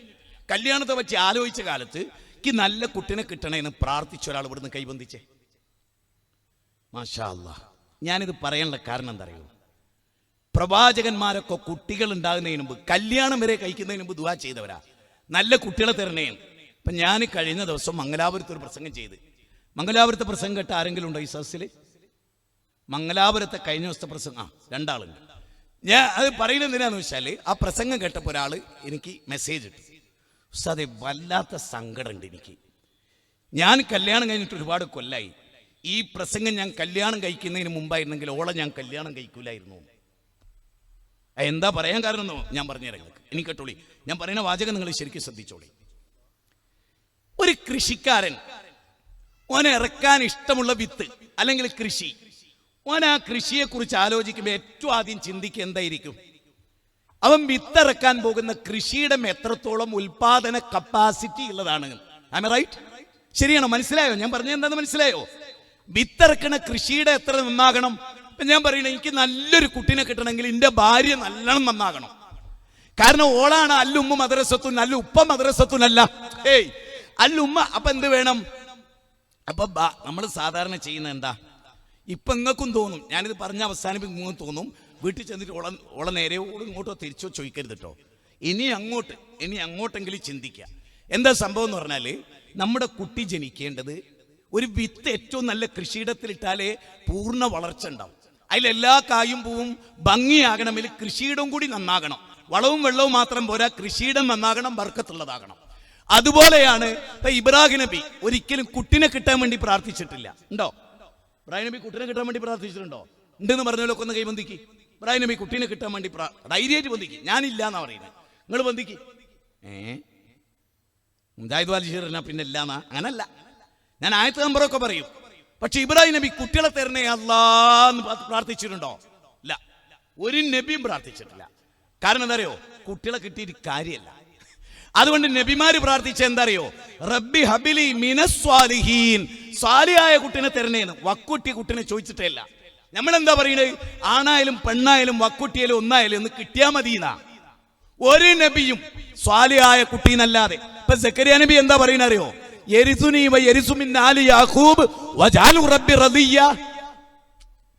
കല്യാണത്തെ പറ്റി ആലോചിച്ച കാലത്ത് എനിക്ക് നല്ല കുട്ടിനെ കിട്ടണേന്ന് പ്രാർത്ഥിച്ച ഒരാൾ ഇവിടുന്ന് കൈബന്ധിച്ചേ? മാഷാ അല്ലാഹ്. ഞാനിത് പറയാനുള്ള കാരണം എന്താ അറിയോ? പ്രവാചകന്മാരൊക്കെ കുട്ടികൾ ഉണ്ടാകുന്നതിന് മുമ്പ്, കല്യാണം വരെ കഴിക്കുന്നതിന് മുമ്പ് ദുആ ചെയ്തവരാ, നല്ല കുട്ടികളെ തരണേന്ന്. അപ്പം ഞാൻ കഴിഞ്ഞ ദിവസം മംഗലാപുരത്ത് ഒരു പ്രസംഗം ചെയ്ത്. മംഗലാപുരത്തെ പ്രസംഗം കേട്ട ആരെങ്കിലും ഉണ്ടോ ഈ സദസ്സിൽ? മംഗലാപുരത്തെ കഴിഞ്ഞ ദിവസത്തെ പ്രസംഗം 2 ആളുണ്ട്. ഞാൻ അത് പറയുന്നത് എന്തിനാന്ന് വെച്ചാൽ, ആ പ്രസംഗം കേട്ടപ്പോൾ ഒരാൾ എനിക്ക് മെസ്സേജ് ഇട്ടു, ഉസ്താദേ വല്ലാത്ത സങ്കടമുണ്ട് എനിക്ക്, ഞാൻ കല്യാണം കഴിഞ്ഞിട്ട് ഒരുപാട് കൊല്ലായി, ഈ പ്രസംഗം ഞാൻ കല്യാണം കഴിക്കുന്നതിന് മുമ്പായിരുന്നെങ്കിൽ ഓളെ ഞാൻ കല്യാണം കഴിക്കൂലായിരുന്നു. എന്താ പറയാൻ കാരണം എന്നോ ഞാൻ പറഞ്ഞുതരാം നിങ്ങൾക്ക്. എനിക്ക് കേട്ടോളി, ഞാൻ പറയുന്ന വാചകം നിങ്ങൾ ശരിക്കും ശ്രദ്ധിച്ചോളി. ഒരു കൃഷിക്കാരൻ, ഓനെ ഇറക്കാൻ ഇഷ്ടമുള്ള വിത്ത് അല്ലെങ്കിൽ കൃഷി, ഓൻ ആ കൃഷിയെക്കുറിച്ച് ആലോചിക്കുമ്പോൾ ഏറ്റവും ആദ്യം ചിന്തിക്കുക എന്തായിരിക്കും? അവൻ വിത്തിറക്കാൻ പോകുന്ന കൃഷിയുടെ എത്രത്തോളം ഉൽപാദന കപ്പാസിറ്റി ഉള്ളതാണ്. I am right? ശരിയാണോ? മനസ്സിലായോ ഞാൻ പറഞ്ഞത് എന്താന്ന്? മനസ്സിലായോ? വിത്തിറക്കണ കൃഷിയുടെ എത്ര നന്നാകണം? ഇപ്പം ഞാൻ പറയണേ, എനിക്ക് നല്ലൊരു കുട്ടീനെ കിട്ടണമെങ്കിൽ എൻ്റെ ഭാര്യ നല്ലോണം നന്നാകണം. കാരണം ഓളാണ് അല്ലുമ്മ മദ്രസത്തുൻ, അല്ല ഉപ്പ മദ്രസത്തുനല്ല. അല്ലുമ്മ. അപ്പം എന്ത് വേണം? അപ്പം നമ്മൾ സാധാരണ ചെയ്യുന്ന എന്താ, ഇപ്പം നിങ്ങൾക്കും തോന്നും, ഞാനിത് പറഞ്ഞ അവസാനിപ്പിക്കും, നിങ്ങൾക്ക് തോന്നും വീട്ടിൽ ചെന്നിട്ട് ഓള നേരെ ഇങ്ങോട്ടോ തിരിച്ചോ ചോദിക്കരുത് കേട്ടോ. ഇനി അങ്ങോട്ടെങ്കിലും ചിന്തിക്കുക. എന്താ സംഭവം എന്ന് പറഞ്ഞാൽ, നമ്മുടെ കുട്ടി ജനിക്കേണ്ടത് ഒരു വിത്ത് ഏറ്റവും നല്ല കൃഷിയിടത്തിലിട്ടാലേ പൂർണ്ണ വളർച്ച ഉണ്ടാവും. അതിലെല്ലാ കായും പൂവും ഭംഗിയാകണമെങ്കിൽ കൃഷിയിടം കൂടി നന്നാകണം. വളവും വെള്ളവും മാത്രം പോരാ, കൃഷിയിടം നന്നാകണം, ബർക്കത്തുള്ളതാകണം. അതുപോലെയാണ് ഇപ്പൊ ഇബ്രാഹിം നബി ഒരിക്കലും കുട്ടിനെ കിട്ടാൻ വേണ്ടി പ്രാർത്ഥിച്ചിട്ടില്ല. ഉണ്ടോ? ഇബ്രാഹിം നബി കുട്ടിനെ കിട്ടാൻ വേണ്ടി പ്രാർത്ഥിച്ചിട്ടുണ്ടോ? ഉണ്ടെന്ന് പറഞ്ഞാലൊക്കെ ഒന്ന് കൈബന്ധിക്ക്. ഇബ്രാഹിം നബി കുട്ടീനെ കിട്ടാൻ വേണ്ടി ധൈര്യമായിട്ട് ബന്ധിക്ക്. ഞാനില്ല എന്നാ പറയുന്നത്, നിങ്ങൾ ബന്ധിക്ക്. മുജാഹിദ് വാലിശ്ശേരിനാ പിന്നെ ഇല്ലാന്നാ? അങ്ങനല്ല, ഞാൻ ആയത്ത് നമ്പറൊക്കെ പറയും. പക്ഷെ ഇബ്രാഹിം നബി കുട്ടികളെ തരണേ അല്ലാന്ന് പ്രാർത്ഥിച്ചിട്ടുണ്ടോ? ഇല്ല, ഒരു നബിയും പ്രാർത്ഥിച്ചിട്ടില്ല. കാരണം എന്താ അറിയോ? കുട്ടികളെ കിട്ടിയിട്ട് കാര്യമല്ല. അതുകൊണ്ട് നബിമാര് പ്രാർത്ഥിച്ച എന്താ അറിയോ? റബ്ബി ഹബിലി മിനസ്വാലിഹീൻ, സ്വാലിഹായ കുട്ടിനെ തരണേന്ന്. വക്കുട്ടി കുട്ടിനെ ചോദിച്ചിട്ടേ ഇല്ല. നമ്മളെന്താ പറയുന്നത്? ആണായാലും പെണ്ണായാലും വക്കുട്ടിയാലും ഒന്നായാലും ഒന്ന് കിട്ടിയാൽ മതിയെന്നാ. ഒരു നബിയും സ്വാലിഹായ കുട്ടീന്നല്ലാതെ. ഇപ്പൊ സക്കരിയ നബി എന്താ പറയുന്നത് അറിയോ?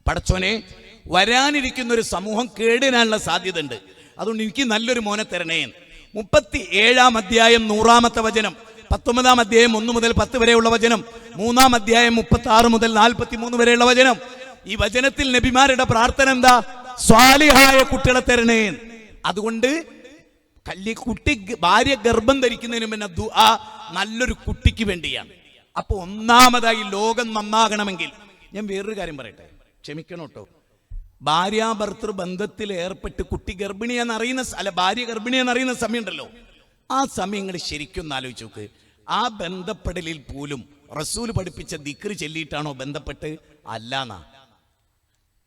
പടച്ചോനെ, വരാനിരിക്കുന്ന ഒരു സമൂഹം കേടിനാനുള്ള സാധ്യത ഉണ്ട്, അതുകൊണ്ട് എനിക്ക് നല്ലൊരു മോനെ തരണേ. 37-ാം അധ്യായം 100-ാമത്തെ വചനം, 19-ാം അധ്യായം 1 മുതൽ 10 വരെയുള്ള വചനം, 3-ാം അധ്യായം 36 മുതൽ 43 വരെയുള്ള വചനം. ഈ വചനത്തിൽ നബിമാരുടെ പ്രാർത്ഥന എന്താ? സ്വാലിഹായ കുട്ടികളെ തരണേ. അതുകൊണ്ട് കുട്ടി ഭാര്യ ഗർഭം ധരിക്കുന്നതിന് പിന്നെ ദുആ നല്ലൊരു കുട്ടിക്ക് വേണ്ടിയാണ്. അപ്പൊ ഒന്നാമതായി ലോകം നന്നാകണമെങ്കിൽ, ഞാൻ വേറൊരു കാര്യം പറയട്ടെ, ക്ഷമിക്കണം കേട്ടോ. ഭാര്യാഭർത്തൃ ബന്ധത്തിൽ ഏർപ്പെട്ട് കുട്ടി ഗർഭിണിയാന്ന് അറിയുന്ന, ഭാര്യ ഗർഭിണിയാന്ന് അറിയുന്ന സമയമുണ്ടല്ലോ, ആ സമയങ്ങൾ ശരിക്കും ഒന്ന് ആലോചിച്ച് നോക്ക്. ആ ബന്ധപ്പെടലിൽ പോലും റസൂൽ പഠിപ്പിച്ച ദിക്ർ ചൊല്ലിയിട്ടാണോ ബന്ധപ്പെട്ട്? അല്ലാന്നാ.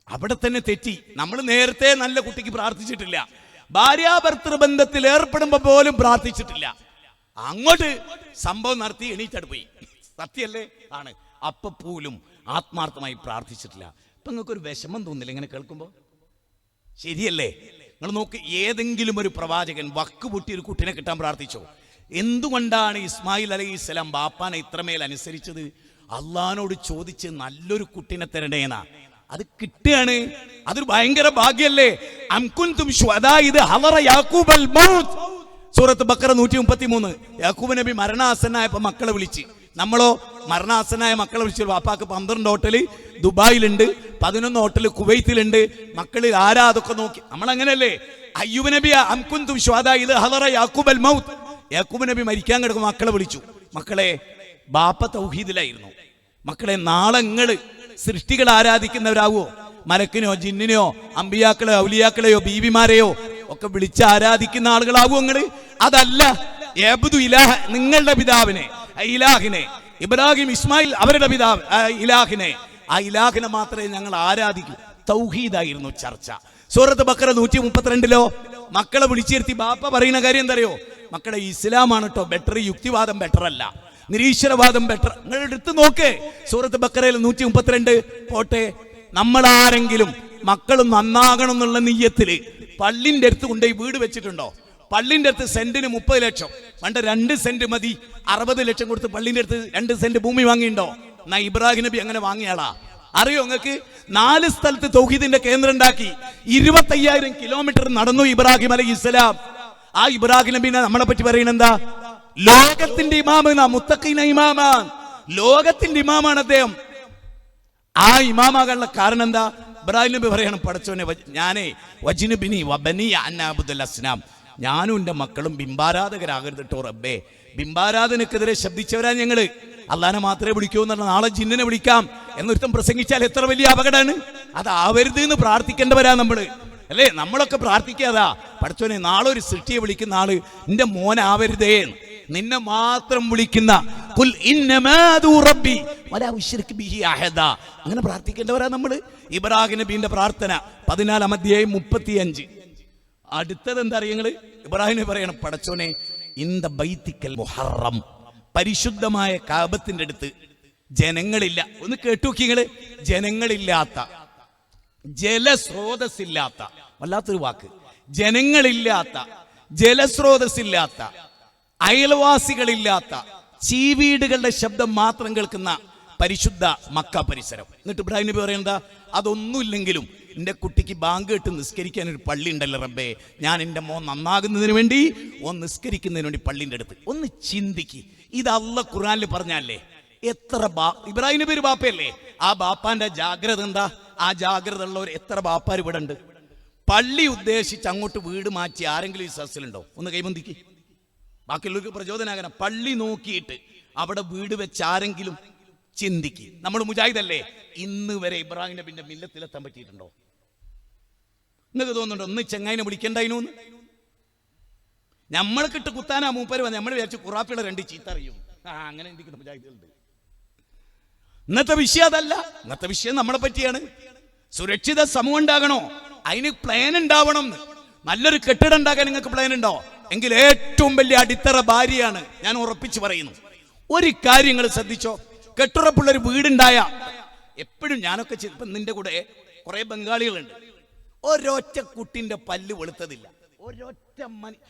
അവിടെ തന്നെ തെറ്റി. നമ്മൾ നേരത്തെ നല്ല കുട്ടിക്ക് പ്രാർത്ഥിച്ചിട്ടില്ല, ഭാര്യാഭർത്തൃ ബന്ധത്തിൽ ഏർപ്പെടുമ്പോ പോലും പ്രാർത്ഥിച്ചിട്ടില്ല. അങ്ങോട്ട് സംഭവം നടത്തി എണീറ്റട് പോയി. സത്യല്ലേ? ആണ്. അപ്പൊ പോലും ആത്മാർത്ഥമായി പ്രാർത്ഥിച്ചിട്ടില്ല. ഇപ്പൊ നിങ്ങൾക്കൊരു വിഷമം തോന്നില്ല ഇങ്ങനെ കേൾക്കുമ്പോ? ശരിയല്ലേ? നിങ്ങൾ നോക്ക്, ഏതെങ്കിലും ഒരു പ്രവാചകൻ വക്ക് പൊട്ടി ഒരു കുട്ടിനെ കിട്ടാൻ പ്രാർത്ഥിച്ചോ? എന്തുകൊണ്ടാണ് ഇസ്മായിൽ അലൈഹിസ്സലാം ബാപ്പാനെ ഇത്രമേൽ അനുസരിച്ചത്? അള്ളഹാനോട് ചോദിച്ച് നല്ലൊരു കുട്ടിനെ തരണേന്നാ. അത് കിട്ടുകയാണ്. അതൊരു ഭയങ്കര ഭാഗ്യല്ലേ? അംകുൻതും ശുഹദാ ഇദ് ഹളറ യാഖൂബൽ മൗത്ത്. സൂറത്ത് ബഖറ 133. യാക്കൂബ് നബി മരണാസന്നായപ്പോ മക്കളെ വിളിച്ച്. നമ്മളോ മരണാസനായ മക്കളെ വിളിച്ചു. വാപ്പാക്ക് 12 ഹോട്ടൽ ദുബായിലുണ്ട്, 11 ഹോട്ടൽ കുവൈത്തിലുണ്ട്. മക്കളിൽ ആരാ അതൊക്കെ നോക്കി? നമ്മൾ അങ്ങനെയല്ലേ? അയ്യൂബ് നബി അംകുൻതും ശുഹദാ ഇദ് ഹളറ യാഖൂബൽ മൗത്ത്. യാക്കൂബ് നബി മരിക്കാൻ കിടക്കും, മക്കളെ വിളിച്ചു. മക്കളെ, ബാപ്പ തൗഹീദിലായിരുന്നു. മക്കളെ, നാളെ നിങ്ങള് സൃഷ്ടികൾ ആരാധിക്കുന്നവരാവോ? മലക്കിനെയോ ജിന്നിനെയോ അമ്പിയാക്കളെയോ ഔലിയാക്കളെയോ ബീവിമാരെയോ ഒക്കെ വിളിച്ച് ആരാധിക്കുന്ന ആളുകളാവോ നിങ്ങള്? അതല്ല. യഅ്ബുദു ഇലാഹ, നിങ്ങളുടെ പിതാവിനെ, ഇലാഹിനെ, ഇബ്രാഹിം ഇസ്മായിൽ അവരുടെ പിതാവ് ഇലാഹിനെ, ആ ഇലാഹിനെ മാത്രമേ ഞങ്ങൾ ആരാധിക്കൂ. തൗഹീദായിരുന്നു ചർച്ച. സൂറത്ത് ബഖറ 132 മക്കളെ വിളിച്ചിരുത്തി ബാപ്പ പറയുന്ന കാര്യം എന്തറിയോ? മക്കളെ, ഇസ്ലാമാണ് കേട്ടോ ബെറ്റർ, യുക്തിവാദം ബെറ്റർ അല്ല, നിരീശ്വരവാദം ബെറ്റർ. നിങ്ങൾ എടുത്ത് നോക്ക്, സൂറത്ത് ബഖറയിൽ 132. പോട്ടെ, നമ്മളാരെങ്കിലും മക്കൾ നന്നാകണം എന്നുള്ള നിയ്യത്തില് പള്ളിന്റെ അടുത്ത് കൊണ്ടുപോയി വീട് വെച്ചിട്ടുണ്ടോ? പള്ളിന്റെ അടുത്ത് സെന്റിന് 30 ലക്ഷം, പണ്ട് 2 സെന്റ് മതി 60 ലക്ഷം കൊടുത്ത് പള്ളിന്റെ അടുത്ത് 2 സെന്റ് ഭൂമി വാങ്ങിയിട്ടുണ്ടോ? എന്നാ ഇബ്രാഹിം നബി അങ്ങനെ വാങ്ങിയാളാ? അറിയോ നിങ്ങൾക്ക്? 4 സ്ഥലത്ത് തൗഹീദിന്റെ കേന്ദ്രം ഉണ്ടാക്കി 25,000 കിലോമീറ്റർ നടന്നു ഇബ്രാഹിം അലൈഹിസ്സലാം. ആ ഇബ്രാഹിം നബിനെ നമ്മളെ പറ്റി പറയുന്നത് എന്താ? ലോകത്തിന്റെ ഇമാമാണ്, മുത്തഖീന ഇമാമാണ്, ലോകത്തിന്റെ ഇമാമാണ് അദ്ദേഹം. ആ ഇമാമാകാനുള്ള കാരണം എന്താ? ഇബ്രാഹിം നബി പറയണം, പടച്ചോനെ ഞാനേ വജ്നുബിനി വബനി അൻ അബ്ദുൽ അസ്നാം, ഞാനും എൻ്റെ മക്കളും ബിംബാരാധകരാകരുത് കേട്ടോ റബ്ബേ. ബിംബാരാധനക്കെതിരെ ശബ്ദിച്ചവരാ ഞങ്ങള്. അള്ളാനെ മാത്രമേ വിളിക്കൂ എന്നുള്ള, നാളെ ജിന്നിനെ വിളിക്കാം എന്നൊരുത്തം പ്രസംഗിച്ചാൽ എത്ര വലിയ അപകടമാണ്. അതാവരുത് എന്ന് പ്രാർത്ഥിക്കേണ്ടവരാ നമ്മള്, അല്ലേ? നമ്മളൊക്കെ പ്രാർത്ഥിക്കാതാ, പടച്ചോനെ നാളെ ഒരു സൃഷ്ടിയെ വിളിക്കുന്ന ആള് നിന്റെ മോനാവരുതേ, നിന്നെ മാത്രം വിളിക്കുന്ന ഖുൽ ഇന്നമാ ദു റബ്ബി വലാ ഉശ്രിക് ബിഹി അഹദ, അങ്ങനെ പ്രാർത്ഥിക്കേണ്ടവരാ നമ്മള്. ഇബ്രാഹിം നബിയുടെ പ്രാർത്ഥന 14-ാം അധ്യായം 35. അടുത്തത് എന്താ അറിയങ്ങള്? ഇബ്രാഹിം നബി പറയണം, പടച്ചോനെ ഇന്ദ ബൈത്തിക്കൽ മുഹറം, പരിശുദ്ധമായ കാബത്തിന്റെ അടുത്ത് ജനങ്ങളില്ല. ഒന്ന് കേട്ടുനോക്കിങ്ങള്, ജനങ്ങളില്ലാത്ത, ജലസ്രോതസ്സില്ലാത്ത, വല്ലാത്തൊരു വാക്ക്, ജനങ്ങളില്ലാത്ത, ജലസ്രോതസ്സില്ലാത്ത, അയൽവാസികളില്ലാത്ത, ചീവീടുകളുടെ ശബ്ദം മാത്രം കേൾക്കുന്ന പരിശുദ്ധ മക്ക പരിസരം. എന്നിട്ട് ഇബ്രാഹിം നബി പറയുന്നത്, അതൊന്നുമില്ലെങ്കിലും എൻ്റെ കുട്ടിക്ക് ബാങ്ക് കേട്ട് നിസ്കരിക്കാൻ ഒരു പള്ളി ഉണ്ടല്ലോ റബ്ബേ, ഞാൻ എൻ്റെ മോൻ നന്നാകുന്നതിന് വേണ്ടി നിസ്കരിക്കുന്നതിന് വേണ്ടി പള്ളിൻ്റെ അടുത്ത്. ഒന്ന് ചിന്തിക്ക്, ഇത് അല്ലാഹ് ഖുർആനിൽ പറഞ്ഞല്ലേ? എത്ര ഇബ്രാഹിം നബി ഒരു ബാപ്പയല്ലേ? ആ ബാപ്പാന്റെ ജാഗ്രത എന്താ? ആ ജാഗ്രത ഉള്ളവർ എത്ര ബാപ്പാർ ഇവിടെ ഉണ്ട്? പള്ളി ഉദ്ദേശിച്ച് അങ്ങോട്ട് വീട് മാറ്റി ആരെങ്കിലും ഈ സദസ്സിലുണ്ടോ? ഒന്ന് കൈബന്ധിക്ക്, ബാക്കിയുള്ളവർക്ക് പ്രചോദനാകണം. പള്ളി നോക്കിയിട്ട് അവിടെ വീട് വെച്ച് ആരെങ്കിലും ചിന്തിക്ക്. നമ്മൾ മുജാഹിദല്ലേ? ഇന്ന് വരെ ഇബ്രാഹിം നബിന്റെ മില്ലത്തിലെത്താൻ പറ്റിയിട്ടുണ്ടോ? നിങ്ങൾക്ക് തോന്നുന്നുണ്ടോ ഒന്ന് ചെങ്ങായിനെ വിളിക്കണ്ടായിരുന്നു? നമ്മൾക്കിട്ട് കുത്താനാ മൂപ്പര് വന്ന് നമ്മൾ വിചാരിച്ചു ഖുറാഫിയുടെ 2 ചീത്ത അറിയും. അങ്ങനെ ചിന്തിക്കുന്ന മുജാഹിദുകളുണ്ട്. ഇന്നത്തെ വിഷയം അതല്ല. ഇന്നത്തെ വിഷയം നമ്മളെ പറ്റിയാണ്. സുരക്ഷിത സമൂഹം ഉണ്ടാകണോ? അതിന് പ്ലാൻ ഉണ്ടാവണം. നല്ലൊരു കെട്ടിടം ഉണ്ടാക്കാൻ നിങ്ങൾക്ക് പ്ലാൻ ഉണ്ടോ? എങ്കിൽ ഏറ്റവും വലിയ അടിത്തറ ഭാര്യയാണ്. ഞാൻ ഉറപ്പിച്ചു പറയുന്നു. ഒരു കാര്യങ്ങൾ ശ്രദ്ധിച്ചോ, കെട്ടുറപ്പുള്ളൊരു വീടുണ്ടായ എപ്പോഴും ഞാനൊക്കെ ഇപ്പം നിന്റെ കൂടെ കുറെ ബംഗാളികളുണ്ട്, ഒരൊറ്റ കുട്ടിന്റെ പല്ല് വെളുത്തതില്ല. ഒരൊറ്റ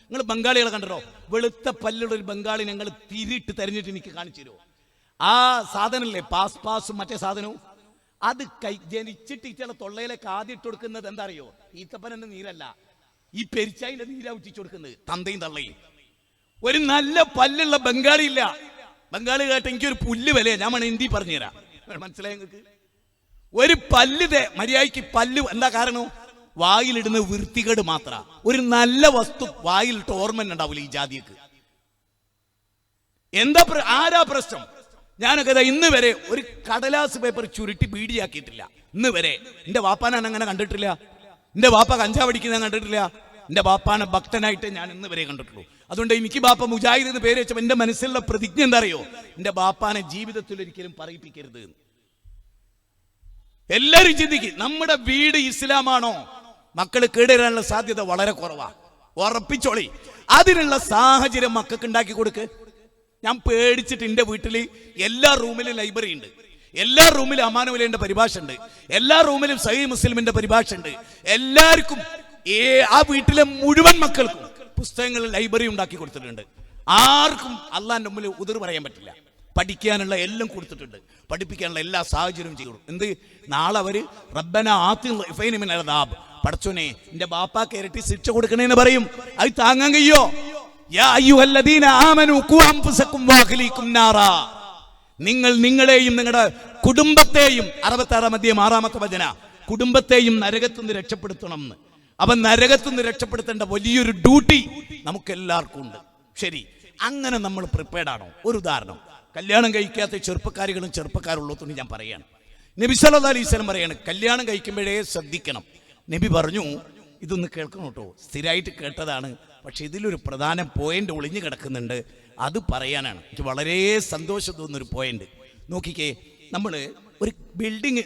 നിങ്ങൾ ബംഗാളികളെ കണ്ടോ? വെളുത്ത പല്ലുള്ള ഒരു ബംഗാളി ഞങ്ങൾ തിരിയിട്ട് തെരഞ്ഞിട്ട് എനിക്ക് കാണിച്ചു തരുമോ? ആ സാധനല്ലേ പാസും മറ്റേ സാധനവും, അത് ജനിച്ചിട്ട് ഇറ്റയുടെ തൊള്ളയിലേക്ക് ആദ്യം ഇട്ട് കൊടുക്കുന്നത് എന്താ അറിയോ? ഈത്തപ്പനന്റെ നീരല്ല, ഈ പെരിച്ചായിന്റെ നീരാ ഉറ്റിച്ചു കൊടുക്കുന്നത്, തന്തയും തള്ളയും. ഒരു നല്ല പല്ലുള്ള ബംഗാളി ഇല്ല. ബംഗാളി കേട്ട് എനിക്കൊരു പുല്ല് വിലയാ. ഞാൻ ഹിന്ദി പറഞ്ഞുതരാം, മനസ്സിലായി നിങ്ങൾക്ക്? ഒരു പല്ല് മര്യാദയ്ക്ക് പല്ല് എന്താ കാരണം? വായിലിടുന്ന വൃത്തികേട് മാത്ര. ഒരു നല്ല വസ്തു വായിലിട്ട് ഓർമ്മ ഉണ്ടാവില്ല ഈ ജാതിക്ക്. എന്താ ആരാ പ്രശ്നം? ഞാനൊക്കെ ഇന്ന് വരെ ഒരു കടലാസ് പേപ്പർ ചുരുട്ടി ബീഡിയാക്കിയിട്ടില്ല. ഇന്ന് വരെ എന്റെ വാപ്പാനാണ് അങ്ങനെ കണ്ടിട്ടില്ല. എന്റെ വാപ്പ കഞ്ചാവടിക്കുന്ന ഞാൻ കണ്ടിട്ടില്ല. എന്റെ ബാപ്പാനെ ഭക്തനായിട്ട് ഞാൻ ഇന്ന് വരെ കണ്ടിട്ടുള്ളൂ. അതുകൊണ്ട് എനിക്ക് ബാപ്പ മുജാഹിദ് എന്ന് പേര് വെച്ചപ്പോൾ എന്റെ മനസ്സിലുള്ള പ്രതിജ്ഞ എന്താ അറിയോ? എന്റെ ബാപ്പാനെ ജീവിതത്തിൽ ഒരിക്കലും പറയിപ്പിക്കരുത്. എല്ലാവരും ചിന്തിക്കും, നമ്മുടെ വീട് ഇസ്ലാമാണോ? മക്കൾ കേടുവരാനുള്ള സാധ്യത വളരെ കുറവാ. ഉറപ്പിച്ചോളി. അതിനുള്ള സാഹചര്യം മക്കൾക്ക് ഉണ്ടാക്കി കൊടുക്ക്. ഞാൻ പേടിച്ചിട്ട് എൻ്റെ വീട്ടിൽ എല്ലാ റൂമിലും ലൈബ്രറി ഉണ്ട്, എല്ലാ റൂമിലും അമാനുവലിന്റെ പരിഭാഷ ഉണ്ട്, എല്ലാ റൂമിലും സഹീഹ് മുസ്ലിമിന്റെ പരിഭാഷ ഉണ്ട്. എല്ലാവർക്കും ആ വീട്ടിലെ മുഴുവൻ മക്കൾക്കും പുസ്തകങ്ങൾ ലൈബ്രറി ഉണ്ടാക്കി കൊടുത്തിട്ടുണ്ട്. ആർക്കും അള്ളാന്റെ മുമ്പിൽ ഉതിർ പറയാൻ പറ്റില്ല. പഠിക്കാനുള്ള എല്ലാം കൊടുത്തിട്ടുണ്ട്, പഠിപ്പിക്കാനുള്ള എല്ലാ സാഹചര്യവും ചെയ്തു. എന്ത് നാളെ അവര് റബ്ബന ആതിൽ മിനൽ അദാബ്, പടച്ചോനെ എന്റെ ബാപ്പാക്ക് ഇരട്ടി ശിക്ഷ കൊടുക്കണേന്ന് പറയും. അത് താങ്ങാൻ കഴിയോ? യാ അയ്യുഹല്ലദീന ആമനൂ ഖൂ അൻഫുസകും വഅഹ്ലീകും നാറാ, നിങ്ങൾ നിങ്ങളെയും നിങ്ങളുടെ കുടുംബത്തെയും 66 അധ്യായം 6-ാമത്തെ വചന, കുടുംബത്തെയും നരകത്തുനിന്ന് രക്ഷപ്പെടുത്തണം എന്ന്. അവൻ നരകത്തുനിന്ന് രക്ഷപ്പെടുത്തേണ്ട വലിയൊരു ഡ്യൂട്ടി നമുക്കെല്ലാവർക്കും ഉണ്ട്. ശരി, അങ്ങനെ നമ്മൾ പ്രിപ്പയർഡ് ആണോ? ഒരു ഉദാഹരണം, കല്യാണം കഴിക്കാത്ത ചെറുപ്പക്കാരികളും ചെറുപ്പക്കാരുള്ളതുകൊണ്ട് ഞാൻ പറയാണ്. നബി സല്ലല്ലാഹു അലൈഹി വസല്ലം പറയാണ്, കല്യാണം കഴിക്കുമ്പോഴേ ശ്രദ്ധിക്കണം. നബി പറഞ്ഞു, ഇതൊന്ന് കേൾക്കണം കേട്ടോ, സ്ഥിരമായിട്ട് കേട്ടതാണ്, പക്ഷെ ഇതിലൊരു പ്രധാന പോയിന്റ് ഒളിഞ്ഞു കിടക്കുന്നുണ്ട്, അത് പറയാനാണ്. എനിക്ക് വളരെ സന്തോഷം തോന്നുന്നൊരു പോയിന്റ്. നോക്കിക്കേ, നമ്മൾ ഒരു ബിൽഡിങ്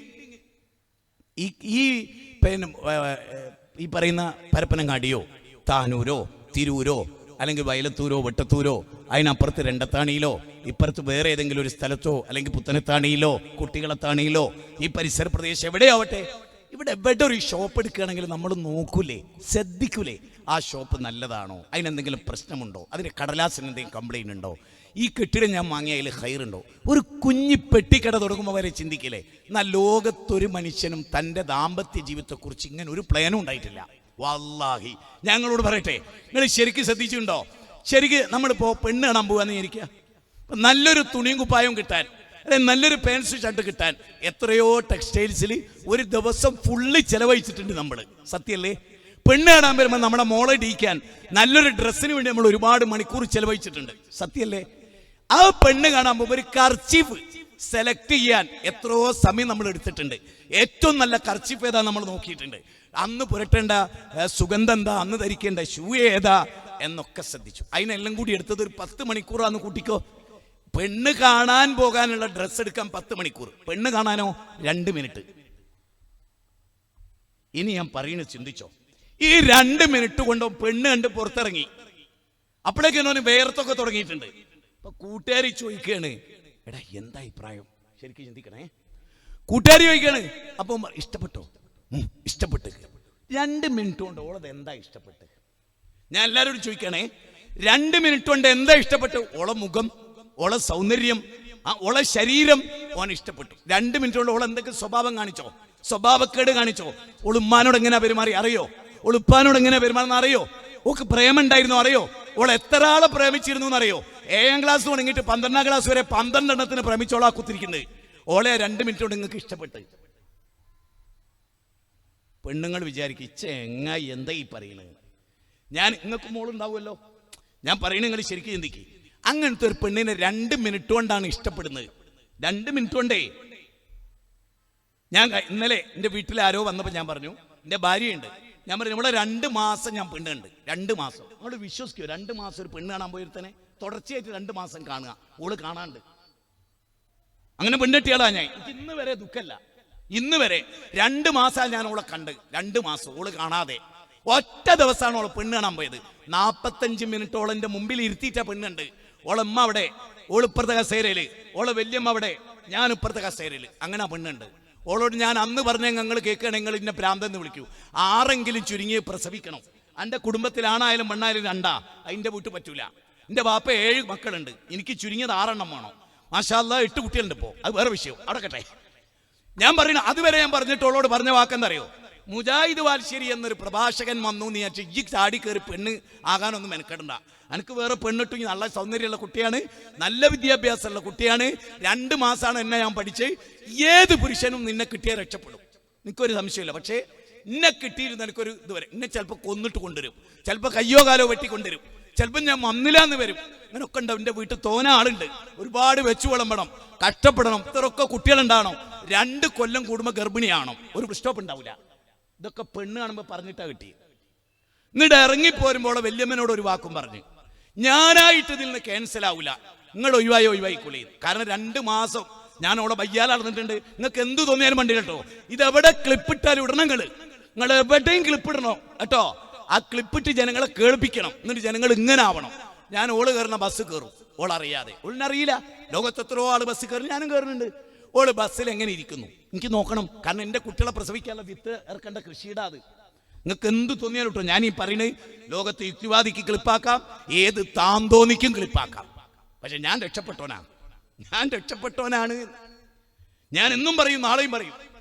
ഈ പറയുന്ന പരപ്പനങ്ങാടിയോ താനൂരോ തിരൂരോ അല്ലെങ്കിൽ വയലത്തൂരോ വെട്ടത്തൂരോ അതിനപ്പുറത്ത് രണ്ടത്താണിയിലോ ഇപ്പുറത്ത് വേറെ ഏതെങ്കിലും ഒരു സ്ഥലത്തോ അല്ലെങ്കിൽ പുത്തനത്താണിയിലോ കുട്ടികളത്താണിയിലോ ഈ പരിസര പ്രദേശം എവിടെയാവട്ടെ, ഇവിടെ എവിടെ ഒരു ഷോപ്പ് എടുക്കുകയാണെങ്കിൽ നമ്മൾ നോക്കൂലേ, ശ്രദ്ധിക്കൂലേ, ആ ഷോപ്പ് നല്ലതാണോ, അതിനെന്തെങ്കിലും പ്രശ്നമുണ്ടോ, അതിൻ്റെ കടലാസിന് എന്തെങ്കിലും കംപ്ലൈൻറ്റ് ഉണ്ടോ, ഈ കെട്ടിടം ഞാൻ വാങ്ങിയ അതിൽ ഹൈറുണ്ടോ. ഒരു കുഞ്ഞി പെട്ടിക്കട തുടങ്ങുമ്പോൾ വരെ ചിന്തിക്കില്ലേ. എന്നാൽ ലോകത്തൊരു മനുഷ്യനും തൻ്റെ ദാമ്പത്യ ജീവിതത്തെക്കുറിച്ച് ഇങ്ങനെ ഒരു പ്ലാനും ഉണ്ടായിട്ടില്ല. വല്ലാഹി ഞങ്ങളോട് പറയട്ടെ, നിങ്ങൾ ശരിക്കും ശ്രദ്ധിച്ചിട്ടുണ്ടോ? ശരിക്ക് നമ്മളിപ്പോൾ പെണ്ണ് കാണാൻ പോകാന്ന് വിചാരിക്കുക, നല്ലൊരു തുണിയും കുപ്പായവും കിട്ടാൻ, അല്ലെങ്കിൽ നല്ലൊരു പാൻസ് ഷർട്ട് കിട്ടാൻ എത്രയോ ടെക്സ്റ്റൈൽസിൽ ഒരു ദിവസം ഫുള്ള് ചെലവഴിച്ചിട്ടുണ്ട് നമ്മൾ. സത്യമല്ലേ? പെണ്ണ് കാണാൻ വരുമ്പോൾ നമ്മുടെ മോളെ ഡീക്കാൻ നല്ലൊരു ഡ്രസ്സിന് വേണ്ടി നമ്മൾ ഒരുപാട് മണിക്കൂർ ചെലവഴിച്ചിട്ടുണ്ട്. സത്യമല്ലേ? ആ പെണ്ണ് കാണാൻ പോകുമ്പോൾ ഒരു കർച്ചീഫ് സെലക്ട് ചെയ്യാൻ എത്രയോ സമയം നമ്മൾ എടുത്തിട്ടുണ്ട്. ഏറ്റവും നല്ല കർച്ചീഫ് ഏതാ നമ്മൾ നോക്കിയിട്ടുണ്ട്. അന്ന് പുരട്ടേണ്ട സുഗന്ധം എന്താ, അന്ന് ധരിക്കേണ്ട ഷൂ ഏതാ എന്നൊക്കെ ശ്രദ്ധിച്ചു. അതിനെല്ലാം കൂടി എടുത്തത് ഒരു 10 മണിക്കൂറാന്ന് കൂട്ടിക്കോ. പെണ്ണ് കാണാൻ പോകാനുള്ള ഡ്രസ്സ് എടുക്കാൻ 10 മണിക്കൂർ, പെണ്ണ് കാണാനോ 2 മിനിറ്റ്. ഇനി ഞാൻ പറയുന്നത് ചിന്തിച്ചോ, ഈ 2 മിനിറ്റ് കൊണ്ടോ പെണ്ണ് കണ്ട് പുറത്തിറങ്ങി, അപ്പോഴേക്കും വേർത്തൊക്കെ തുടങ്ങിയിട്ടുണ്ട്. അപ്പൊ കൂട്ടുകാരി ചോദിക്കാണ്, എടാ എന്താ അഭിപ്രായം? ശരിക്കും ചിന്തിക്കണേ. കൂട്ടുകാരി ചോദിക്കാണ്, അപ്പൊ ഇഷ്ടപ്പെട്ടോ? ഇഷ്ടപ്പെട്ട്. 2 മിനിറ്റ് കൊണ്ട് ഓളത് എന്താ ഇഷ്ടപ്പെട്ട്? ഞാൻ എല്ലാവരോടും ചോദിക്കണേ, 2 മിനിറ്റ് കൊണ്ട് എന്താ ഇഷ്ടപ്പെട്ടു? ഓളെ മുഖം, ഓളെ സൗന്ദര്യം, ഓളെ ശരീരം ഓൻ ഇഷ്ടപ്പെട്ടു. 2 മിനിറ്റ് കൊണ്ട് ഓളെ എന്തൊക്കെ സ്വഭാവം കാണിച്ചോ, സ്വഭാവക്കേട് കാണിച്ചോ? ഒളുമ്മാനോട് എങ്ങനെ പെരുമാറി അറിയോ? ഒളുപ്പാനോട് എങ്ങനെ പെരുമാറുന്ന അറിയോ? ഓക്ക് പ്രേമം ഉണ്ടായിരുന്നു അറിയോ? ഓൾ എത്ര ആളെ പ്രേമിച്ചിരുന്നു എന്നറിയോ? 7ാം ക്ലാസ് തുടങ്ങിയിട്ട് 12ാം ക്ലാസ് വരെ 12 എണ്ണത്തിന് പ്രേമിച്ചോളാ കുത്തിരിക്കുന്നത്. ഓളെ 2 മിനിറ്റ് കൊണ്ട് നിങ്ങൾക്ക് ഇഷ്ടപ്പെട്ട്. പെണ്ണുങ്ങൾ വിചാരിക്കും, ചെങ്ങായി എന്താ ഈ പറയണത്? ഞാൻ നിങ്ങൾക്ക് മോളുണ്ടാവുമല്ലോ, ഞാൻ പറയണ നിങ്ങൾ ശരിക്കും ചിന്തിക്കും. അങ്ങനത്തെ ഒരു പെണ്ണിനെ 2 മിനിറ്റ് കൊണ്ടാണ് ഇഷ്ടപ്പെടുന്നത്. 2 മിനിറ്റ് കൊണ്ടേ. ഞാൻ ഇന്നലെ എൻ്റെ വീട്ടിൽ ആരോ വന്നപ്പോൾ ഞാൻ പറഞ്ഞു, എൻ്റെ ഭാര്യയുണ്ട്, ഞാൻ പറഞ്ഞു ഇവിടെ 2 മാസം ഞാൻ പെണ്ണുണ്ട്. 2 മാസം നമ്മൾ വിശ്വസിക്കുമോ? 2 മാസം ഒരു പെണ്ണ് കാണാൻ പോയിരുത്തനെ തുടർച്ചയായിട്ട് 2 മാസം കാണുക, ഓള് കാണാണ്ട്. അങ്ങനെ പെണ്ണെട്ടിയാളാ ഞാൻ. എനിക്ക് ഇന്ന് വരെ ദുഃഖമല്ല, ഇന്ന് വരെ 2 മാസം ഞാൻ ഓളെ കണ്ട്. 2 മാസം ഓള് കാണാതെ ഒറ്റ ദിവസമാണ് ഓളെ പെണ്ണ് കാണാൻ പോയത്. 45 മിനിറ്റോളം എൻ്റെ മുമ്പിൽ ഇരുത്തിയിട്ട പെണ്ണുണ്ട്. ഓളമ്മ അവിടെ, ഓള് ഇപ്പുറത്തെ കസേരയില്, ഓളെ വല്യമ്മ അവിടെ, ഞാൻ ഇപ്പുറത്തെ കസേരയില്. അങ്ങനെ ആ പെണ്ണുണ്ട്. ഓളോട് ഞാൻ അന്ന് പറഞ്ഞ ഞങ്ങൾ കേൾക്കുകയാണെങ്കിൽ നിങ്ങൾ ഇന്നെ പ്രാന്തെന്ന് വിളിക്കൂ. 6 ചുരുങ്ങി പ്രസവിക്കണം. എൻ്റെ കുടുംബത്തിൽ ആണായാലും പെണ്ണായാലും 2, അതിൻ്റെ വീട്ടിൽ പറ്റൂല. എൻ്റെ വാപ്പ 7 മക്കളുണ്ട്, എനിക്ക് ചുരുങ്ങിയത് 6 എണ്ണം വേണം. മാഷാ അല്ലാഹ് 8 കുട്ടികളുണ്ട്. ഇപ്പോൾ അത് വേറെ വിഷയം, അവിടെ കേട്ടെ. ഞാൻ പറയുന്നത് അതുവരെ ഞാൻ പറഞ്ഞിട്ട് ഓളോട് പറഞ്ഞ വാക്കെന്തറിയോ? മുജാഹിദ് വാൽശ്ശേരി എന്നൊരു പ്രഭാഷകൻ വന്നു, നീ ഈ ചാടി കയറി പെണ്ണ് ആകാനൊന്നും മെനക്കെടണ്ട. എനിക്ക് വേറെ പെണ്ണിട്ടു, നല്ല സൗന്ദര്യമുള്ള കുട്ടിയാണ്, നല്ല വിദ്യാഭ്യാസമുള്ള കുട്ടിയാണ്, 2 മാസമാണ് എന്നെ ഞാൻ പഠിച്ച്. ഏത് പുരുഷനും നിന്നെ കിട്ടിയാൽ രക്ഷപ്പെടും, എനിക്കൊരു സംശയമില്ല. പക്ഷേ എന്നെ കിട്ടിയിരുന്ന എനിക്കൊരു ഇതുവരെ എന്നെ ചിലപ്പോൾ കൊന്നിട്ട് കൊണ്ടുവരും, ചിലപ്പോൾ കയ്യോ കാലോ വെട്ടിക്കൊണ്ടുവരും, ചിലപ്പോൾ ഞാൻ വന്നില്ലാന്ന് വരും. അങ്ങനെയൊക്കെ ഉണ്ടാവും. എൻ്റെ വീട്ടിൽ തോന ആളുണ്ട്, ഒരുപാട് വെച്ചു വിളമ്പണം, കഷ്ടപ്പെടണം, ഇത്രയൊക്കെ കുട്ടികളുണ്ടാവണം. 2 കൊല്ലം കൂടുമ്പോൾ ഗർഭിണിയാണോ, ഒരു സ്റ്റോപ്പ് ഉണ്ടാവില്ല. ഇതൊക്കെ പെണ്ണ് കാണുമ്പോൾ പറഞ്ഞിട്ടാ കിട്ടി. എന്നിട്ട് ഇറങ്ങിപ്പോരുമ്പോൾ വല്യമ്മനോട് ഒരു വാക്കും പറഞ്ഞു, ഞാനായിട്ട് ഇതിൽ നിന്ന് ക്യാൻസൽ ആവില്ല, നിങ്ങൾ ഒഴിവായിക്കൊള്ളി. കാരണം 2 മാസം ഞാൻ അവളെ വയ്യാൽ നടന്നിട്ടുണ്ട്. നിങ്ങൾക്ക് എന്ത് തോന്നിയാലും വണ്ടി കേട്ടോ, ഇതെവിടെ ക്ലിപ്പിട്ടാലും ഇടണം. നിങ്ങൾ എവിടെയും ക്ലിപ്പിടണോ കേട്ടോ. ആ ക്ലിപ്പിട്ട് ജനങ്ങളെ കേൾപ്പിക്കണം. എന്നിട്ട് ജനങ്ങൾ ഇങ്ങനെ ആവണം. ഞാൻ ഓള് കയറുന്ന ബസ് കയറും, ഓളറിയാതെ. ഓളിനറിയില്ല ലോകത്ത് എത്രയോ ആള് ബസ് കയറി, ഞാനും കയറുന്നുണ്ട്. ഓള് ബസ്സിൽ എങ്ങനെ ഇരിക്കുന്നു എനിക്ക് നോക്കണം. കാരണം എൻ്റെ കുട്ടികളെ പ്രസവിക്കാനുള്ള വിത്ത് ഇറക്കേണ്ട കൃഷിയുടെ അത്. നിങ്ങൾക്ക് എന്ത് തോന്നിയാലും കേട്ടോ, ഞാൻ ഈ പറയുന്നത് ലോകത്ത് യുക്തിവാദിക്ക് ക്ലിപ്പാക്കാം, ഏത് താന്തോന്നിക്കും ക്ലിപ്പാക്കാം. പക്ഷെ ഞാൻ രക്ഷപ്പെട്ടവനാണ്. ഞാൻ എന്നും പറയും, നാളെയും പറയും,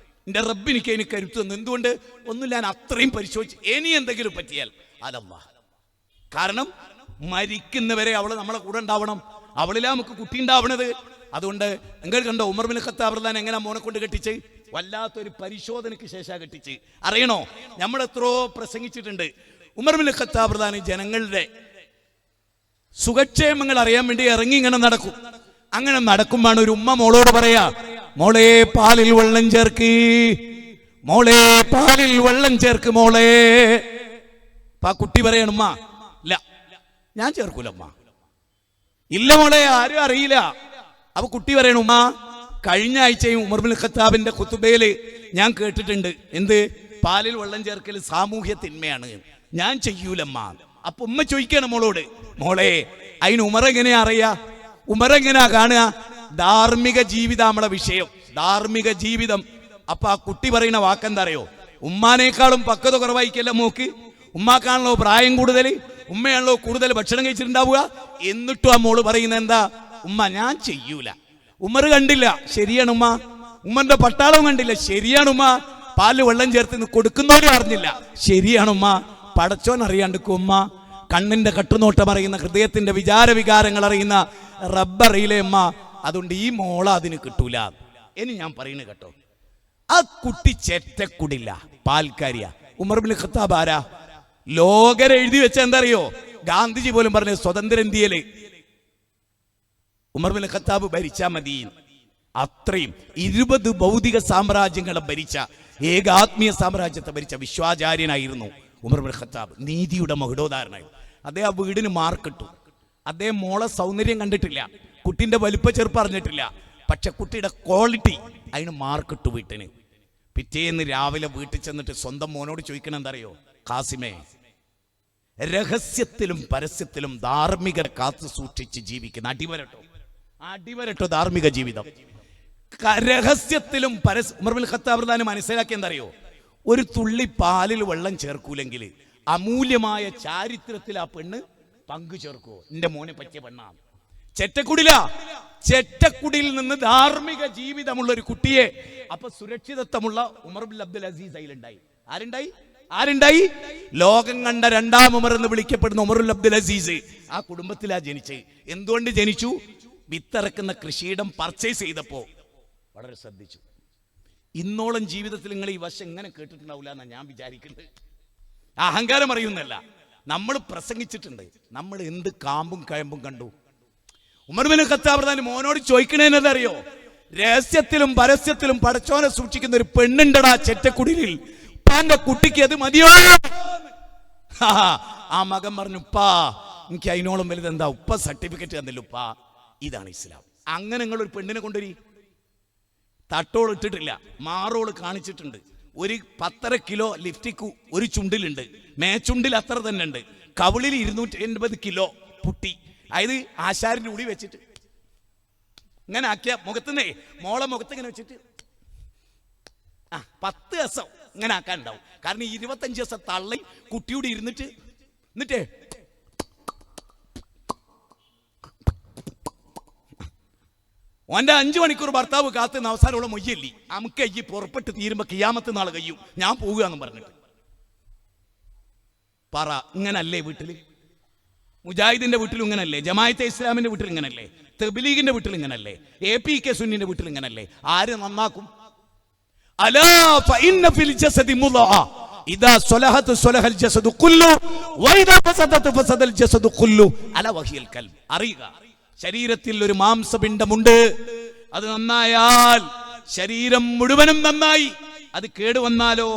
എൻ്റെ റബ്ബ് എനിക്ക് അതിന് കരുത്ത് തന്നു. എന്തുകൊണ്ട്? ഒന്നുമില്ല, ഞാൻ അത്രയും പരിശോധിച്ച്. ഇനി എന്തെങ്കിലും പറ്റിയാൽ അതല്ലാഹ്. കാരണം മരിക്കുന്നവരെ അവള് നമ്മളെ കൂടെ ഉണ്ടാവണം. അവളിലാ നമുക്ക് കുട്ടി ഉണ്ടാവണത്. അതുകൊണ്ട് നിങ്ങൾ കണ്ടോ ഉമർ ബിൻ ഖത്താബ് റളിയല്ലാഹു എങ്ങനെ മോനെ കൊണ്ട് കെട്ടിച്ച്? വല്ലാത്തൊരു പരിശോധനയ്ക്ക് ശേഷം കെട്ടിച്ച്. അറിയണോ, നമ്മൾ എത്രയോ പ്രസംഗിച്ചിട്ടുണ്ട്. ഉമർ ബിൻ ഖത്താബ് റളിയല്ലാഹു ജനങ്ങളുടെ സുഖക്ഷേമങ്ങൾ അറിയാൻ വേണ്ടി ഇറങ്ങി ഇങ്ങനെ നടക്കും. അങ്ങനെ നടക്കുമ്പോഴാണ് ഒരു ഉമ്മ മോളോട് പറയാ, മോളെ പാലിൽ വെള്ളം ചേർക്ക്, മോളെ പാലിൽ വെള്ളം ചേർക്ക് മോളെ. ആ കുട്ടി പറയണം, ഉമ്മ ഇല്ല ഞാൻ ചേർക്കൂലമ്മ. ഇല്ല മോളെ, ആരും അറിയില്ല. അപ്പൊ കുട്ടി പറയണു, ഉമ്മ കഴിഞ്ഞ ആഴ്ചയും ഉമർ ബിൻ ഖത്താബിന്റെ ഖുതുബയില് ഞാൻ കേട്ടിട്ടുണ്ട്, എന്ത് പാലിൽ വെള്ളം ചേർക്കൽ സാമൂഹ്യ തിന്മയാണ്, ഞാൻ ചെയ്യൂലമ്മ. അപ്പൊ ഉമ്മ ചോദിക്കണം മോളോട്, മോളെ അതിന് ഉമർ എങ്ങനെയാ അറിയാ, ഉമർ എങ്ങനെയാ കാണുക? ധാർമ്മിക ജീവിതം നമ്മളെ വിഷയം, ധാർമ്മിക ജീവിതം. അപ്പൊ ആ കുട്ടി പറയുന്ന വാക്കെന്താ അറിയോ? ഉമ്മാനേക്കാളും പക്വത കുറവായിക്കല്ല മോക്ക്, ഉമ്മാക്കാണല്ലോ പ്രായം കൂടുതൽ, ഉമ്മയാണല്ലോ കൂടുതൽ ഭക്ഷണം കഴിച്ചിട്ടുണ്ടാവുക. എന്നിട്ടും ആ മോള് പറയുന്ന എന്താ? ഉമ്മ ഞാൻ ചെയ്യൂല. ഉമർ കണ്ടില്ല, ശരിയാണ് ഉമ്മ. ഉമ്മന്റെ പട്ടാളം കണ്ടില്ല, ശരിയാണ് ഉമ്മ. പാല് വെള്ളം ചേർത്ത് കൊടുക്കുന്നവരും അറിഞ്ഞില്ല, ശരിയാണ് ഉമ്മ. പടച്ചോൻ അറിയാണ്ടിക്കും ഉമ്മ. കണ്ണിന്റെ കട്ടുനോട്ടം അറിയുന്ന, ഹൃദയത്തിന്റെ വിചാരവികാരങ്ങൾ അറിയുന്ന റബ്ബറിയിലെ ഉമ്മ. അതുകൊണ്ട് ഈ മോള അതിന് കിട്ടൂല. ഇനി ഞാൻ പറയുന്നത് കേട്ടോ, ആ കുട്ടി ചെറ്റക്കുടില്ല, പാൽക്കാരിയ. ഉമർ ബിൻ ഖത്താബ് ആരാ? ലോകരെ എഴുതി വെച്ച എന്താ അറിയോ? ഗാന്ധിജി പോലും പറഞ്ഞ സ്വതന്ത്ര ഇന്ത്യയില് ഉമർ ബിൻ ഖത്താബ് ഭരിച്ചാ മതി. അത്രയും 20 ഭൗതിക സാമ്രാജ്യങ്ങളെ ഭരിച്ച, ഏക ആത്മീയ സാമ്രാജ്യത്തെ ഭരിച്ച വിശ്വാചാര്യനായിരുന്നു ഉമർ ബിൻ ഖത്താബ്. നീതിയുടെ മകുടോദാരനായിരുന്നു. അദ്ദേഹം ആ വീടിന് മാർക്കിട്ടു. അദ്ദേഹം മോളെ സൗന്ദര്യം കണ്ടിട്ടില്ല, കുട്ടിന്റെ വലുപ്പ ചെറുപ്പം അറിഞ്ഞിട്ടില്ല. പക്ഷെ കുട്ടിയുടെ ക്വാളിറ്റി അതിന് മാർക്കിട്ടു വീട്ടിന്. പിറ്റേന്ന് രാവിലെ വീട്ടിൽ ചെന്നിട്ട് സ്വന്തം മോനോട് ചോദിക്കണം, എന്താ അറിയോ? ഖാസിമേ, രഹസ്യത്തിലും പരസ്യത്തിലും ധാർമ്മികത കാത്തു സൂക്ഷിച്ച് ജീവിക്കുന്ന അടിവരട്ടോ ധാർമ്മിക ജീവിതം. രഹസ്യത്തിലും ഉമർ ബിൻ ഖത്താബ് റളിയല്ലാഹു മനസ്സിലാക്കി എന്താ അറിയോ? ഒരു തുള്ളി പാലിൽ വെള്ളം ചേർക്കൂലെങ്കിൽ അമൂല്യമായ ചാരിത്രത്തിൽ ആ പെണ്ണ് പങ്കു ചേർക്കുവോ? എന്റെ മോനെ പറ്റിയ പെണ്ണാണ്. ചെറ്റക്കുടിയിൽ നിന്ന് ധാർമ്മിക ജീവിതമുള്ള ഒരു കുട്ടിയെ, അപ്പൊ സുരക്ഷിതത്വമുള്ള ഉമർ ബിൻ അബ്ദുൽ അസീസ് അതിലുണ്ടായി. ആരുണ്ടായി? ലോകം കണ്ട രണ്ടാം ഉമർ എന്ന് വിളിക്കപ്പെടുന്ന ഉമർ ബിൻ അബ്ദുൽ അസീസ് ആ കുടുംബത്തിലാ ജനിച്ചത്. എന്തുകൊണ്ട് ജനിച്ചു? വിത്തിറക്കുന്ന കൃഷിയിടം പർച്ചേസ് ചെയ്തപ്പോ വളരെ ശ്രദ്ധിച്ചു. ഇന്നോളം ജീവിതത്തിൽ നിങ്ങൾ ഈ വശം എങ്ങനെ കേട്ടിട്ടുണ്ടാവില്ല എന്നാ ഞാൻ വിചാരിക്കുന്നത്. അഹങ്കാരം അറിയുന്നല്ല, നമ്മൾ പ്രസംഗിച്ചിട്ടുണ്ട്. നമ്മൾ എന്ത് കാമ്പും കയമ്പും കണ്ടു. ഉമർ ബിൻ ഖത്താബ് റളിയല്ലാഹു മോനോട് ചോദിക്കണേന്നറിയോ? രഹസ്യത്തിലും പരസ്യത്തിലും പടച്ചോനെ സൂക്ഷിക്കുന്ന ഒരു പെണ്ണുണ്ടടാ ചെറ്റക്കുടിലിൽ, ഉപ്പാന്റെ കുട്ടിക്ക് അത് മതിയോ? ആ മകൻ പറഞ്ഞു, ഉപ്പാ എനിക്ക് അതിനോളം വലുത് എന്താ, ഉപ്പ സർട്ടിഫിക്കറ്റ് തന്നില്ല ഉപ്പാ. ഇതാണ് ഇസ്ലാം. അങ്ങനെ നിങ്ങൾ ഒരു പെണ്ണിനെ കൊണ്ടുവരി. തട്ടോൾ ഇട്ടിട്ടില്ല, മാറോള് കാണിച്ചിട്ടുണ്ട്. ഒരു 10.5 കിലോ ലിപ്സ്റ്റിക് ഒരു ചുണ്ടിലുണ്ട്, മേച്ചുണ്ടിൽ അത്ര തന്നെ ഉണ്ട്, കവിളിൽ 280 കിലോ പുട്ടി. അതായത് ആശാരിന്റെ ഉളി വെച്ചിട്ട് ഇങ്ങനെ ആക്കിയ മുഖത്തുനിന്നേ മോളെ മുഖത്ത് ഇങ്ങനെ വെച്ചിട്ട് 10 ദിവസം ഇങ്ങനെ ആക്കാനുണ്ടാവും. കാരണം 25 ദിവസം തള്ളി കുട്ടിയോട് എന്നിട്ടേ ഓന്റെ 5 മണിക്കൂർ ഭർത്താവ് കാത്തുന്ന അവസാനമുള്ള മൊയ്യല്ലി നമുക്ക് ഈ പുറപ്പെട്ട് തീരുമ്പോ കിയാമത്ത് നാൾ കഴിയും, ഞാൻ പോവുക എന്ന് പറഞ്ഞിട്ട് പറ. ഇങ്ങനല്ലേ വീട്ടില്? മുജാഹിദിന്റെ വീട്ടിലും ഇങ്ങനല്ലേ? ജമാഅത്തെ ഇസ്ലാമിന്റെ വീട്ടിൽ ഇങ്ങനല്ലേ? തബ്ലീഗിന്റെ വീട്ടിൽ ഇങ്ങനല്ലേ? APK സുന്നിന്റെ വീട്ടിൽ ഇങ്ങനല്ലേ? ആര് നന്നാക്കും? അലാ ഫഇന്ന ഫിൽ ജസദി മുളഅ ഇദാ സ്വലഹത് സ്വലഹൽ ജസദു കുല്ലു വഇദാ ഫസദത് ഫസദൽ ജസദു കുല്ലു അലാ വഹിയൽ ഖൽബ്. അറിയുക, ശരീരത്തിൽ ഒരു മാംസപിണ്ഡമുണ്ട്, അത് നന്നായാൽ ശരീരം മുഴുവനും നന്നായി, അത് കേടുവന്നാലോ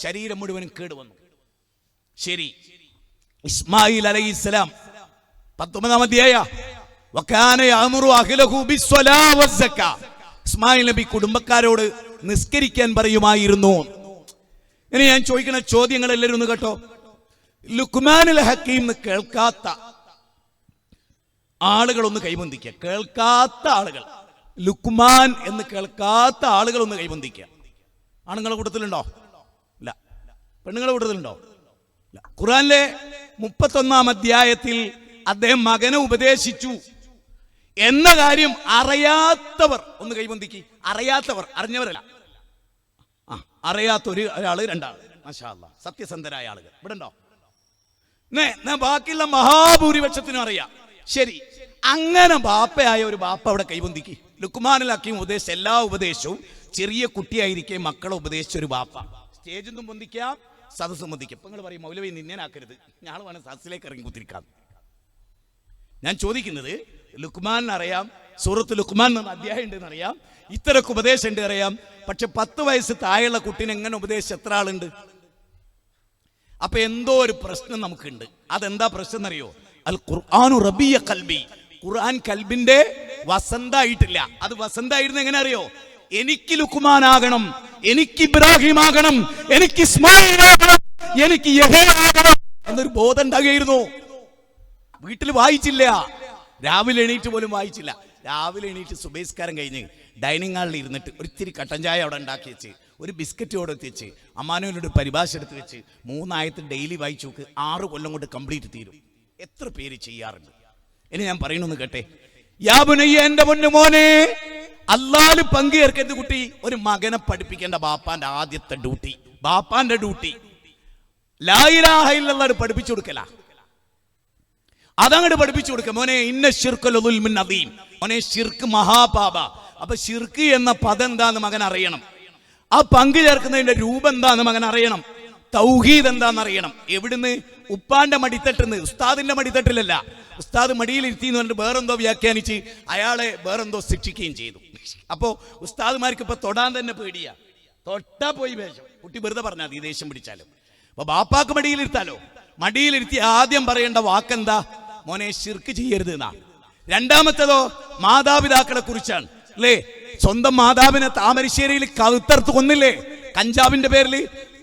ശരീരം മുഴുവനും കേടുവന്നു. ശരി, ഇസ്മായിൽ അലൈഹിസ്സലാം 19-ാം അധ്യായം വകാന യഅ്മുറു അഹ്ലഹു ബിസ്സലാ വസ്സക്കാ. ഇസ്മായിൽ നബി കുടുംബക്കാരോട് നിസ്കരിക്കാൻ പറയുമായിരുന്നു. ഇനി ഞാൻ ചോദിക്കുന്ന ചോദ്യങ്ങൾ എല്ലാവരും ഒന്ന് കേട്ടോ. ലുക്മാനുൽ ഹക്കീം എന്ന് കേൾക്കാത്ത ആളുകളൊന്ന് കൈബന്ധിക്കുക. കേൾക്കാത്ത ആളുകൾ, ലുക്മാൻ എന്ന് കേൾക്കാത്ത ആളുകളൊന്ന് കൈബന്ധിക്കുക. ആണുങ്ങളെ കൂട്ടത്തിലുണ്ടോ? ഇല്ല. പെണ്ണുങ്ങളെ കൂട്ടത്തിലുണ്ടോ? ഇല്ല. ഖുർആനിലെ 31-ാം അധ്യായത്തിൽ അദ്ദേഹം മകനെ ഉപദേശിച്ചു എന്ന കാര്യം അറിയാത്തവർ ഒന്ന് കൈബന്ധിക്ക്. അറിയാത്തവർ, അറിഞ്ഞവരല്ല. അറിയാത്ത ഒരാള്, രണ്ടാള്. മാഷാ അല്ലാഹ്, സത്യസന്ധരായ ആളുകൾ ഇവിടെ ഉണ്ടോ? ബാക്കിയുള്ള മഹാഭൂരിപക്ഷത്തിനും അറിയാം. ശരി, അങ്ങനെ ബാപ്പയായ ഒരു ബാപ്പ അവിടെ കൈബന്ധിക്ക്. ലുക്മാനുൽ ഹക്കീം ഉപദേശിച്ച എല്ലാ ഉപദേശവും ചെറിയ കുട്ടിയായിരിക്കെ മക്കളെ ഉപദേശിച്ച ഒരു ബാപ്പ. സ്റ്റേജൊന്നും പൊന്തിക്കാം, സദസ്സും പൊന്തിക്കാം. ഇപ്പൊ നിങ്ങൾ പറയും മൗലവി നിന്നേനാക്കരുത്, ഞങ്ങൾ വേണം സദസ്സിലേക്ക് ഇറങ്ങി കുത്തിരിക്കാം. ഞാൻ ചോദിക്കുന്നത്, ലുക്മാൻ അറിയാം, സൂറത്ത് ലുക്മാൻ എന്ന അധ്യായം ഉണ്ടെന്ന് അറിയാം, ഇത്തരക്ക് ഉപദേശം ഉണ്ട് അറിയാം. പക്ഷെ 10 വയസ്സ് താഴെയുള്ള കുട്ടീനെ എങ്ങനെ ഉപദേശിച്ച എത്ര ആളുണ്ട്? അപ്പൊ എന്തോ ഒരു പ്രശ്നം നമുക്കുണ്ട്. അതെന്താ പ്രശ്നം എന്നറിയോ? അൽ ഖുർആനു റബിയ ഖൽബി. ഖുർആൻ കൽബിന്റെ വസന്തായിട്ടില്ല. അത് വസന്തായിരുന്നു എങ്ങനെ അറിയോ? എനിക്ക് ലുക്മാനാകണം, എനിക്ക് ഇബ്രാഹിം ആകണം, എനിക്ക് ഇസ്മായിൽ ആകണം, എനിക്ക് യഹ്യ ആകണം എന്നൊരു ബോധം ഉണ്ടാകുകയായിരുന്നു. വീട്ടിൽ വായിച്ചില്ല, രാവിലെ എണീറ്റ് പോലും വായിച്ചില്ല. രാവിലെ എണീറ്റ് സുബൈസ്കാരം കഴിഞ്ഞ് ഡൈനിങ് ഹാളിൽ ഇരുന്നിട്ട് ഒരിത്തിരി കട്ടൻ ചായ അവിടെ ഉണ്ടാക്കി വെച്ച്, ഒരു ബിസ്ക്കറ്റ് അവിടെ എത്തിച്ച്, അമ്മാനോനോട് പരിഭാഷ എടുത്ത് വെച്ച് 3 ആയത്ത് ഡെയിലി വായിച്ചു നോക്ക്. 6 കൊല്ലം കൊണ്ട് കംപ്ലീറ്റ് തീരും. എത്ര പേര് ചെയ്യാറുണ്ട്? ഇനി ഞാൻ പറയണമെന്ന് കേട്ടെ. യാ ബുനയ്യ, എന്റെ പൊന്നു മോനെ, അല്ലാഹുവിൽ പങ്കുചേർക്കരുത് കുട്ടി. ഒരു മകനെ പഠിപ്പിക്കേണ്ട ബാപ്പാന്റെ ആദ്യത്തെ ഡ്യൂട്ടി, ബാപ്പാന്റെ ഡ്യൂട്ടി ലാ ഇലാഹ ഇല്ലല്ലാഹ് പഠിപ്പിച്ചു കൊടുക്കല. അതങ്ങോട്ട് പഠിപ്പിച്ചു കൊടുക്ക. മോനെ, ഇന്ന ശിർക്ക് ലദുൽമുൻ അദീം. മോനെ, ശിർക്ക് മഹാപാപ. അപ്പൊ ശിർക്ക് എന്ന പദം എന്താന്ന് മകൻ അറിയണം. ആ പങ്കു ചേർക്കുന്നതിന്റെ രൂപം എന്താന്ന് മകൻ അറിയണം. തൗഹീദ് എന്താന്ന് അറിയണം. എവിടുന്ന്? ഉപ്പാന്റെ മടിത്തട്ടുന്ന്, ഉസ്താദിന്റെ മടിത്തട്ടിലല്ല. ഉസ്താദ് മടിയിലിരുത്തി എന്ന് പറഞ്ഞിട്ട് വേറെന്തോ വ്യാഖ്യാനിച്ച് അയാളെ വേറെന്തോ ശിക്ഷിക്കുകയും ചെയ്തു. അപ്പോ ഉസ്താദ്മാർക്ക് ഇപ്പൊ തൊടാൻ തന്നെ പേടിയാ. തൊട്ടാ പോയി വേഷം. കുട്ടി വെറുതെ പറഞ്ഞാൽ ഈ ദേഷ്യം പിടിച്ചാലും. അപ്പൊ ബാപ്പാക്ക് മടിയിലിരുത്താലോ? മടിയിലിരുത്തി ആദ്യം പറയേണ്ട വാക്കെന്താ? മോനെ, ശിർക്ക് ചെയ്യരുത് എന്നാ. രണ്ടാമത്തേതോ മാതാപിതാക്കളെ കുറിച്ചാണ്, അല്ലേ? സ്വന്തം മാതാവിനെ താമരശ്ശേരിയിൽ കഴുത്തറുത്ത് കൊന്നില്ലേ കഞ്ചാവിന്റെ പേരിൽ?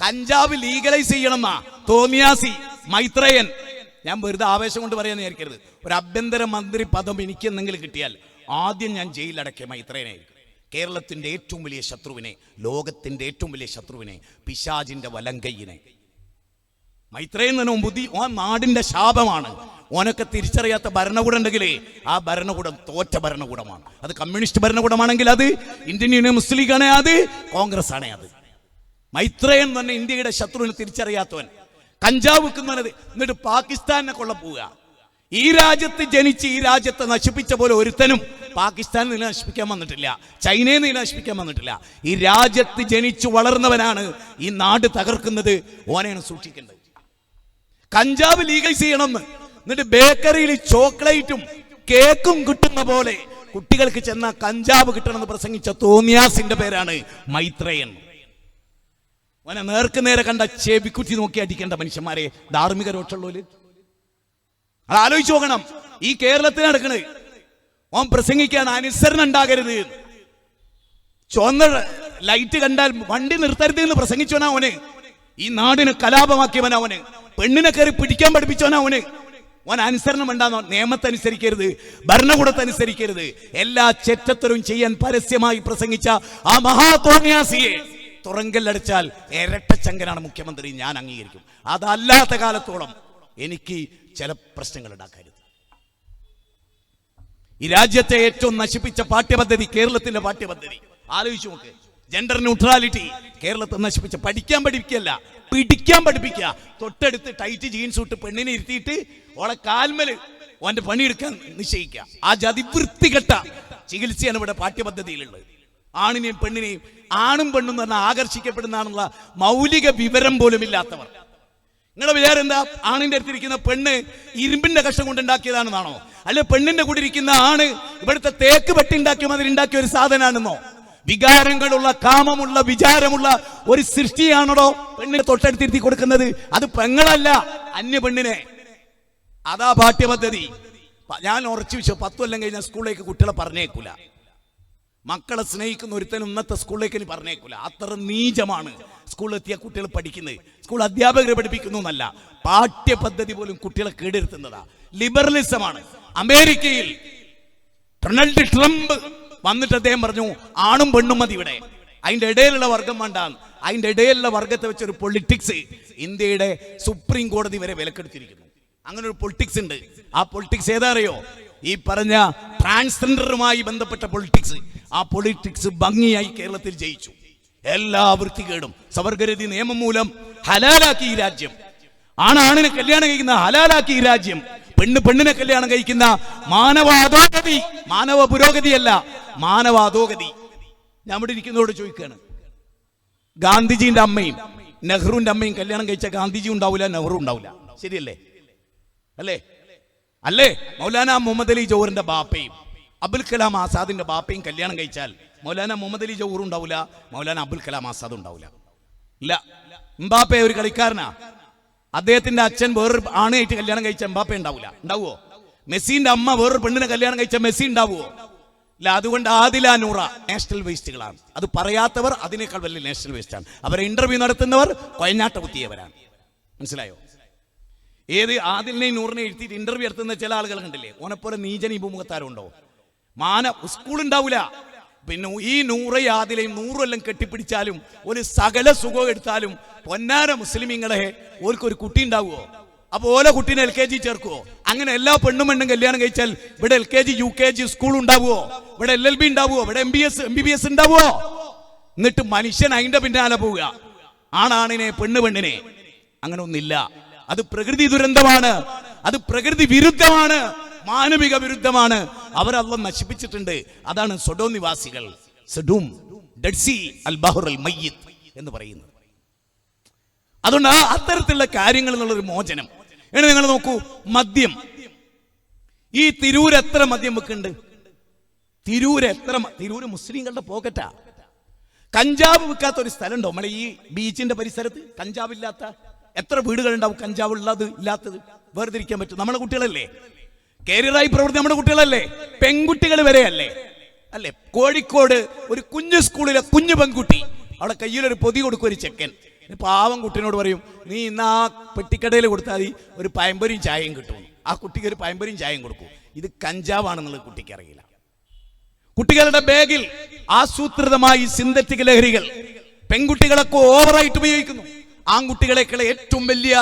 കഞ്ചാവ് ലീഗലൈസ് ചെയ്യണം എന്നാ തോന്നിയാസി മൈത്രേയൻ. ഞാൻ വെറുതെ ആവേശം കൊണ്ട് പറയാന്ന് വിചാരിക്കരുത്. ഒരു ആഭ്യന്തര മന്ത്രി പദം എനിക്ക് എന്തെങ്കിലും കിട്ടിയാൽ ആദ്യം ഞാൻ ജയിലടക്കിയ മൈത്രേയനായിരിക്കും. കേരളത്തിന്റെ ഏറ്റവും വലിയ ശത്രുവിനെ, ലോകത്തിന്റെ ഏറ്റവും വലിയ ശത്രുവിനെ, പിശാചിന്റെ വലങ്കയ്യനെ. മൈത്രേയൻ തന്നെ ബുദ്ധി, ഓൻ നാടിന്റെ ശാപമാണ്. ഓനൊക്കെ തിരിച്ചറിയാത്ത ഭരണകൂടം ഉണ്ടെങ്കിലേ ആ ഭരണകൂടം തോറ്റ ഭരണകൂടമാണ്. അത് കമ്മ്യൂണിസ്റ്റ് ഭരണകൂടമാണെങ്കിൽ അത് ഇന്ത്യൻ യൂണിയൻ മുസ്ലിം ലീഗാണേ, അത് കോൺഗ്രസ് ആണേ. അത് മൈത്രേയൻ തന്നെ ഇന്ത്യയുടെ ശത്രുവിനെ തിരിച്ചറിയാത്തവൻ. കഞ്ചാവ് വെക്കുന്നത്, എന്നിട്ട് പാകിസ്ഥാനെ കൊള്ള പോവുക. ഈ രാജ്യത്ത് ജനിച്ച് ഈ രാജ്യത്തെ നശിപ്പിച്ച പോലെ ഒരുത്തനും പാകിസ്ഥാനെ നില നശിപ്പിക്കാൻ വന്നിട്ടില്ല, ചൈനയെ നില നശിപ്പിക്കാൻ വന്നിട്ടില്ല. ഈ രാജ്യത്ത് ജനിച്ചു വളർന്നവനാണ് ഈ നാട് തകർക്കുന്നത്. ഓനെയാണ് സൂക്ഷിക്കേണ്ടത്. കഞ്ചാവ് ലീഗലൈസ് ചെയ്യണമെന്ന്, എന്നിട്ട് ബേക്കറിയിൽ ചോക്ലേറ്റും കേക്കും കിട്ടുന്ന പോലെ കുട്ടികൾക്ക് ചെന്ന കഞ്ചാവ് കിട്ടണമെന്ന് പ്രസംഗിച്ച തോന്നിയാസിന്റെ പേരാണ് മൈത്രേയൻ. ഓനെ നേർക്ക് നേരെ കണ്ട ചെവിക്കുറ്റി നോക്കി അടിക്കേണ്ട മനുഷ്യന്മാരെ, ധാർമ്മിക രോക്ഷമുള്ളവര്. അത് ആലോചിച്ച് നോക്കണം. ഈ കേരളത്തിൽ നടക്കണത് ഓൻ പ്രസംഗിക്കാൻ അനുസരണം ഉണ്ടാകരുത്. ചുവന്ന ലൈറ്റ് കണ്ടാൽ വണ്ടി നിർത്തരുത് എന്ന് പ്രസംഗിച്ചവനാ അവന്. ഈ നാടിനെ കലാപമാക്കിയവനാ അവന്. പെണ്ണിനെ കയറി പിടിക്കാൻ പഠിപ്പിച്ചവനാ അവന്. ഓൻ അനുസരണം ഉണ്ടാകുന്ന നിയമത്തനുസരിക്കരുത്, ഭരണകൂടത്തനുസരിക്കരുത്. എല്ലാ ചെറ്റത്തരും ചെയ്യാൻ പരസ്യമായി പ്രസംഗിച്ച ആ മഹാതോന്യാസിയെ തുറങ്കല്ലടച്ചാൽ ഇരട്ടച്ചങ്കനാണ് മുഖ്യമന്ത്രി. ഞാൻ അംഗീകരിക്കും. അതല്ലാത്ത കാലത്തോളം എനിക്ക് ചില പ്രശ്നങ്ങൾ ഉണ്ടാക്കരുത്. ഈ രാജ്യത്തെ ഏറ്റവും നശിപ്പിച്ച പാഠ്യപദ്ധതി കേരളത്തിന്റെ പാഠ്യപദ്ധതി. ആലോചിച്ചു നോക്ക്. ജെൻഡർ ന്യൂട്രാലിറ്റി കേരളത്തെ നശിപ്പിച്ച. പഠിക്കാൻ പഠിപ്പിക്കല്ല, പിടിക്കാൻ പഠിപ്പിക്കുക. തൊട്ടടുത്ത് ടൈറ്റ് ജീൻസ് ഇട്ട് പെണ്ണിനെ ഇരുത്തിയിട്ട് ഓളെ കാൽമല് ഓന്റെ പണിയെടുക്കാൻ നിശ്ചയിക്കുക. ആ ജാതി വൃത്തികെട്ട ചികിത്സയാണ് ഇവിടെ പാഠ്യപദ്ധതിയിലുള്ളത്. ആണിനെയും പെണ്ണിനെയും, ആണും പെണ്ണും എന്ന് പറഞ്ഞാൽ ആകർഷിക്കപ്പെടുന്നതാണെന്നുള്ള മൗലിക വിവരം പോലും ഇല്ലാത്തവർ. നിങ്ങളുടെ വിചാരം എന്താ? ആണിന്റെ അടുത്തിരിക്കുന്ന പെണ്ണ് ഇരുമ്പിന്റെ കഷ്ണം കൊണ്ടുണ്ടാക്കിയതാണെന്നാണോ? അല്ലെ പെണ്ണിന്റെ കൂടെ ഇരിക്കുന്ന ആണ് ഇവിടുത്തെ തേക്ക് വെട്ടി ഉണ്ടാക്കിയ മാതിരി ഉണ്ടാക്കിയ ഒരു സാധനമാണെന്നോ? വികാരങ്ങളുള്ള, കാമമുള്ള, വിചാരമുള്ള ഒരു സൃഷ്ടിയാണോ പെണ്ണിനെ തൊട്ടടുത്തിരുത്തി കൊടുക്കുന്നത്? അത് പെങ്ങളല്ല, അന്യ പെണ്ണിനെ. അതാ പാഠ്യപദ്ധതി. ഞാൻ ഉറച്ചു വെച്ചു 10 കൊല്ലം കഴിഞ്ഞാൽ സ്കൂളിലേക്ക് കുട്ടികളെ പറഞ്ഞേക്കൂല. മക്കളെ സ്നേഹിക്കുന്ന ഒരുത്തനും ഇന്നത്തെ സ്കൂളിലേക്ക് ഇനി പറഞ്ഞേക്കൂല. അത്ര നീചമാണ് സ്കൂളിലെത്തിയ കുട്ടികൾ പഠിക്കുന്നത്. സ്കൂൾ അധ്യാപകരെ പഠിപ്പിക്കുന്നു എന്നല്ല, പാഠ്യപദ്ധതി പോലും കുട്ടികളെ കേടെടുത്തുന്നതാ. ലിബറലിസമാണ്. അമേരിക്കയിൽ ഡൊണാൾഡ് ട്രംപ് വന്നിട്ട് അദ്ദേഹം പറഞ്ഞു ആണും പെണ്ണും മതി ഇവിടെ, അതിന്റെ ഇടയിലുള്ള വർഗം വേണ്ടാന്ന്. അതിന്റെ ഇടയിലുള്ള വർഗത്തെ വെച്ചൊരു പൊളിറ്റിക്സ് ഇന്ത്യയുടെ സുപ്രീം കോടതി വരെ വിലക്കെടുത്തിരിക്കുന്നു. അങ്ങനെ ഒരു പൊളിറ്റിക്സ് ഉണ്ട്. ആ പൊളിറ്റിക്സ് ഏതാ അറിയോ? ഈ പറഞ്ഞ ട്രാൻസ്ജെൻഡറുമായി ബന്ധപ്പെട്ട പൊളിറ്റിക്സ്. ആ പൊളിറ്റിക്സ് ഭംഗിയായി കേരളത്തിൽ ജയിച്ചു. എല്ലാ വൃത്തികേടും സവർഗരതി നിയമം മൂലം ഹലാലാക്കി ഈ രാജ്യം. ആണാണിനെ കല്യാണം കഴിക്കുന്ന ഹലാലാക്കി ഈ രാജ്യം. പെണ്ണ് പെണ്ണിനെ കല്യാണം കഴിക്കുന്ന മാനവാധോഗതി. മാനവ പുരോഗതിയല്ല, മാനവാധോഗതി. ഞാൻ ഇവിടെ ഇരിക്കുന്നതോട് ചോദിക്കുകയാണ്, ഗാന്ധിജിന്റെ അമ്മയും നെഹ്റുവിന്റെ അമ്മയും കല്യാണം കഴിച്ച ഗാന്ധിജി ഉണ്ടാവില്ല, നെഹ്റു ഉണ്ടാവില്ല. ശരിയല്ലേ? അല്ലേ? അല്ലേ? മൗലാന മുഹമ്മദ് അലി ജൗഹറിന്റെ ബാപ്പയും അബുൽ കലാം ആസാദിന്റെ ബാപ്പയും കല്യാണം കഴിച്ചാൽ മൗലാന മുഹമ്മദ് അലി ജൗഹർ ഉണ്ടാവില്ല, മൗലാന അബുൽ കലാം ആസാദ് ഉണ്ടാവില്ല. ഇല്ല. എംബാപ്പെ ഒരു കളിക്കാരനാ. അദ്ദേഹത്തിന്റെ അച്ഛൻ വേറൊരു ആണായിട്ട് കല്യാണം കഴിച്ച എംബാപ്പെ ഉണ്ടാവില്ല. ഉണ്ടാവുമോ? മെസ്സിന്റെ അമ്മ വേറൊരു പെണ്ണിനെ കല്യാണം കഴിച്ച മെസ്സി ഉണ്ടാവുമോ? ഇല്ല. അതുകൊണ്ട് ആദില നൂറ നാഷണൽ വേസ്റ്റുകളാണ്. അത് പറയാത്തവർ അതിനേക്കാൾ വലിയ നാഷണൽ വേസ്റ്റ് ആണ്. അവരെ ഇന്റർവ്യൂ നടത്തുന്നവർ കൊയഞ്ഞാട്ട കുത്തിയവരാണ്. മനസ്സിലായോ? ഏത് ആദിലിനെ നൂറിനെ എഴുത്തിയിട്ട് ഇന്റർവ്യൂ നടത്തുന്ന ചില ആളുകൾ കണ്ടില്ലേ? ഓനെപ്പോലെ നീചനി ഭൂമുഖത്താരുണ്ടോ? സ്കൂൾ ഉണ്ടാവില്ല. പിന്നെ ഈ നൂറ് ആദിലെയും 100 കൊല്ലം കെട്ടിപ്പിടിച്ചാലും ഒരു സകല സുഖം എടുത്താലും പൊന്നാര മുസ്ലിമീങ്ങളെ ഓർക്കൊരു കുട്ടി ഉണ്ടാവുമോ? അപ്പൊ ഓരോ കുട്ടീനെ LKG ചേർക്കുവോ? അങ്ങനെ എല്ലാ പെണ്ണും കല്യാണം കഴിച്ചാൽ ഇവിടെ LKG UKG സ്കൂൾ ഉണ്ടാവുമോ? ഇവിടെ LLB ഉണ്ടാവുമോ? ഇവിടെ MBBS ഉണ്ടാവുമോ? എന്നിട്ട് മനുഷ്യൻ അതിന്റെ പിന്നാലെ പോവുക. ആണാണിനെ പെണ്ണിനെ. അങ്ങനെ ഒന്നില്ല. അത് പ്രകൃതി ദുരന്തമാണ്. അത് പ്രകൃതി വിരുദ്ധമാണ്, മാനവിക വിരുദ്ധമാണ്. അവരല്ല നശിപ്പിച്ചിട്ടുണ്ട്. അതാണ് സൊഡോം നിവാസികൾ. സഡൂം, ഡെഡ് സീ, അൽ ബഹർ അൽ മയ്യിത്ത് എന്ന് പറയുന്നത്. അതുകൊണ്ട് അത്തരത്തിലുള്ള കാര്യങ്ങൾ എന്നുള്ളൊരു മോചനം. ഇനി നിങ്ങൾ നോക്കൂ, മദ്യം. ഈ തിരൂര് എത്ര മദ്യം വെക്കുന്നുണ്ട്? തിരൂര് മുസ്ലിങ്ങളുടെ പോക്കറ്റാ. കഞ്ചാവ് വിൽക്കാത്ത ഒരു സ്ഥലം ഉണ്ടോ നമ്മളെ ഈ ബീച്ചിന്റെ പരിസരത്ത്? കഞ്ചാവില്ലാത്ത എത്ര വീടുകളുണ്ടാവും? കഞ്ചാവ് ഉള്ളത് ഇല്ലാത്തത് വേർതിരിക്കാൻ പറ്റും? നമ്മുടെ കുട്ടികളല്ലേ കേരിയറായി പ്രവർത്തി? നമ്മുടെ കുട്ടികളല്ലേ? പെൺകുട്ടികൾ വരെയല്ലേ? അല്ലേ? കോഴിക്കോട് ഒരു കുഞ്ഞു സ്കൂളിലെ കുഞ്ഞു പെൺകുട്ടി, അവിടെ കയ്യിലൊരു പൊതി കൊടുക്കും ഒരു ചെക്കൻ. പാവം കുട്ടീനോട് പറയും, നീ ഇന്ന് ആ പെട്ടിക്കടയിൽ കൊടുത്താൽ മതി, ഒരു പയമ്പരിയും ചായയും കിട്ടും. ആ കുട്ടിക്ക് ഒരു പയമ്പരിയും ചായയും കൊടുക്കും. ഇത് കഞ്ചാവാണെന്നുള്ളത് കുട്ടിക്ക് അറിയില്ല. കുട്ടികളുടെ ബാഗിൽ ആസൂത്രിതമായി സിന്തറ്റിക് ലഹരികൾ പെൺകുട്ടികളൊക്കെ ഓവറായിട്ട് ഉപയോഗിക്കുന്നു. ആൺകുട്ടികളെക്കുള്ള ഏറ്റവും വലിയ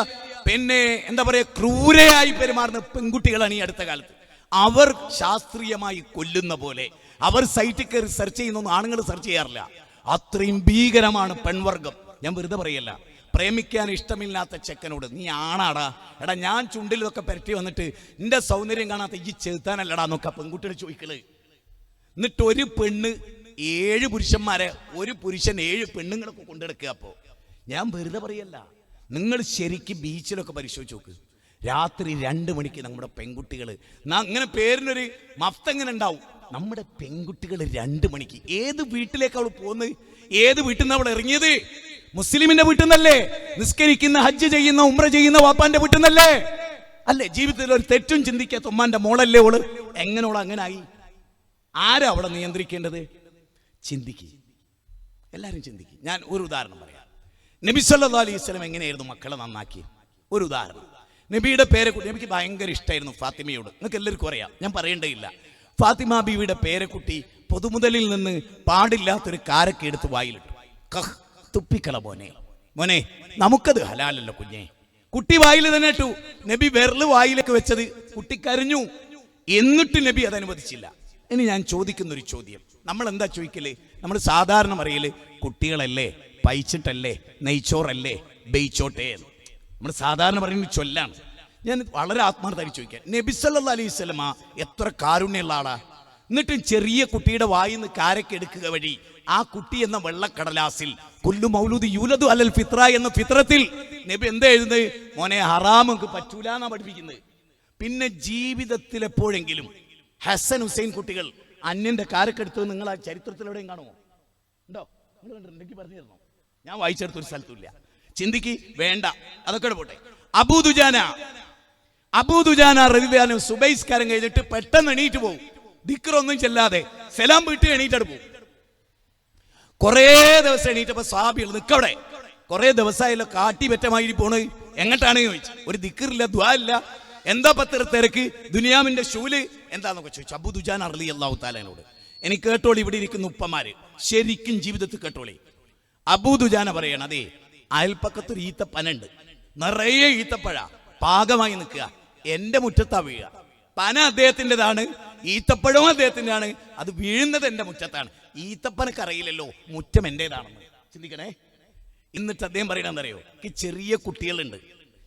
എന്താ പറയാ ക്രൂരയായി പെരുമാറുന്ന പെൺകുട്ടികളാണ് ഈ അടുത്ത കാലത്ത്. അവർ ശാസ്ത്രീയമായി കൊല്ലുന്ന പോലെ അവർ സൈറ്റിൽ കയറി സെർച്ച് ചെയ്യുന്നൊന്നും ആണുങ്ങൾ സെർച്ച് ചെയ്യാറില്ല. അത്രയും ഭീകരമാണ് പെൺവർഗം. ഞാൻ വെറുതെ പറയല്ല. പ്രേമിക്കാൻ ഇഷ്ടമില്ലാത്ത ചെക്കനോട് നീ ആണാടാ, എടാ ഞാൻ ചുണ്ടിലൊക്കെ പെരട്ടി വന്നിട്ട് നിന്റെ സൗന്ദര്യം കാണാത്ത ഈ ചെറുത്താനല്ലടാ എന്നൊക്കെ പെൺകുട്ടികൾ ചോദിക്കല്. എന്നിട്ട് ഒരു പെണ്ണ് 7 പുരുഷന്മാരെ, ഒരു പുരുഷൻ 7 പെണ്ണുങ്ങളൊക്കെ കൊണ്ടെടുക്കുക. അപ്പോ ഞാൻ വെറുതെ പറയല്ല, നിങ്ങൾ ശരിക്കും ബീച്ചിലൊക്കെ പരിശോധിച്ച് നോക്ക്. രാത്രി 2 മണിക്ക് നമ്മുടെ പെൺകുട്ടികൾ, അങ്ങനെ പേരിനൊരു മഫ്തെങ്ങനെ ഉണ്ടാവും, നമ്മുടെ പെൺകുട്ടികൾ 2 മണിക്ക് ഏത് വീട്ടിലേക്ക് അവൾ പോകുന്നത്? ഏത് വീട്ടിൽ നിന്ന് അവൾ ഇറങ്ങിയത്? മുസ്ലിമിന്റെ വീട്ടിൽ നിന്നല്ലേ? നിസ്കരിക്കുന്ന, ഹജ്ജ് ചെയ്യുന്ന, ഉംറ ചെയ്യുന്ന വാപ്പാന്റെ വീട്ടിൽ നിന്നല്ലേ? അല്ലേ? ജീവിതത്തിൽ ഒരു തെറ്റും ചിന്തിക്കാത്ത ഉമ്മാന്റെ മോളല്ലേ ഓള്? എങ്ങനെ ഓള് അങ്ങനെ ആയി? ആരാ അവളെ നിയന്ത്രിക്കേണ്ടത്? ചിന്തിക്കുക, എല്ലാവരും ചിന്തിക്കുക. ഞാൻ ഒരു ഉദാഹരണം പറയാം. നബി സല്ലല്ലാഹു അലൈഹി വസല്ലം എങ്ങനെയായിരുന്നു മക്കളെ നന്നാക്കി? ഒരു ഉദാഹരണം. നബിയുടെ പേരക്കുട്ടി എനിക്ക് ഭയങ്കര ഇഷ്ടമായിരുന്നു, ഫാത്തിമയോട്. നിങ്ങൾക്ക് എല്ലാവർക്കും അറിയാം, ഞാൻ പറയേണ്ടതില്ല. ഫാത്തിമ ബീവിയുടെ പേരക്കുട്ടി പൊതുമുതലിൽ നിന്ന് പാടില്ലാത്തൊരു കാരക്ക എടുത്ത് വായിലിട്ടു. കഹ്, തുപ്പിക്കള മോനെ, നമുക്കത് ഹലാലല്ലോ കുഞ്ഞെ. കുട്ടി വായിൽ തന്നെ ഇട്ടു. നബി വിരല് വായിലേക്ക് വെച്ചത് കുട്ടി കരഞ്ഞു. എന്നിട്ട് നബി അത് അനുവദിച്ചില്ല. ഇനി ഞാൻ ചോദിക്കുന്നൊരു ചോദ്യം, നമ്മൾ എന്താ ചോദിക്കല്? നമ്മൾ സാധാരണ പറയല് കുട്ടികളല്ലേ, പൈച്ചിട്ടല്ലേ, നെയ്ച്ചോറല്ലേ, ബെയ്ച്ചോട്ടെ. നമ്മൾ സാധാരണ പറയുന്ന ചൊല്ലാണ്. ഞാൻ വളരെ ആത്മാർത്ഥമായി ചോദിക്കാം, നബി സല്ലല്ലാഹു അലൈഹി വസല്ലമ എത്ര കാരുണ്യമുള്ള ആളാ. എന്നിട്ടും ചെറിയ കുട്ടിയുടെ വായിൽ നിന്ന് കാരക്കെടുക്കുക വഴി ആ കുട്ടി എന്ന വെള്ളക്കടലാസിൽ കുല്ലു മൗലൂദി യൂലദു അലൽ ഫിത്ര എന്ന ഫിത്രത്തിൽ നബി എന്താ എഴുതുന്നത്? മോനെ ഹറാം നമുക്ക് പറ്റൂല എന്നാ പഠിപ്പിക്കുന്നത്. പിന്നെ ജീവിതത്തിൽ എപ്പോഴെങ്കിലും ഹസൻ ഹുസൈൻ കുട്ടികൾ അന്യന്റെ കാരക്കെടുത്തത് നിങ്ങൾ ആ ചരിത്രത്തിൽ എവിടെയും കാണുമോ? ഉണ്ടോ? നിങ്ങൾ കണ്ടിട്ടുണ്ടെങ്കിൽ പറഞ്ഞു തരണോ? ഞാൻ വായിച്ചെടുത്തൊരു സ്ഥലത്തുമില്ല. ചിന്തിക്ക്, വേണ്ട, അതൊക്കെ പോട്ടെ. അബൂ ദുജാന റളിയല്ലാഹു സുബൈസ്കാരം കഴിഞ്ഞിട്ട് പെട്ടെന്ന് എണീറ്റ് പോകും. ദിക്റൊന്നും ചെല്ലാതെ സലാം വീട്ടിൽ എണീറ്റെടു പോകും. കുറേ ദിവസം എണീറ്റപ്പോ സാബികൾ നിക്കവിടെ, കുറെ ദിവസമായല്ലോ കാട്ടി വെറ്റമായി പോണ്, എങ്ങോട്ടാണ് ചോദിച്ചു. ഒരു ദിക്റില്ല, ദ്വാ ഇല്ല, എന്താ പത്ര തിരക്ക്, ദുനിയാവിന്റെ ഷൂല് എന്താന്നൊക്കെ ചോദിച്ചു. അബൂ ദുജാന റളിയല്ലാഹു തആലയോട്. എനിക്ക് കേട്ടോളി, ഇവിടെ ഇരിക്കുന്ന ഉപ്പമാര് ശരിക്കും ജീവിതത്തിൽ കേട്ടോളി. അബൂ ദുജാന പറയണം, അതെ അയൽപ്പക്കത്തൊരു ഈത്തപ്പനുണ്ട്, നിറയെ ഈത്തപ്പഴ പാകമായി നിൽക്കുക, എന്റെ മുറ്റത്താ വീഴുക. പന അദ്ദേഹത്തിൻ്റെതാണ്, ഈത്തപ്പഴവും അദ്ദേഹത്തിൻ്റെതാണ്, അത് വീഴുന്നത് എന്റെ മുറ്റത്താണ്. ഈത്തപ്പനക്ക് അറിയില്ലല്ലോ മുറ്റം എന്റേതാണെന്ന്. ചിന്തിക്കണേ. എന്നിട്ട് അദ്ദേഹം പറയണെന്നറിയോ, എനിക്ക് ചെറിയ കുട്ടികളുണ്ട്,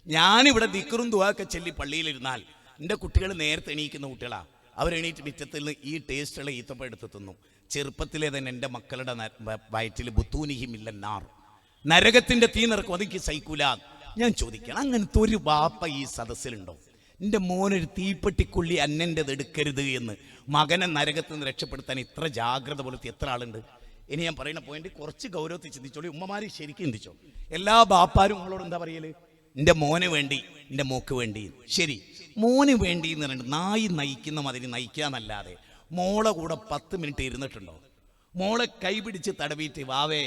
ഞാനിവിടെ ദിക്റും ദുആക്കെ ചൊല്ലി പള്ളിയിലിരുന്നാൽ എൻ്റെ കുട്ടികൾ നേരത്തെ എണീക്കുന്ന കുട്ടികളാ, അവരെണീറ്റ് മുറ്റത്തിൽ നിന്ന് ഈ ടേസ്റ്റുള്ള ഈത്തപ്പഴം എടുത്ത് തിന്നു. ചെറുപ്പത്തിലെ തന്നെ എൻ്റെ മക്കളുടെ വയറ്റിൽ ബുത്തൂനിഹിമില്ലന്നാർ, നരകത്തിന്റെ തീ നിറക്കും, അതെനിക്ക് സഹിക്കൂല. ഞാൻ ചോദിക്കണം, അങ്ങനത്തെ ഒരു ബാപ്പ ഈ സദസ്സിലുണ്ടോ? എൻ്റെ മോനൊരു തീപ്പെട്ടിക്കുള്ളി അന്നൻ്റെത് എടുക്കരുത് എന്ന് മകനെ നരകത്തിൽ നിന്ന് രക്ഷപ്പെടുത്താൻ ഇത്ര ജാഗ്രത പോലത്തെ എത്ര ആളുണ്ട്? ഇനി ഞാൻ പറയുന്ന പോയിന്റ് കുറച്ച് ഗൗരവത്തിൽ ചിന്തിച്ചോളൂ. ഉമ്മമാര് ശരിക്കും ചിന്തിച്ചോ. എല്ലാ ബാപ്പാരും നമ്മളോട് എന്താ പറയല്? എൻ്റെ മോന് വേണ്ടി, എൻ്റെ മോക്ക് വേണ്ടി. ശരി, മോന് വേണ്ടി എന്ന് പറഞ്ഞിട്ട് നായി നയിക്കുന്ന മാതിരി നയിക്കാന്നല്ലാതെ മോളെ കൂടെ 10 മിനിറ്റ് ഇരുന്നിട്ടുണ്ടോ? മോളെ കൈപിടിച്ച് തടവിയിട്ട് വാവേ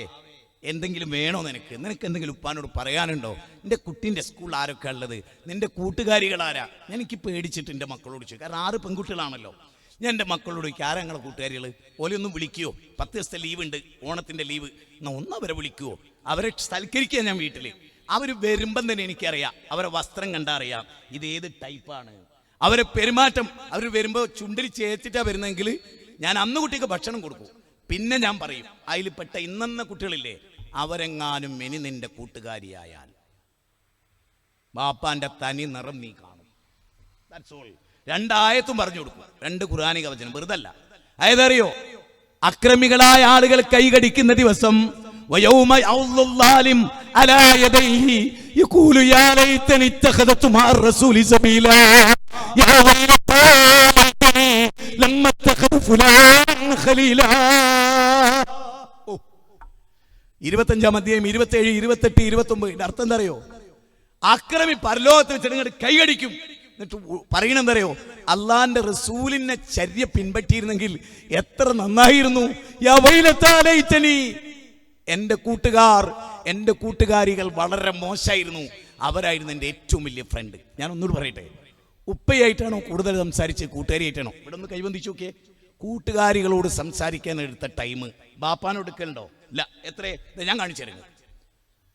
എന്തെങ്കിലും വേണോ, നിനക്ക് എന്തെങ്കിലും ഉപ്പാനോട് പറയാനുണ്ടോ, എൻ്റെ കുട്ടീൻ്റെ സ്കൂളിൽ ആരൊക്കെ ഉള്ളത്, നിൻ്റെ കൂട്ടുകാരികളാരാ? എനിക്ക് പേടിച്ചിട്ട് എൻ്റെ മക്കളോട് ചോദിക്കും. കാരണം 6 പെൺകുട്ടികളാണല്ലോ. ഞാൻ എൻ്റെ മക്കളോട് ചോദിക്കും, ആരാ നിങ്ങളെ കൂട്ടുകാരികൾ? ഓലെയൊന്നും വിളിക്കുവോ? 10 ദിവസത്തെ ലീവ് ഉണ്ട്, ഓണത്തിൻ്റെ ലീവ്, എന്നാൽ ഒന്നവരെ വിളിക്കുവോ? അവരെ സൽക്കരിക്കുക. ഞാൻ വീട്ടിൽ അവർ വരുമ്പം തന്നെ എനിക്കറിയാം, അവരെ വസ്ത്രം കണ്ടാൽ അറിയാം ഇതേത് ടൈപ്പാണ്, അവരെ പെരുമാറ്റം. അവർ വരുമ്പോൾ ചുണ്ടിൽ ചേച്ചിട്ടാണ് വരുന്നതെങ്കിൽ ഞാൻ അന്ന് കുട്ടിക്ക് ഭക്ഷണം കൊടുക്കും. പിന്നെ ഞാൻ പറയും, അതിൽപ്പെട്ട ഇന്നെന്ന കുട്ടികളില്ലേ, അവരെങ്ങാനും ഇനി നിന്റെ കൂട്ടുകാരിയായാൽ ബാപ്പാന്റെ തനി നിറം നീ കാണും. That's all. 2 ആയത്തും പറഞ്ഞു കൊടുക്കും, 2 ഖുർആനിക വചനം, വെറുതല്ല. അതായതറിയോ, അക്രമികളായ ആളുകൾ കൈകടിക്കുന്ന ദിവസം ويوم يعض الظالم على يديه يقول يا ليتني اتخذت مع الرسول سبيلا يا ويلتى ليتني لم اتخذ فلانا خليلا. 25-ാം അധ്യായം 27, 28, 29 അർത്ഥം എന്താ അറിയോ? അക്രമി പരലോകത്ത് വെച്ചിട്ട് കൈകടിക്കും. എന്നിട്ട് പറയണെന്തറിയോ, അള്ളാന്റെ റസൂലിനെ ചര്യ പിൻപറ്റിയിരുന്നെങ്കിൽ എത്ര നന്നായിരുന്നു. യാ വൈലത്താ ലൈതനി, എൻ്റെ കൂട്ടുകാർ, എൻ്റെ കൂട്ടുകാരികൾ വളരെ മോശമായിരുന്നു, അവരായിരുന്നു എൻ്റെ ഏറ്റവും വലിയ ഫ്രണ്ട്. ഞാൻ ഒന്നുകൂടി പറയട്ടെ, ഉപ്പയായിട്ടാണോ കൂടുതൽ സംസാരിച്ച് കൂട്ടുകാരിയായിട്ടാണോ? ഇവിടെ ഒന്ന് കൈവന്തിച്ചു നോക്കിയേ. കൂട്ടുകാരികളോട് സംസാരിക്കാൻ എടുത്ത ടൈം ബാപ്പാനോട് എടുക്കലുണ്ടോ? ഇല്ല. എത്ര? ഞാൻ കാണിച്ചു തരുന്നു.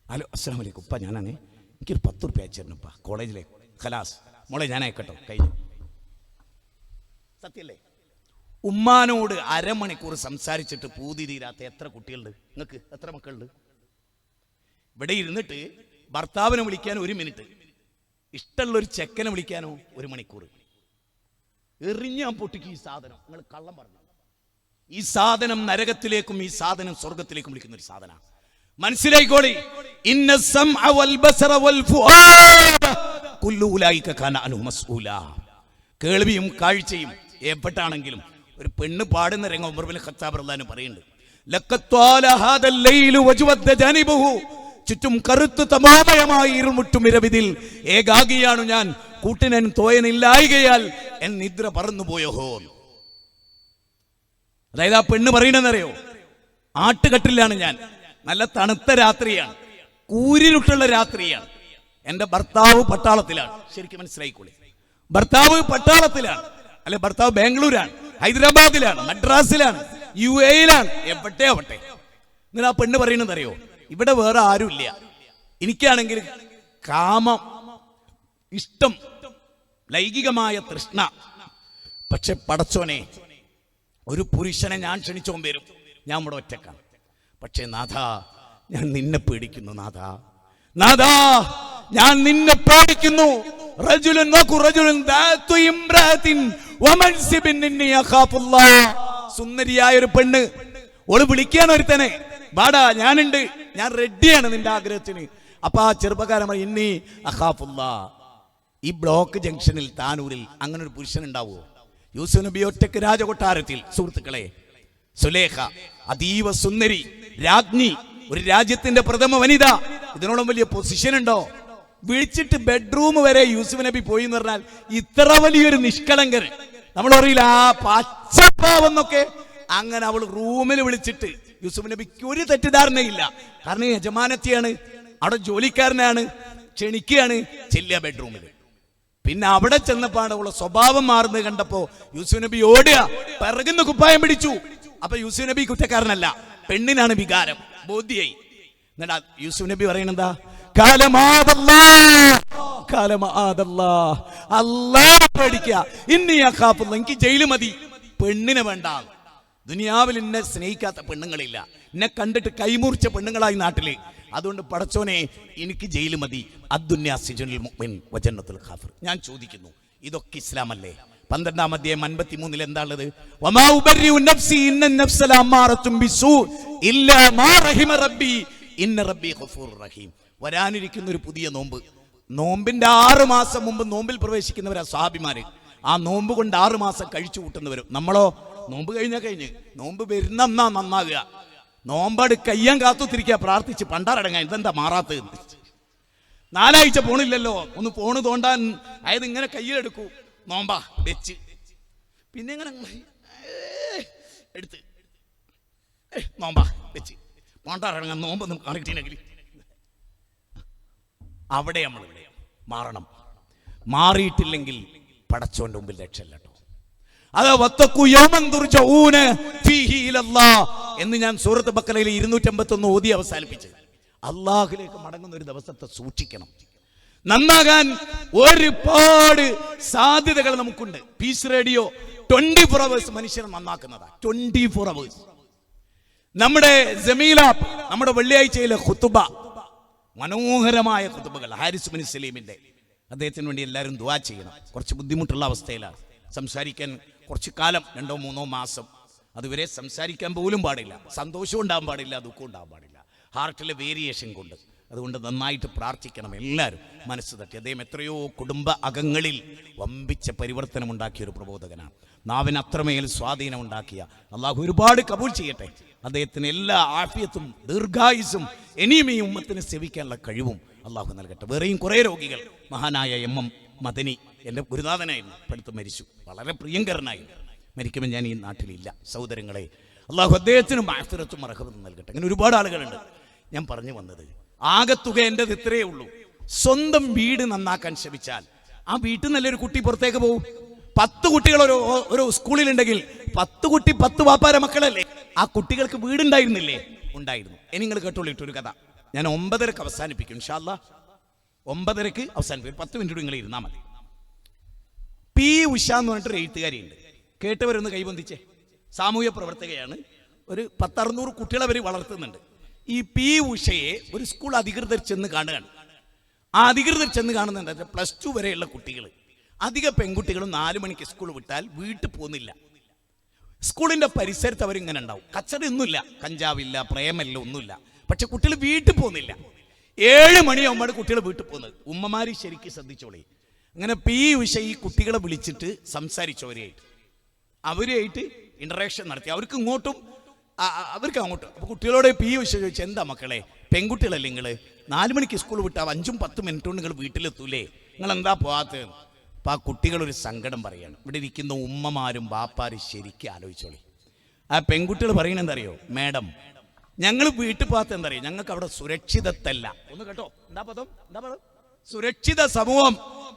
ഹലോ, അസ്സലാമു അലൈക്കും ഉപ്പ, ഞാനാണ്, എനിക്കൊരു 10 ഉറുപ്പ്യ അയച്ചു തരണം ഉപ്പ, കോളേജിലെ ഖലാസ് മോളെ ഞാൻ അയക്കട്ടോ, കഴിഞ്ഞു. സത്യല്ലേ? ഉമ്മാനോട് അരമണിക്കൂർ സംസാരിച്ചിട്ട് പൂതി തീരാത്ത എത്ര കുട്ടികളുണ്ട്? നിങ്ങൾക്ക് എത്ര മക്കളുണ്ട്? ഇവിടെ ഇരുന്നിട്ട് ഭർത്താവിനെ വിളിക്കാൻ 1 മിനിറ്റ്, ഇഷ്ടമുള്ളൊരു ചെക്കനെ വിളിക്കാനോ 1 മണിക്കൂർ. എറിഞ്ഞാൻ പൊട്ടിക്ക് ഈ സാധനം. നിങ്ങൾ കള്ളം പറഞ്ഞു. ഈ സാധനം നരകത്തിലേക്കും ഈ സാധനം സ്വർഗത്തിലേക്കും വിളിക്കുന്ന ഒരു സാധനം. മനസ്സിലായിക്കോളി. ഇന്ന സംഅ വൽ ബസറ വൽ ഫുആദ കുല്ലു ഉലൈക കാന അൻഹു മസ്ഊലാ. കേൾവിയും കാഴ്ചയും എപ്പോഴാണെങ്കിലും ഒരു പെണ്ണ് പാടുന്ന രംഗം ഉമർ ഇബ്നു ഖത്താബ് റളിയല്ലാഹു പറയുന്നുണ്ട്. ലഖത്വാല ഹാദൽ ലൈലു വജ്വദ ജനിബഹു, ചുറ്റും കറുത്ത് തമാമയമായി ഇരുമുറ്റും ഇരവിതിൽ ഏകാഗിയാണ് ഞാൻ, കൂട്ടിനൻ തോയനില്ലായികയാൽ എൻ നിദ്ര പറന്നുപോയോ. അതായത് ആ പെണ്ണ് പറയണെന്നറിയോ, ആട്ടുകട്ടിലാണ് ഞാൻ, നല്ല തണുത്ത രാത്രിയാണ്, കൂരിരുട്ടുള്ള രാത്രിയാണ്, എൻ്റെ ഭർത്താവ് പട്ടാളത്തിലാണ്. ശരിക്കും മനസ്സിലായിക്കോളി, ഭർത്താവ് പട്ടാളത്തിലാണ്, അല്ലെ ഭർത്താവ് ബാംഗ്ലൂരാണ്, ഹൈദരാബാദിലാണ്, മദ്രാസിലാണ്, UAE-ലാണ്, എവിടെ ആവട്ടെ. നിങ്ങൾ ആ പെണ്ണ് പറയണെന്നറിയോ, ഇവിടെ വേറെ ആരുമില്ല, എനിക്കാണെങ്കിൽ കാമം, ഇഷ്ടം, ലൈംഗികമായ തൃഷ്ണ, പക്ഷെ പടച്ചോനെ ഒരു പുരുഷനെ ഞാൻ ക്ഷണിച്ചോൻ വരും, ഞാൻ ഇവിടെ ഒറ്റക്കാണ്. പക്ഷേ നാഥാ, ഞാൻ നിന്നെ പേടിക്കുന്നു നാഥാ, നാഥാ ഞാൻ നിന്നെ പേടിക്കുന്നു. റജുലുൻ വഖു റജുലുൻ ദാതു ഇംറാത്തിൻ വമൻസിബിൻ ഇന്നി അഖാഫുല്ലാഹ്. സുന്ദരിയായ ഒരു പെണ്ണ്, ഓള് വിളിക്കാൻ ഒരുത്തനെ, ബാടാ ഞാനുണ്ട്, ഞാൻ റെഡിയാണ് നിന്റെ ആഗ്രഹത്തിന്. അപ്പൊ ആ ചെറുപ്പക്കാരൻ പറയും ഇന്നി അഖാഫുല്ലാഹ്. ഈ ബ്ലോക്ക് ജംഗ്ഷനിൽ താനൂരിൽ അങ്ങനെ ഒരു പുരുഷൻ ഉണ്ടാവുമോ? യൂസുഫ് നബി ഒറ്റക്ക് രാജകൊട്ടാരത്തിൽ, സുഹൃത്തുക്കളെ, സുലേഖ അതീവ സുന്ദരി രാജ്ഞി, ഒരു രാജ്യത്തിന്റെ പ്രഥമ വനിത, ഇതിനോളം വലിയ പൊസിഷൻ ഉണ്ടോ? വിളിച്ചിട്ട് ബെഡ്റൂം വരെ യൂസുഫ് നബി പോയി എന്ന് പറഞ്ഞാൽ ഇത്ര വലിയൊരു നിഷ്കളങ്കൻ നമ്മൾ പറയില്ല, ആ പച്ചപ്പാവെന്നൊക്കെ. അങ്ങനെ അവൾ റൂമിൽ വിളിച്ചിട്ട് യൂസുഫ് നബിക്ക് ഒരു തെറ്റിദ്ധാരണയില്ല. കാരണം യജമാനത്തിയാണ്, അവിടെ ജോലിക്കാരനാണ്, ക്ഷണിക്കുകയാണ്, ചെല്ലുക ബെഡ്റൂമിൽ. പിന്നെ അവിടെ ചെന്നപ്പാണ് അവളെ സ്വഭാവം മാറുന്നത് കണ്ടപ്പോ യൂസുഫ് നബി ഓടുക, പിറകുന്ന കുപ്പായം പിടിച്ചു. അപ്പൊ യൂസുഫ് നബി കുറ്റക്കാരനല്ല, പെണ്ണിനാണ് വികാരം, ബോധ്യായി. എന്നിട്ട് യൂസുഫ് നബി പറയുന്നെന്താ, അല്ലാഹു പേടിക്കുക, എനിക്ക് ജയില് മതി, പെണ്ണിനെ വേണ്ട. ദുനിയാവിൽ എന്നെ സ്നേഹിക്കാത്ത പെണ്ണുങ്ങളില്ല, എന്നെ കണ്ടിട്ട് കൈമുറിച്ച പെണ്ണുങ്ങളായി നാട്ടില്. അതുകൊണ്ട് പടച്ചോനെ എനിക്ക് ജയില് മതി. അദ്ദുന്യാ സിജനുൽ മുഅ്മിൻ വജന്നത്തുൽ കാഫിർ. ഞാൻ ചോദിക്കുന്നു, ഇതൊക്കെ ഇസ്ലാമല്ലേ? 12-ാം അധ്യായം 53 എന്താ ഉള്ളത്? വമാ ഉബർരിഉ നഫ്സി ഇന്ന നഫ്സ ലഅമാറത്തും ബിസൂ ഇല്ലാ മാ റഹിമ റബ്ബി ഇന്ന റബ്ബി ഗഫൂറുർ റഹീം. വരാനിരിക്കുന്ന ഒരു പുതിയ നോമ്പ്, നോമ്പിന്റെ 6 മാസം മുമ്പ് നോമ്പിൽ പ്രവേശിക്കുന്നവരാ സ്വഹാബിമാര്. ആ നോമ്പ് കൊണ്ട് 6 മാസം കഴിച്ചു കൂട്ടുന്നവരും. നമ്മളോ നോമ്പ് കഴിഞ്ഞ് നോമ്പ് വരുന്ന നന്നാകുക, നോമ്പാട് കയ്യാൻ കാത്തുത്തിരിക്കുക, പ്രാർത്ഥിച്ച് പണ്ടാറടങ്ങാൻ. ഇതെന്താ മാറാത്തത്? 4 ആഴ്ച പോണില്ലല്ലോ, ഒന്ന് ഫോണ് തോണ്ടാൻ. അതായത് ഇങ്ങനെ കയ്യിലെടുക്കൂ, നോമ്പാ വെച്ച്, പിന്നെ ഇങ്ങനെ എടുത്ത് നോമ്പാ വെച്ച് പണ്ടാറടങ്ങാൻ, നോമ്പൊന്നും കാണിക്കിട്ടെങ്കിൽ അവിടെ നമ്മൾ മാറണം. മാറിയിട്ടില്ലെങ്കിൽ പടച്ചോന്റെ മുമ്പിൽ രക്ഷയില്ല കേട്ടോ. എന്ന് ഞാൻ സൂറത്ത് ബക്കറയിൽ 251 ഓതി അവസാനിപ്പിച്ചത്. അള്ളാഹുലേക്ക് മടങ്ങുന്ന ഒരു ദിവസത്തെ സൂക്ഷിക്കണം. നന്നാകാൻ ഒരുപാട് സാധ്യതകൾ നമുക്കുണ്ട്. പീസ് റേഡിയോ 24 hours മനുഷ്യനെ നന്നാക്കുന്നതാ. 24 hours. നമ്മുടെ ജമീല, നമ്മുടെ വെള്ളിയാഴ്ചയിലെ ഖുതുബ, മനോഹരമായ ഖുതുബകൾ, ഹാരിസ് ബിൻ സലീമിന്റെ. അദ്ദേഹത്തിന് വേണ്ടി എല്ലാവരും ദുആ ചെയ്യണം. കുറച്ച് ബുദ്ധിമുട്ടുള്ള അവസ്ഥയിലാണ്, സംസാരിക്കാൻ കുറച്ച് കാലം, 2-3 മാസം അതുവരെ സംസാരിക്കാൻ പോലും പാടില്ല. സന്തോഷവും ഉണ്ടാകാൻ പാടില്ല, ദുഃഖവും ഉണ്ടാകാൻ പാടില്ല, ഹാർട്ടിലെ വേരിയേഷൻ കൊണ്ട്. അതുകൊണ്ട് നന്നായിട്ട് പ്രാർത്ഥിക്കണം എല്ലാവരും, മനസ്സ് തട്ടി. അദ്ദേഹം എത്രയോ കുടുംബ അകങ്ങളിൽ വമ്പിച്ച പരിവർത്തനം ഉണ്ടാക്കിയ ഒരു പ്രബോധകനാണ്. നാവിന് അത്രമേൽ സ്വാധീനം ഉണ്ടാക്കിയ അള്ളാഹു ഒരുപാട് കബൂൽ ചെയ്യട്ടെ. അദ്ദേഹത്തിന് എല്ലാ ആഫിയത്തും ദീർഘായുസും ഇനിയും ഈ ഉമ്മത്തിന് സേവിക്കാനുള്ള കഴിവും അള്ളാഹു നൽകട്ടെ. വേറെയും കുറേ രോഗികൾ, മഹാനായ MM മദനി എൻ്റെ ഗുരുനാഥനായിരുന്നു, പഠിത്തം മരിച്ചു, വളരെ പ്രിയങ്കരനായിരുന്നു. മരിക്കുമ്പോൾ ഞാൻ ഈ നാട്ടിലില്ല. സഹോദരങ്ങളെ, അള്ളാഹു അദ്ദേഹത്തിനും ആഫിറത്തും റഹ്മത്തും നൽകട്ടെ. അങ്ങനെ ഒരുപാട് ആളുകളുണ്ട്. ഞാൻ പറഞ്ഞു വന്നത്, ആകത്തുക എൻ്റെത് ഇത്രയേ ഉള്ളൂ. സ്വന്തം വീട് നന്നാക്കാൻ ശ്രമിച്ചാൽ ആ വീട്ടിൽ നല്ലൊരു കുട്ടി പുറത്തേക്ക് പോകും. 10 കുട്ടികൾ ഒരു സ്കൂളിലുണ്ടെങ്കിൽ 10 കുട്ടി 10 വാപ്പാര മക്കളല്ലേ? ആ കുട്ടികൾക്ക് വീടുണ്ടായിരുന്നില്ലേ? ഉണ്ടായിരുന്നു. ഇനി നിങ്ങൾ കേട്ടോളിട്ടൊരു കഥ. ഞാൻ 9:30 അവസാനിപ്പിക്കും ഇൻഷാ അല്ലാഹ്. 9:30 അവസാനിപ്പിക്കും. 10 മിനിറ്റ് നിങ്ങൾ ഇരുന്നാൽ മതി. പി ഉഷ എന്ന് പറഞ്ഞിട്ടൊരു എഴുത്തുകാരിയുണ്ട്. കേട്ടവരൊന്ന് കൈബന്ധിച്ചേ. സാമൂഹ്യ പ്രവർത്തകയാണ്. ഒരു 10-600 കുട്ടികളെ അവർ വളർത്തുന്നുണ്ട്. ഈ പി ഉഷയെ ഒരു സ്കൂൾ അധികൃതർ ചെന്ന് കാണുകയാണ്. ആ അധികൃതർ ചെന്ന് കാണുന്നുണ്ട് +2 വരെയുള്ള കുട്ടികൾ, അധിക പെൺകുട്ടികളും 4 മണിക്ക് സ്കൂൾ വിട്ടാൽ വീട്ടിൽ പോകുന്നില്ല. സ്കൂളിന്റെ പരിസരത്ത് അവരിങ്ങനെ ഉണ്ടാവും. കച്ചറയൊന്നുമില്ല, കഞ്ചാവില്ല, പ്രേമല്ല, ഒന്നുമില്ല. പക്ഷെ കുട്ടികൾ വീട്ടിൽ പോകുന്നില്ല. 7 മണിയാകുമ്പോൾ കുട്ടികൾ വീട്ടിൽ പോകുന്നത്. ഉമ്മമാര് ശരിക്കും ശ്രദ്ധിച്ചോളി. അങ്ങനെ പി ഉഷ ഈ കുട്ടികളെ വിളിച്ചിട്ട് സംസാരിച്ചവരെയായിട്ട്, അവരുമായിട്ട് ഇന്ററാക്ഷൻ നടത്തി. അവർക്ക് അങ്ങോട്ടും അവർക്ക് അങ്ങോട്ടും. അപ്പോൾ കുട്ടികളോട് പി ഉഷ ചോദിച്ചു, എന്താ മക്കളെ, പെൺകുട്ടികളല്ലേ നിങ്ങൾ? 4 മണിക്ക് സ്കൂൾ വിട്ടാൽ 5-10 മിനിറ്റ് കൊണ്ട് നിങ്ങൾ വീട്ടിലെത്തൂലേ, നിങ്ങൾ എന്താ പോകാത്തത്? അപ്പം ആ കുട്ടികളൊരു സങ്കടം പറയാണ്. ഇവിടെ ഇരിക്കുന്ന ഉമ്മമാരും ബാപ്പാരും ശരിക്കും ആലോചിച്ചോളി. ആ പെൺകുട്ടികൾ പറയുന്നത് എന്താ അറിയോ? മാഡം, ഞങ്ങൾ വീട്ടിൽ പോകാത്ത എന്താ അറിയോ, ഞങ്ങൾക്ക് അവിടെ സുരക്ഷിതത്തല്ല. ഒന്ന് കേട്ടോ, എന്താ പദം? സുരക്ഷിത സമൂഹം.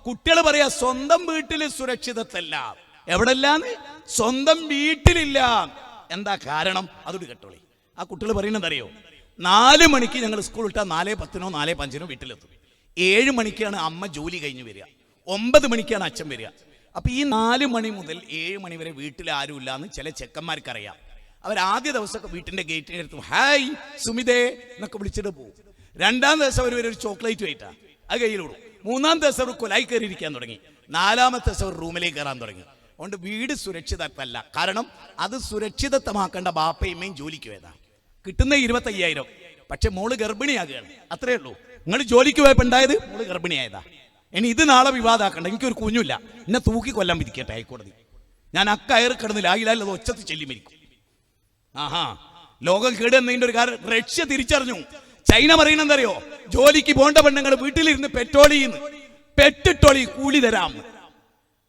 കുട്ടികൾ പറയാ സ്വന്തം വീട്ടിൽ സുരക്ഷിതത്തല്ല. എവിടെല്ലാന്ന്? സ്വന്തം വീട്ടിലില്ല. എന്താ കാരണം? അതോട് കേട്ടോളി. ആ കുട്ടികൾ പറയുന്നത് അറിയോ? 4 മണിക്ക് ഞങ്ങൾ സ്കൂൾ വിട്ടാൽ 4:10 4:05 വീട്ടിലെത്തും. 7 മണിക്കാണ് അമ്മ ജോലി കഴിഞ്ഞ് വരിക. 9 മണിക്കാണ് അച്ഛൻ വരിക. അപ്പൊ ഈ 4 മണി മുതൽ 7 മണി വരെ വീട്ടിൽ ആരുമില്ല എന്ന് ചില ചെക്കന്മാർക്കറിയാം. അവർ ആദ്യ ദിവസമൊക്കെ വീട്ടിന്റെ ഗേറ്റിനടുത്ത് ഹായ് സുമിതേ എന്നൊക്കെ വിളിച്ചിട്ട് പോകും. 2-ാം ദിവസം അവർ ഒരു ചോക്ലേറ്റ് ആയിട്ടാ അത് കയ്യിലിടും. 3-ാം ദിവസം അവർ കൊലായി കയറിയിരിക്കാൻ തുടങ്ങി. 4-ാമത്തെ ദിവസം റൂമിലേക്ക് കയറാൻ തുടങ്ങി. അതുകൊണ്ട് വീട് സുരക്ഷിതത്വമല്ല. കാരണം അത് സുരക്ഷിതത്വമാക്കേണ്ട ബാപ്പയമ്മയും ജോലിക്ക് പോയതാ. കിട്ടുന്ന 25,000. പക്ഷെ മോള് ഗർഭിണിയാകുകയാണ്. അത്രേ ഉള്ളൂ. നിങ്ങൾ ജോലിക്ക് പോയപ്പോൾ ഉണ്ടായത് മോള് ഗർഭിണിയായതാ. ഇനി ഇത് നാളെ വിവാദമാക്കണ്ട. എനിക്കൊരു കുഞ്ഞില്ല, എന്നെ തൂക്കി കൊല്ലാൻ വിധിക്കട്ടെ ഹൈക്കോടതി. ഞാൻ അക്കയറി കിടന്നില്ല, ആയില്ലാതെ ഒച്ചത്ത് ചെല്ലി മരിക്കും. ആഹാ, ലോകം കേടുന്നതിന്റെ ഒരു കാര്യം റഷ്യ തിരിച്ചറിഞ്ഞു. ചൈന പറയുന്നത് എന്തറിയോ? ജോലിക്ക് പോകേണ്ട പെണ്ണുങ്ങൾ വീട്ടിലിരുന്ന് പെട്ടിട്ടോളി കൂലി തരാം.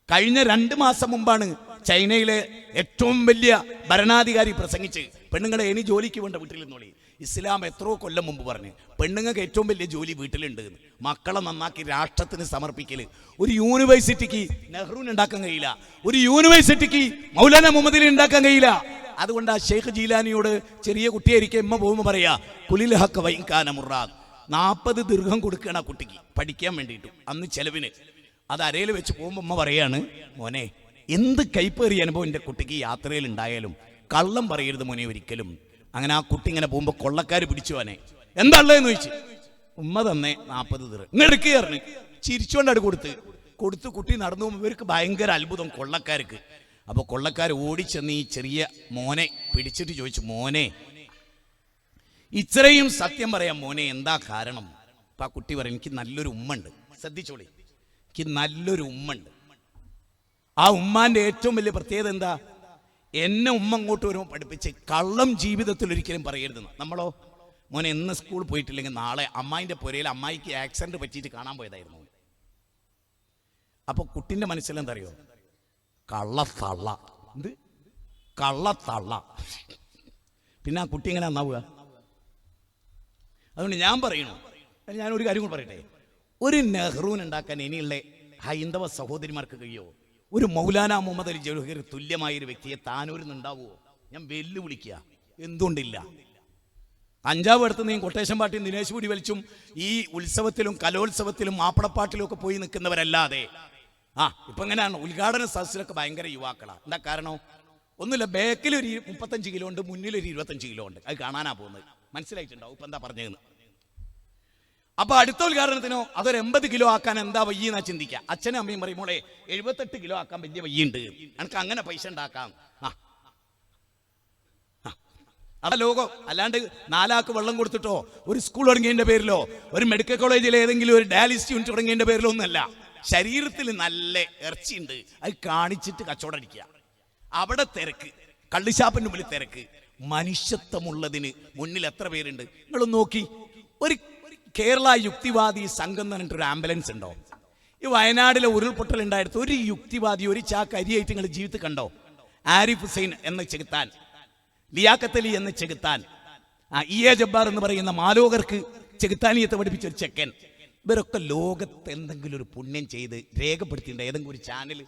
കഴിഞ്ഞ 2 മാസം മുമ്പാണ് ചൈനയിലെ ഏറ്റവും വലിയ ഭരണാധികാരി പ്രസംഗിച്ച് പെണ്ണുങ്ങളെ ഇനി ജോലിക്ക് വേണ്ട വീട്ടിൽ നിന്നോളി. ഇസ്ലാം എത്രയോ കൊല്ലം മുമ്പ് പറഞ്ഞു പെണ്ണുങ്ങൾക്ക് ഏറ്റവും വലിയ ജോലി വീട്ടിലുണ്ട്. മക്കളെ നന്നാക്കി രാഷ്ട്രത്തിന് സമർപ്പിക്കൽ. ഒരു യൂണിവേഴ്സിറ്റിക്ക് നെഹ്റുവിന് ഉണ്ടാക്കാൻ കഴിയില്ല, ഒരു യൂണിവേഴ്സിറ്റിക്ക് മൗലാന മുഹമ്മദിനെ ഉണ്ടാക്കാൻ കഴിയില്ല. അതുകൊണ്ട് ആ ഷെയ്ഖ് ജീലാനിയോട് ചെറിയ കുട്ടിയായിരിക്കും എമ്മ പോകുമ്പോൾ പറയാ കുലിൽ ഹക്ക് വൈകാന മുറാദ്. 40 ദിർഹം കൊടുക്കുകയാണ് ആ കുട്ടിക്ക് പഠിക്കാൻ വേണ്ടിയിട്ടു അന്ന് ചെലവിന്. അത് അരയിൽ വെച്ച് പോകുമ്പോൾ അമ്മ പറയാണ്, മോനെ എന്ത് കൈപ്പേറിയ അനുഭവം എൻ്റെ കുട്ടിക്ക് യാത്രയിൽ ഉണ്ടായാലും കള്ളം പറയരുത് മോനെ ഒരിക്കലും. അങ്ങനെ ആ കുട്ടി ഇങ്ങനെ പോകുമ്പോൾ കൊള്ളക്കാർ പിടിച്ചു പോനെ. എന്താ ഉള്ളതെന്ന് ചോദിച്ചു. ഉമ്മ തന്നെ 40 ദിർഹം ഇങ്ങെടുക്കുക പറഞ്ഞു. ചിരിച്ചുകൊണ്ടാണ് കൊടുത്ത് കുട്ടി നടന്നു പോകുമ്പോൾ ഇവർക്ക് ഭയങ്കര അത്ഭുതം കൊള്ളക്കാർക്ക്. അപ്പോൾ കൊള്ളക്കാർ ഓടിച്ചെന്ന് ഈ ചെറിയ മോനെ പിടിച്ചിട്ട് ചോദിച്ചു, മോനെ ഇത്രയും സത്യം പറയാം മോനെ, എന്താ കാരണം? അപ്പം ആ കുട്ടി പറയും, എനിക്ക് നല്ലൊരു ഉമ്മ ഉണ്ട്. ശ്രദ്ധിച്ചോളി, എനിക്ക് നല്ലൊരു ഉമ്മ ഉണ്ട്. ആ ഉമ്മാന്റെ ഏറ്റവും വലിയ പ്രത്യേകത എന്താ? എന്നെ ഉമ്മ അങ്ങോട്ട് വരുമ്പോൾ പഠിപ്പിച്ച് കള്ളം ജീവിതത്തിൽ ഒരിക്കലും പറയരുതെന്ന്. നമ്മളോ മോനെ എന്ന് സ്കൂൾ പോയിട്ടില്ലെങ്കിൽ നാളെ അമ്മായിൻ്റെ പുരയിൽ അമ്മായിക്ക് ആക്സിഡന്റ് പറ്റിയിട്ട് കാണാൻ പോയതായിരുന്നു. അപ്പോൾ കുട്ടിൻ്റെ മനസ്സിലെന്താ അറിയോ? കള്ളത്തള്ള. എന്ത് കള്ളത്തള്ള? പിന്നെ ആ കുട്ടി എങ്ങനെ നന്നാവുക? അതുകൊണ്ട് ഞാൻ പറയണു, ഞാനൊരു കാര്യം കൂടെ പറയട്ടെ. ഒരു നെഹ്റുവിന് ഉണ്ടാക്കാൻ ഇനിയുള്ള ഹൈന്ദവ സഹോദരിമാർക്ക് കഴിയോ? ഒരു മൗലാന മുഹമ്മദ് അലി ജൗഹർ തുല്യമായൊരു വ്യക്തിയെ താനൂരിൽ നിന്നുണ്ടാവുമോ? ഞാൻ വെല്ലുവിളിക്കുക. എന്തുകൊണ്ടില്ല? അഞ്ചാവ് അടുത്ത് നീ കൊട്ടേഷൻ പാട്ടിയും ദിനേശ് പൂടി വലിച്ചും ഈ ഉത്സവത്തിലും കലോത്സവത്തിലും മാപ്പിളപ്പാട്ടിലും ഒക്കെ പോയി നിൽക്കുന്നവരല്ലാതെ ഇപ്പൊ എങ്ങനെയാണ് ഉദ്ഘാടന സദസ്സിലൊക്കെ ഭയങ്കര യുവാക്കളാണ്. എന്താ കാരണം? ഒന്നുമില്ല, ബാക്കിലൊരു 35 കിലോ ഉണ്ട്, മുന്നിലൊരു 25 കിലോ ഉണ്ട്. അത് കാണാനാ പോകുന്നത്. മനസ്സിലായിട്ടുണ്ടാവും ഇപ്പൊ എന്താ പറഞ്ഞതെന്ന്. അപ്പൊ അടുത്ത ഉദ്ഘാടനത്തിനോ അതൊരു 80 കിലോ ആക്കാൻ എന്താ വയ്യെന്നാ ചിന്തിക്കുക. അച്ഛനും അമ്മയും പറയും, മോളെ 78 കിലോ ആക്കാൻ വലിയ വയ്യുണ്ട്, എനിക്ക് അങ്ങനെ പൈസ ഉണ്ടാക്കാം. അതാ ലോകം. അല്ലാണ്ട് 4 ആൾക്ക് വെള്ളം കൊടുത്തിട്ടോ ഒരു സ്കൂൾ തുടങ്ങിയതിന്റെ പേരിലോ ഒരു മെഡിക്കൽ കോളേജിൽ ഏതെങ്കിലും ഒരു ഡയാലിസിസ് യൂണിറ്റ് തുടങ്ങിയതിന്റെ പേരിലോ ഒന്നല്ല. ശരീരത്തിൽ നല്ല ഇറച്ചിയുണ്ട്, അത് കാണിച്ചിട്ട് കച്ചവടം അടിക്കുക. അവിടെ തിരക്ക്, കള്ളിഷാപ്പിന്റെ മുന്നിൽ തിരക്ക്. മനുഷ്യത്വമുള്ളതിന് മുന്നിൽ എത്ര പേരുണ്ട് നിങ്ങളൊന്ന് നോക്കി. ഒരു കേരള യുക്തിവാദി സംഘം എന്ന് പറഞ്ഞിട്ടൊരു ആംബുലൻസ് ഉണ്ടോ? ഈ വയനാട്ടിലെ ഉരുൾപൊട്ടൽ ഉണ്ടായിട്ട് ഒരു യുക്തിവാദി ഒരു ചാക്ക് അരിയായിട്ട് നിങ്ങൾ ജീവിതത്തിൽ കണ്ടോ? ആരിഫ് ഹുസൈൻ എന്ന ചെകുത്താൻ, ലിയാഖത്ത് അലി എന്ന ചെകുത്താൻ, ഇ.എ. ജബ്ബാർ എന്ന് പറയുന്ന മാലോകർക്ക് ചെകുത്താനിയത്തെ പഠിപ്പിച്ച ഒരു ചെക്കൻ, ഇവരൊക്കെ ലോകത്ത് എന്തെങ്കിലും ഒരു പുണ്യം ചെയ്ത് രേഖപ്പെടുത്തിയിട്ടുണ്ട്. ഏതെങ്കിലും ഒരു ചാനൽ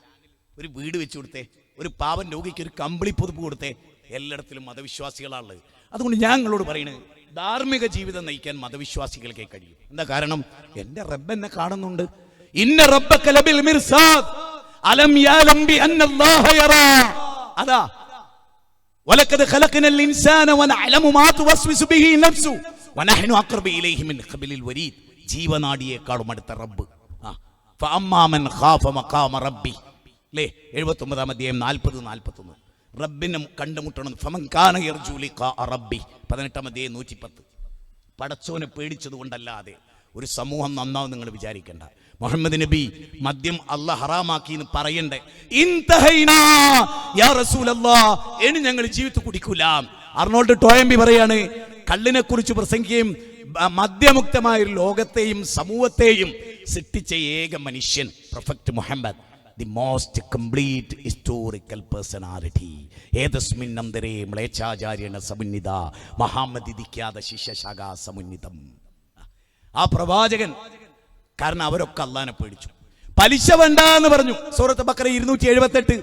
ഒരു വീട് വെച്ചു കൊടുത്തേ, ഒരു പാവൻ രോഗിക്ക് ഒരു കമ്പിളി പുതുപ്പ് കൊടുത്തേ. എല്ലായിടത്തിലും മതവിശ്വാസികളാണുള്ളത്. അതുകൊണ്ട് ഞാൻ നിങ്ങളോട് പറയുന്നത്, ധാർമ്മിക ജീവിതം നയിക്കാൻ മതവിശ്വാസികൾക്കേ കഴിയും. എന്താ കാരണം? എന്റെ റബ്ബ് എന്നെ കാണുന്നുണ്ട്. ഇന്ന റബ്ബക ലബിൽ മിർസാദ് അലം യഅലം ബി അന്നല്ലാഹ യറാ. അതാ വലഖദ് ഖലഖനൽ ഇൻസാന വനഅലമു മാ തുവസ്വിസു ബിഹി നഫ്സു വനഹ്നു അഖ്റബു ഇലൈഹി മിൻ ഖബലിൽ വരീദ്. ജീവനാടിയേക്കാളും അടുത്ത റബ്ബ്. ഫഅമ്മാ മൻ ഖാഫ മഖാമ റബ്ബി, അല്ലേ? 79-ാം അധ്യായം 40-41. റബ്ബിനെ കണ്ടുമുട്ടണം. ഫമൻ കാന യർജു ലിഖാ റബ്ബി, 18-ാം അധ്യായം 110. പടച്ചോനെ പേടിച്ചത് കൊണ്ടല്ലാതെ ഒരു സമൂഹം നന്നാവും നിങ്ങൾ വിചാരിക്കേണ്ട. മുഹമ്മദ് നബി മദ്യം അല്ലാഹ് ഹറാമാക്കി എന്ന് പറയണ്ടേ? ഇൻതഹൈനാ യാ റസൂലല്ലാഹ്, ഇനി ഞങ്ങൾ ജീവിതത്തിൽ കുടിക്കൂല. അർണോൾഡ് ടോയംബി പറയാണ്, കള്ളിനെ കുറിച്ച് പ്രസംഗിക്കുകയും മദ്യമുക്തമായ ഒരു ലോകത്തെയും സമൂഹത്തെയും സൃഷ്ടിച്ച ഏക മനുഷ്യൻ prophet Muhammad, the most complete historical personality. ഏതസ്മിൻ അന്തരേ മ്ലേച്ഛാചാര്യണ സമുന്നിത മഹാമതിദിക്കാത ശിഷ്യശാഖാ സമുന്നിതം. ആ പ്രവാചകൻ, കാരണം അവരൊക്കെ അള്ളാനെ പേടിച്ചു. പലിശ വേണ്ട എന്ന് പറഞ്ഞു. സൂറത്ത് ബഖറ 278.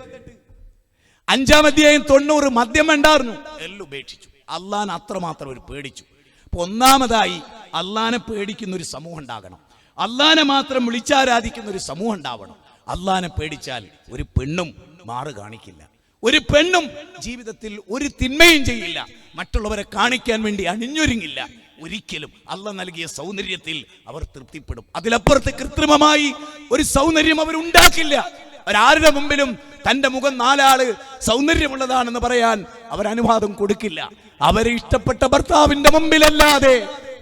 5-ാം അധ്യായം 90. മദ്യം വേണ്ടായിരുന്നു, എല്ലാം ഉപേക്ഷിച്ചു. അള്ളാനെ അത്രമാത്രം അവർ പേടിച്ചു. അപ്പൊ ഒന്നാമതായി അള്ളാനെ പേടിക്കുന്ന ഒരു സമൂഹം ഉണ്ടാകണം. അള്ളാനെ മാത്രം വിളിച്ചാരാധിക്കുന്ന ഒരു സമൂഹം ഉണ്ടാവണം. അള്ളാനെ പേടിച്ചാൽ ഒരു പെണ്ണും മാറ് കാണിക്കില്ല, ഒരു പെണ്ണും ജീവിതത്തിൽ ഒരു തിന്മയും ചെയ്യില്ല, മറ്റുള്ളവരെ കാണിക്കാൻ വേണ്ടി അണിഞ്ഞൊരുങ്ങില്ല. ഒരിക്കലും അള്ളാഹ് നൽകിയ സൗന്ദര്യത്തിൽ അവർ തൃപ്തിപ്പെടും. അതിലപ്പുറത്ത് കൃത്രിമമായി ഒരു സൗന്ദര്യം അവർ ഉണ്ടാക്കില്ല. അവരാരുടെ മുമ്പിലും തന്റെ മുഖം 4 ആള് സൗന്ദര്യമുള്ളതാണെന്ന് പറയാൻ അവർ അനുവാദം കൊടുക്കില്ല. അവരെ ഇഷ്ടപ്പെട്ട ഭർത്താവിന്റെ മുമ്പിലല്ലാതെ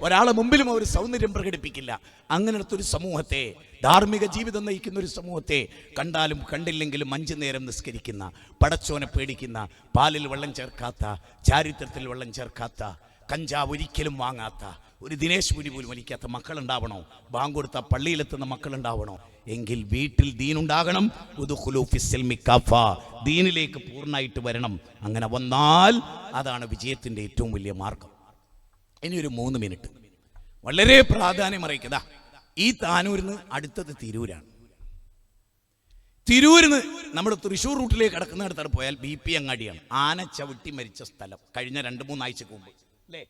ഒരാളെ മുമ്പിലും അവർ സൗന്ദര്യം പ്രകടിപ്പിക്കില്ല. അങ്ങനത്തെ ഒരു സമൂഹത്തെ, ധാർമ്മിക ജീവിതം നയിക്കുന്ന ഒരു സമൂഹത്തെ കണ്ടാലും കണ്ടില്ലെങ്കിലും 5 നേരം നിസ്കരിക്കുന്ന, പടച്ചോനെ പേടിക്കുന്ന, പാലിൽ വെള്ളം ചേർക്കാത്ത, ചാരിത്രത്തിൽ വെള്ളം ചേർക്കാത്ത, കഞ്ചാവ് ഒരിക്കലും വാങ്ങാത്ത, ഒരു ദിനേശ് പൂരി പോലും വലിക്കാത്ത മക്കളുണ്ടാവണോ? ബാങ്ക് കൊടുത്ത പള്ളിയിലെത്തുന്ന മക്കളുണ്ടാവണോ? എങ്കിൽ വീട്ടിൽ ദീനുണ്ടാകണം. ദീനിലേക്ക് പൂർണ്ണമായിട്ട് വരണം. അങ്ങനെ വന്നാൽ അതാണ് വിജയത്തിൻ്റെ ഏറ്റവും വലിയ മാർഗം. ഇനി ഒരു 3 മിനിറ്റ് വളരെ പ്രാധാന്യം അറിയിക്കതാ. ഈ താനൂരിൽ നിന്ന് അടുത്തത് തിരൂരാണ്. തിരൂരിന്ന് നമ്മൾ തൃശ്ശൂർ റൂട്ടിലേക്ക് കിടക്കുന്നിടത്തോടെ പോയാൽ BP അങ്ങാടിയാണ്. ആന ചവിട്ടി മരിച്ച സ്ഥലം കഴിഞ്ഞ 2-3 ആഴ്ചക്ക് മുമ്പ് അല്ലേ?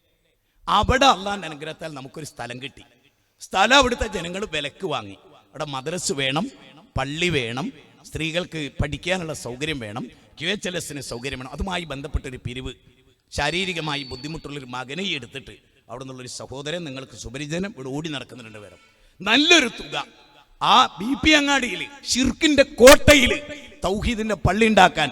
അവിടെ അള്ളാന്റെ അനുഗ്രഹത്താൽ നമുക്കൊരു സ്ഥലം കിട്ടി. സ്ഥലം അവിടുത്തെ ജനങ്ങൾ വിലക്ക് വാങ്ങി. അവിടെ മദ്രസ് വേണം, പള്ളി വേണം, സ്ത്രീകൾക്ക് പഠിക്കാനുള്ള സൗകര്യം വേണം, QHLS-ന് സൗകര്യം വേണം. അതുമായി ബന്ധപ്പെട്ടൊരു പിരിവ്, ശാരീരികമായി ബുദ്ധിമുട്ടുള്ളൊരു മകനെ എടുത്തിട്ട് അവിടെ നിന്നുള്ളൊരു സഹോദരൻ നിങ്ങൾക്ക് സുപരിചിതനും ഇവിടെ ഓടി നടക്കുന്നുണ്ട്. വേറെ നല്ലൊരു തുക ആ BP അങ്ങാടിയിൽ ശിർക്കിന്റെ കോട്ടയിൽ തൗഹീദിന്റെ പള്ളി ഉണ്ടാക്കാൻ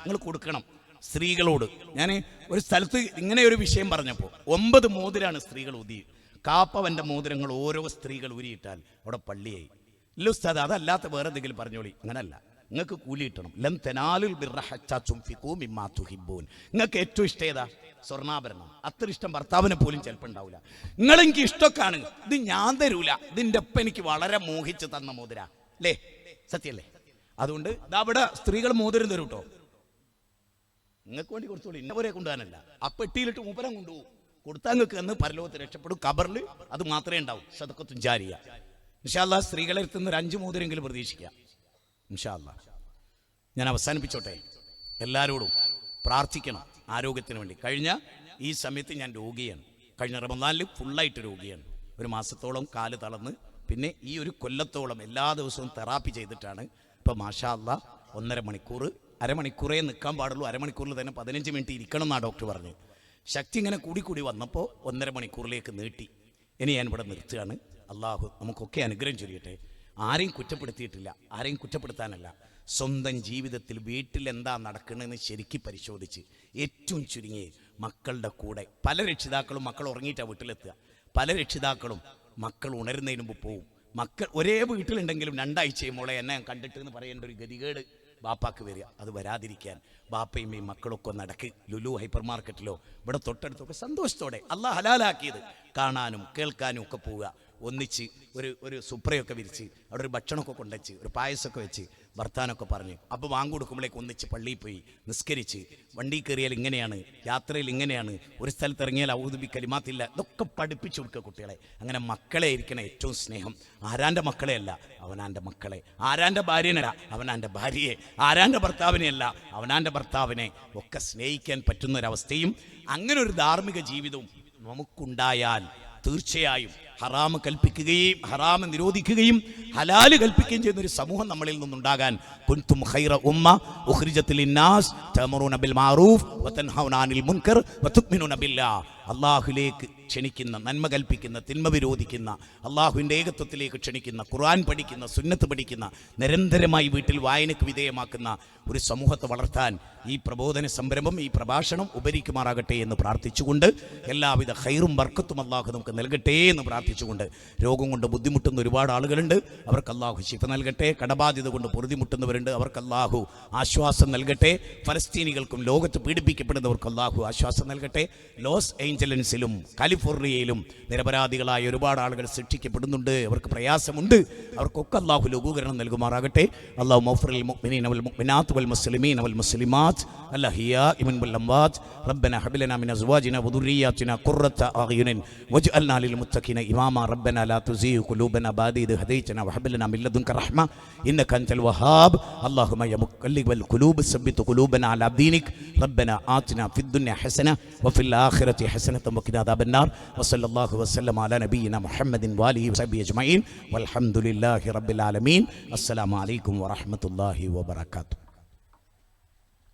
നിങ്ങൾ കൊടുക്കണം സ്ത്രീകളോട്. ഞാൻ ഒരു സ്ഥലത്ത് ഇങ്ങനെ ഒരു വിഷയം പറഞ്ഞപ്പോൾ 9 മോതിരാണ് സ്ത്രീകൾ ഊതി. കാപ്പവന്റെ മോതിരങ്ങൾ ഓരോ സ്ത്രീകൾ ഊരിയിട്ടാൽ അവിടെ പള്ളിയായി. ഇല്ല ഉസ്താദ്, അതല്ലാത്ത വേറെ എന്തെങ്കിലും പറഞ്ഞോളി. അങ്ങനല്ല, നിങ്ങൾക്ക് കൂലി കിട്ടണം. നിങ്ങൾക്ക് ഏറ്റവും ഇഷ്ടം ഏതാ? സ്വർണ്ണാഭരണം. അത്ര ഇഷ്ടം ഭർത്താവിനെ പോലും ചിലപ്പോൾ ഉണ്ടാവില്ല. നിങ്ങളെനിക്ക് ഇഷ്ടമൊക്കെയാണ്, ഇത് ഞാൻ തരൂല, ഇതിൻ്റെ ഒപ്പം എനിക്ക് വളരെ മോഹിച്ച് തന്ന മോതിര അല്ലേ? സത്യല്ലേ? അതുകൊണ്ട് അവിടെ സ്ത്രീകൾ മോതിരം തരും കേട്ടോ. നിങ്ങൾക്ക് വേണ്ടി കൊടുത്തോളൂ, ഇന്നവരെ കൊണ്ടുപോകാനല്ല. ആ പെട്ടിയിലിട്ട് മൂപ്പരം കൊണ്ടുപോകും. കൊടുത്താൽ നിങ്ങൾക്ക് എന്ന് പരലോകത്ത് രക്ഷപ്പെടും. കബറിൽ അത് മാത്രമേ ഉണ്ടാവും. സദഖത്തുൻ ജാരിയ. ഇൻഷാ അല്ലാഹ് സ്ത്രീകളെ എടുത്തുന്ന ഒരു 5 മോതിരെങ്കിലും പ്രതീക്ഷിക്കാം ഇൻഷാ അല്ലാഹ്. ഞാൻ അവസാനിപ്പിച്ചോട്ടെ. എല്ലാവരോടും പ്രാർത്ഥിക്കണം ആരോഗ്യത്തിന് വേണ്ടി. കഴിഞ്ഞ ഈ സമയത്ത് ഞാൻ രോഗിയാണ്. കഴിഞ്ഞ റമദാനിൽ ഫുള്ളായിട്ട് രോഗിയാണ്. 1 മാസത്തോളം കാല് തളർന്ന് പിന്നെ ഈ ഒരു കൊല്ലത്തോളം എല്ലാ ദിവസവും തെറാപ്പി ചെയ്തിട്ടാണ് ഇപ്പോൾ മാഷാ അല്ലാഹ് 1.5 മണിക്കൂർ, അരമണിക്കൂറേ നിൽക്കാൻ പാടുള്ളൂ. അരമണിക്കൂറിൽ തന്നെ 15 മിനിറ്റ് ഇരിക്കണം എന്നാണ് ഡോക്ടർ പറഞ്ഞത്. ശക്തി ഇങ്ങനെ കൂടി വന്നപ്പോൾ 1.5 മണിക്കൂറിലേക്ക് നീട്ടി. ഇനി ഞാൻ ഇവിടെ നിർത്തുകയാണ്. അള്ളാഹു നമുക്കൊക്കെ അനുഗ്രഹം ചൊരിയട്ടെ. ആരെയും കുറ്റപ്പെടുത്തിയിട്ടില്ല, ആരെയും കുറ്റപ്പെടുത്താനല്ല. സ്വന്തം ജീവിതത്തിൽ വീട്ടിൽ എന്താ നടക്കണമെന്ന് ശരിക്കും പരിശോധിച്ച് ഏറ്റവും ചുരുങ്ങി മക്കളുടെ കൂടെ പല രക്ഷിതാക്കളും മക്കൾ ഉറങ്ങിയിട്ടാണ് വീട്ടിലെത്തുക. പല രക്ഷിതാക്കളും മക്കൾ ഉണരുന്നതിന് മുമ്പ് പോവും. മക്കൾ ഒരേ വീട്ടിലുണ്ടെങ്കിലും 2 ആഴ്ചയും മോളെ എന്നെ കണ്ടിട്ട് എന്ന് പറയേണ്ട ഒരു ഗതികേട് ബാപ്പാക്ക് വരിക. അത് വരാതിരിക്കാൻ ബാപ്പയും ഈ മക്കളൊക്കെ നടക്ക് ലുലു ഹൈപ്പർ മാർക്കറ്റിലോ ഇവിടെ തൊട്ടടുത്തൊക്കെ സന്തോഷത്തോടെ അള്ളാഹ് ഹലാലാക്കിയത് കാണാനും കേൾക്കാനും ഒക്കെ പോവുക. ഒന്നിച്ച് ഒരു സുപ്രയൊക്കെ വിരിച്ച് അവിടെ ഒരു ഭക്ഷണമൊക്കെ കൊണ്ടുവച്ച് ഒരു പായസമൊക്കെ വെച്ച് വർത്താനൊക്കെ പറഞ്ഞ് അപ്പോൾ വാങ്ങ് കൊടുക്കുമ്പോഴേക്ക് ഒന്നിച്ച് പള്ളിയിൽ പോയി നിസ്കരിച്ച്, വണ്ടി കയറിയാൽ ഇങ്ങനെയാണ്, യാത്രയിൽ ഇങ്ങനെയാണ്, ഒരു സ്ഥലത്ത് ഇറങ്ങിയാൽ ഔദുബി കലിമാത്തില്ല, ഇതൊക്കെ പഠിപ്പിച്ചു കൊടുക്കുക കുട്ടികളെ. അങ്ങനെ മക്കളെ ഇരിക്കണം ഏറ്റവും സ്നേഹം. ആരാൻ്റെ മക്കളെയല്ല, അവനാൻ്റെ മക്കളെ. ആരാൻ്റെ ഭാര്യനല്ല, അവനാൻ്റെ ഭാര്യയെ. ആരാൻ്റെ ഭർത്താവിനെയല്ല, അവനാൻ്റെ ഭർത്താവിനെ ഒക്കെ സ്നേഹിക്കാൻ പറ്റുന്നൊരവസ്ഥയും അങ്ങനെ ഒരു ധാർമ്മിക ജീവിതവും നമുക്കുണ്ടായാൽ തീർച്ചയായും ഹറാമ് കൽപ്പിക്കുകയും ഹറാമ് നിരോധിക്കുകയും ഹലാല് കൽപ്പിക്കുകയും ചെയ്യുന്ന ഒരു സമൂഹം നമ്മളിൽ നിന്നുണ്ടാകാൻ കുൻതും ഖൈറ ഉമ്മ ഉഖ്രിജത് ലിന്നാസ് തഅമുറൂന ബിൽ മഅറൂഫ് വതൻഹൗന അനിൽ മുൻകർ വതുഅ്മിനൂന ബില്ലാഹ്. അള്ളാഹുലേക്ക് ക്ഷണിക്കുന്ന, നന്മ കൽപ്പിക്കുന്ന, തിന്മ വിരോധിക്കുന്ന, അള്ളാഹുവിൻ്റെ ഏകത്വത്തിലേക്ക് ക്ഷണിക്കുന്ന, ഖുർആൻ പഠിക്കുന്ന, സുന്നത്ത് പഠിക്കുന്ന, നിരന്തരമായി വീട്ടിൽ വായനയ്ക്ക് വിധേയമാക്കുന്ന ഒരു സമൂഹത്തെ വളർത്താൻ ഈ പ്രബോധന സംരംഭം, ഈ പ്രഭാഷണം ഉപകരിക്കുമാറാകട്ടെ എന്ന് പ്രാർത്ഥിച്ചുകൊണ്ട് എല്ലാവിധ ഖൈറും ബർക്കത്തും അള്ളാഹു നമുക്ക് നൽകട്ടെ എന്ന് പ്രാർത്ഥിച്ചുകൊണ്ട്, രോഗം കൊണ്ട് ബുദ്ധിമുട്ടുന്ന ഒരുപാട് ആളുകളുണ്ട്, അവർക്ക് അള്ളാഹു ശിഫ നൽകട്ടെ. കടബാധ്യത കൊണ്ട് പൊറുതിമുട്ടുന്നവരുണ്ട്, അവർക്ക് അള്ളാഹു ആശ്വാസം നൽകട്ടെ. ഫലസ്തീനികൾക്കും ലോകത്ത് പീഡിപ്പിക്കപ്പെടുന്നവർക്ക് അള്ളാഹു ആശ്വാസം നൽകട്ടെ. ലോസ് ഏഞ്ചലൻസിലും കാലിഫോർണിയയിലും നിരപരാധികളായ ഒരുപാട് ആളുകൾ ശിക്ഷിക്കപ്പെടുന്നുണ്ട്, അവർക്ക് പ്രയാസമുണ്ട്, അവർക്കൊക്കെ അള്ളാഹു ലഘൂകരണം നൽകുമാറാകട്ടെ. അള്ളാഹു മഗ്ഫിറിൽ മുഅ്മിനീന വൽ മുഅ്മിനാത്ത് വൽ മുസ്ലിമീന വൽ മുസ്ലിമാത്ത് അൽഅഹ്യാഇ വൽ അംവാത്ത് റബ്ബനാ ഹബ് ലനാ മിൻ അസ്വാജിനാ വദുർരിയ്യാതിനാ ഖുർറത അഅ്യുനിൻ വജ്അൽനാ ലിൽ മുത്തഖീന ഇമാമാ റബ്ബനാ ലാ തുസീഗ് ഖുലൂബനാ ബഅദ ഇദ് ഹദൈതനാ വഹബ് ലനാ മിൻ ലദുൻക റഹ്മ ഇന്നക അൻതൽ വഹാബ് അല്ലാഹുമ്മ യാ മുഖല്ലിബൽ ഖുലൂബ് സബ്ബിത് ഖുലൂബനാ അലാ ദീനിക് റബ്ബനാ ആതിനാ ഫിദ് ദുനിയ ഹസന വഫിൽ ആഖിറതി ഹസനത വഖിനാ അദാബന്നാർ വസല്ലല്ലാഹു വസല്ലമ അലാ നബിയിന മുഹമ്മദിൻ വഅലിഹി വസഹ്ബിഹി അജ്മഈൻ വൽഹംദുലില്ലാഹി റബ്ബിൽ ആലമീൻ. അസ്സലാമു അലൈക്കും വറഹ്മത്തുള്ളാഹി വബറകാതുഹു.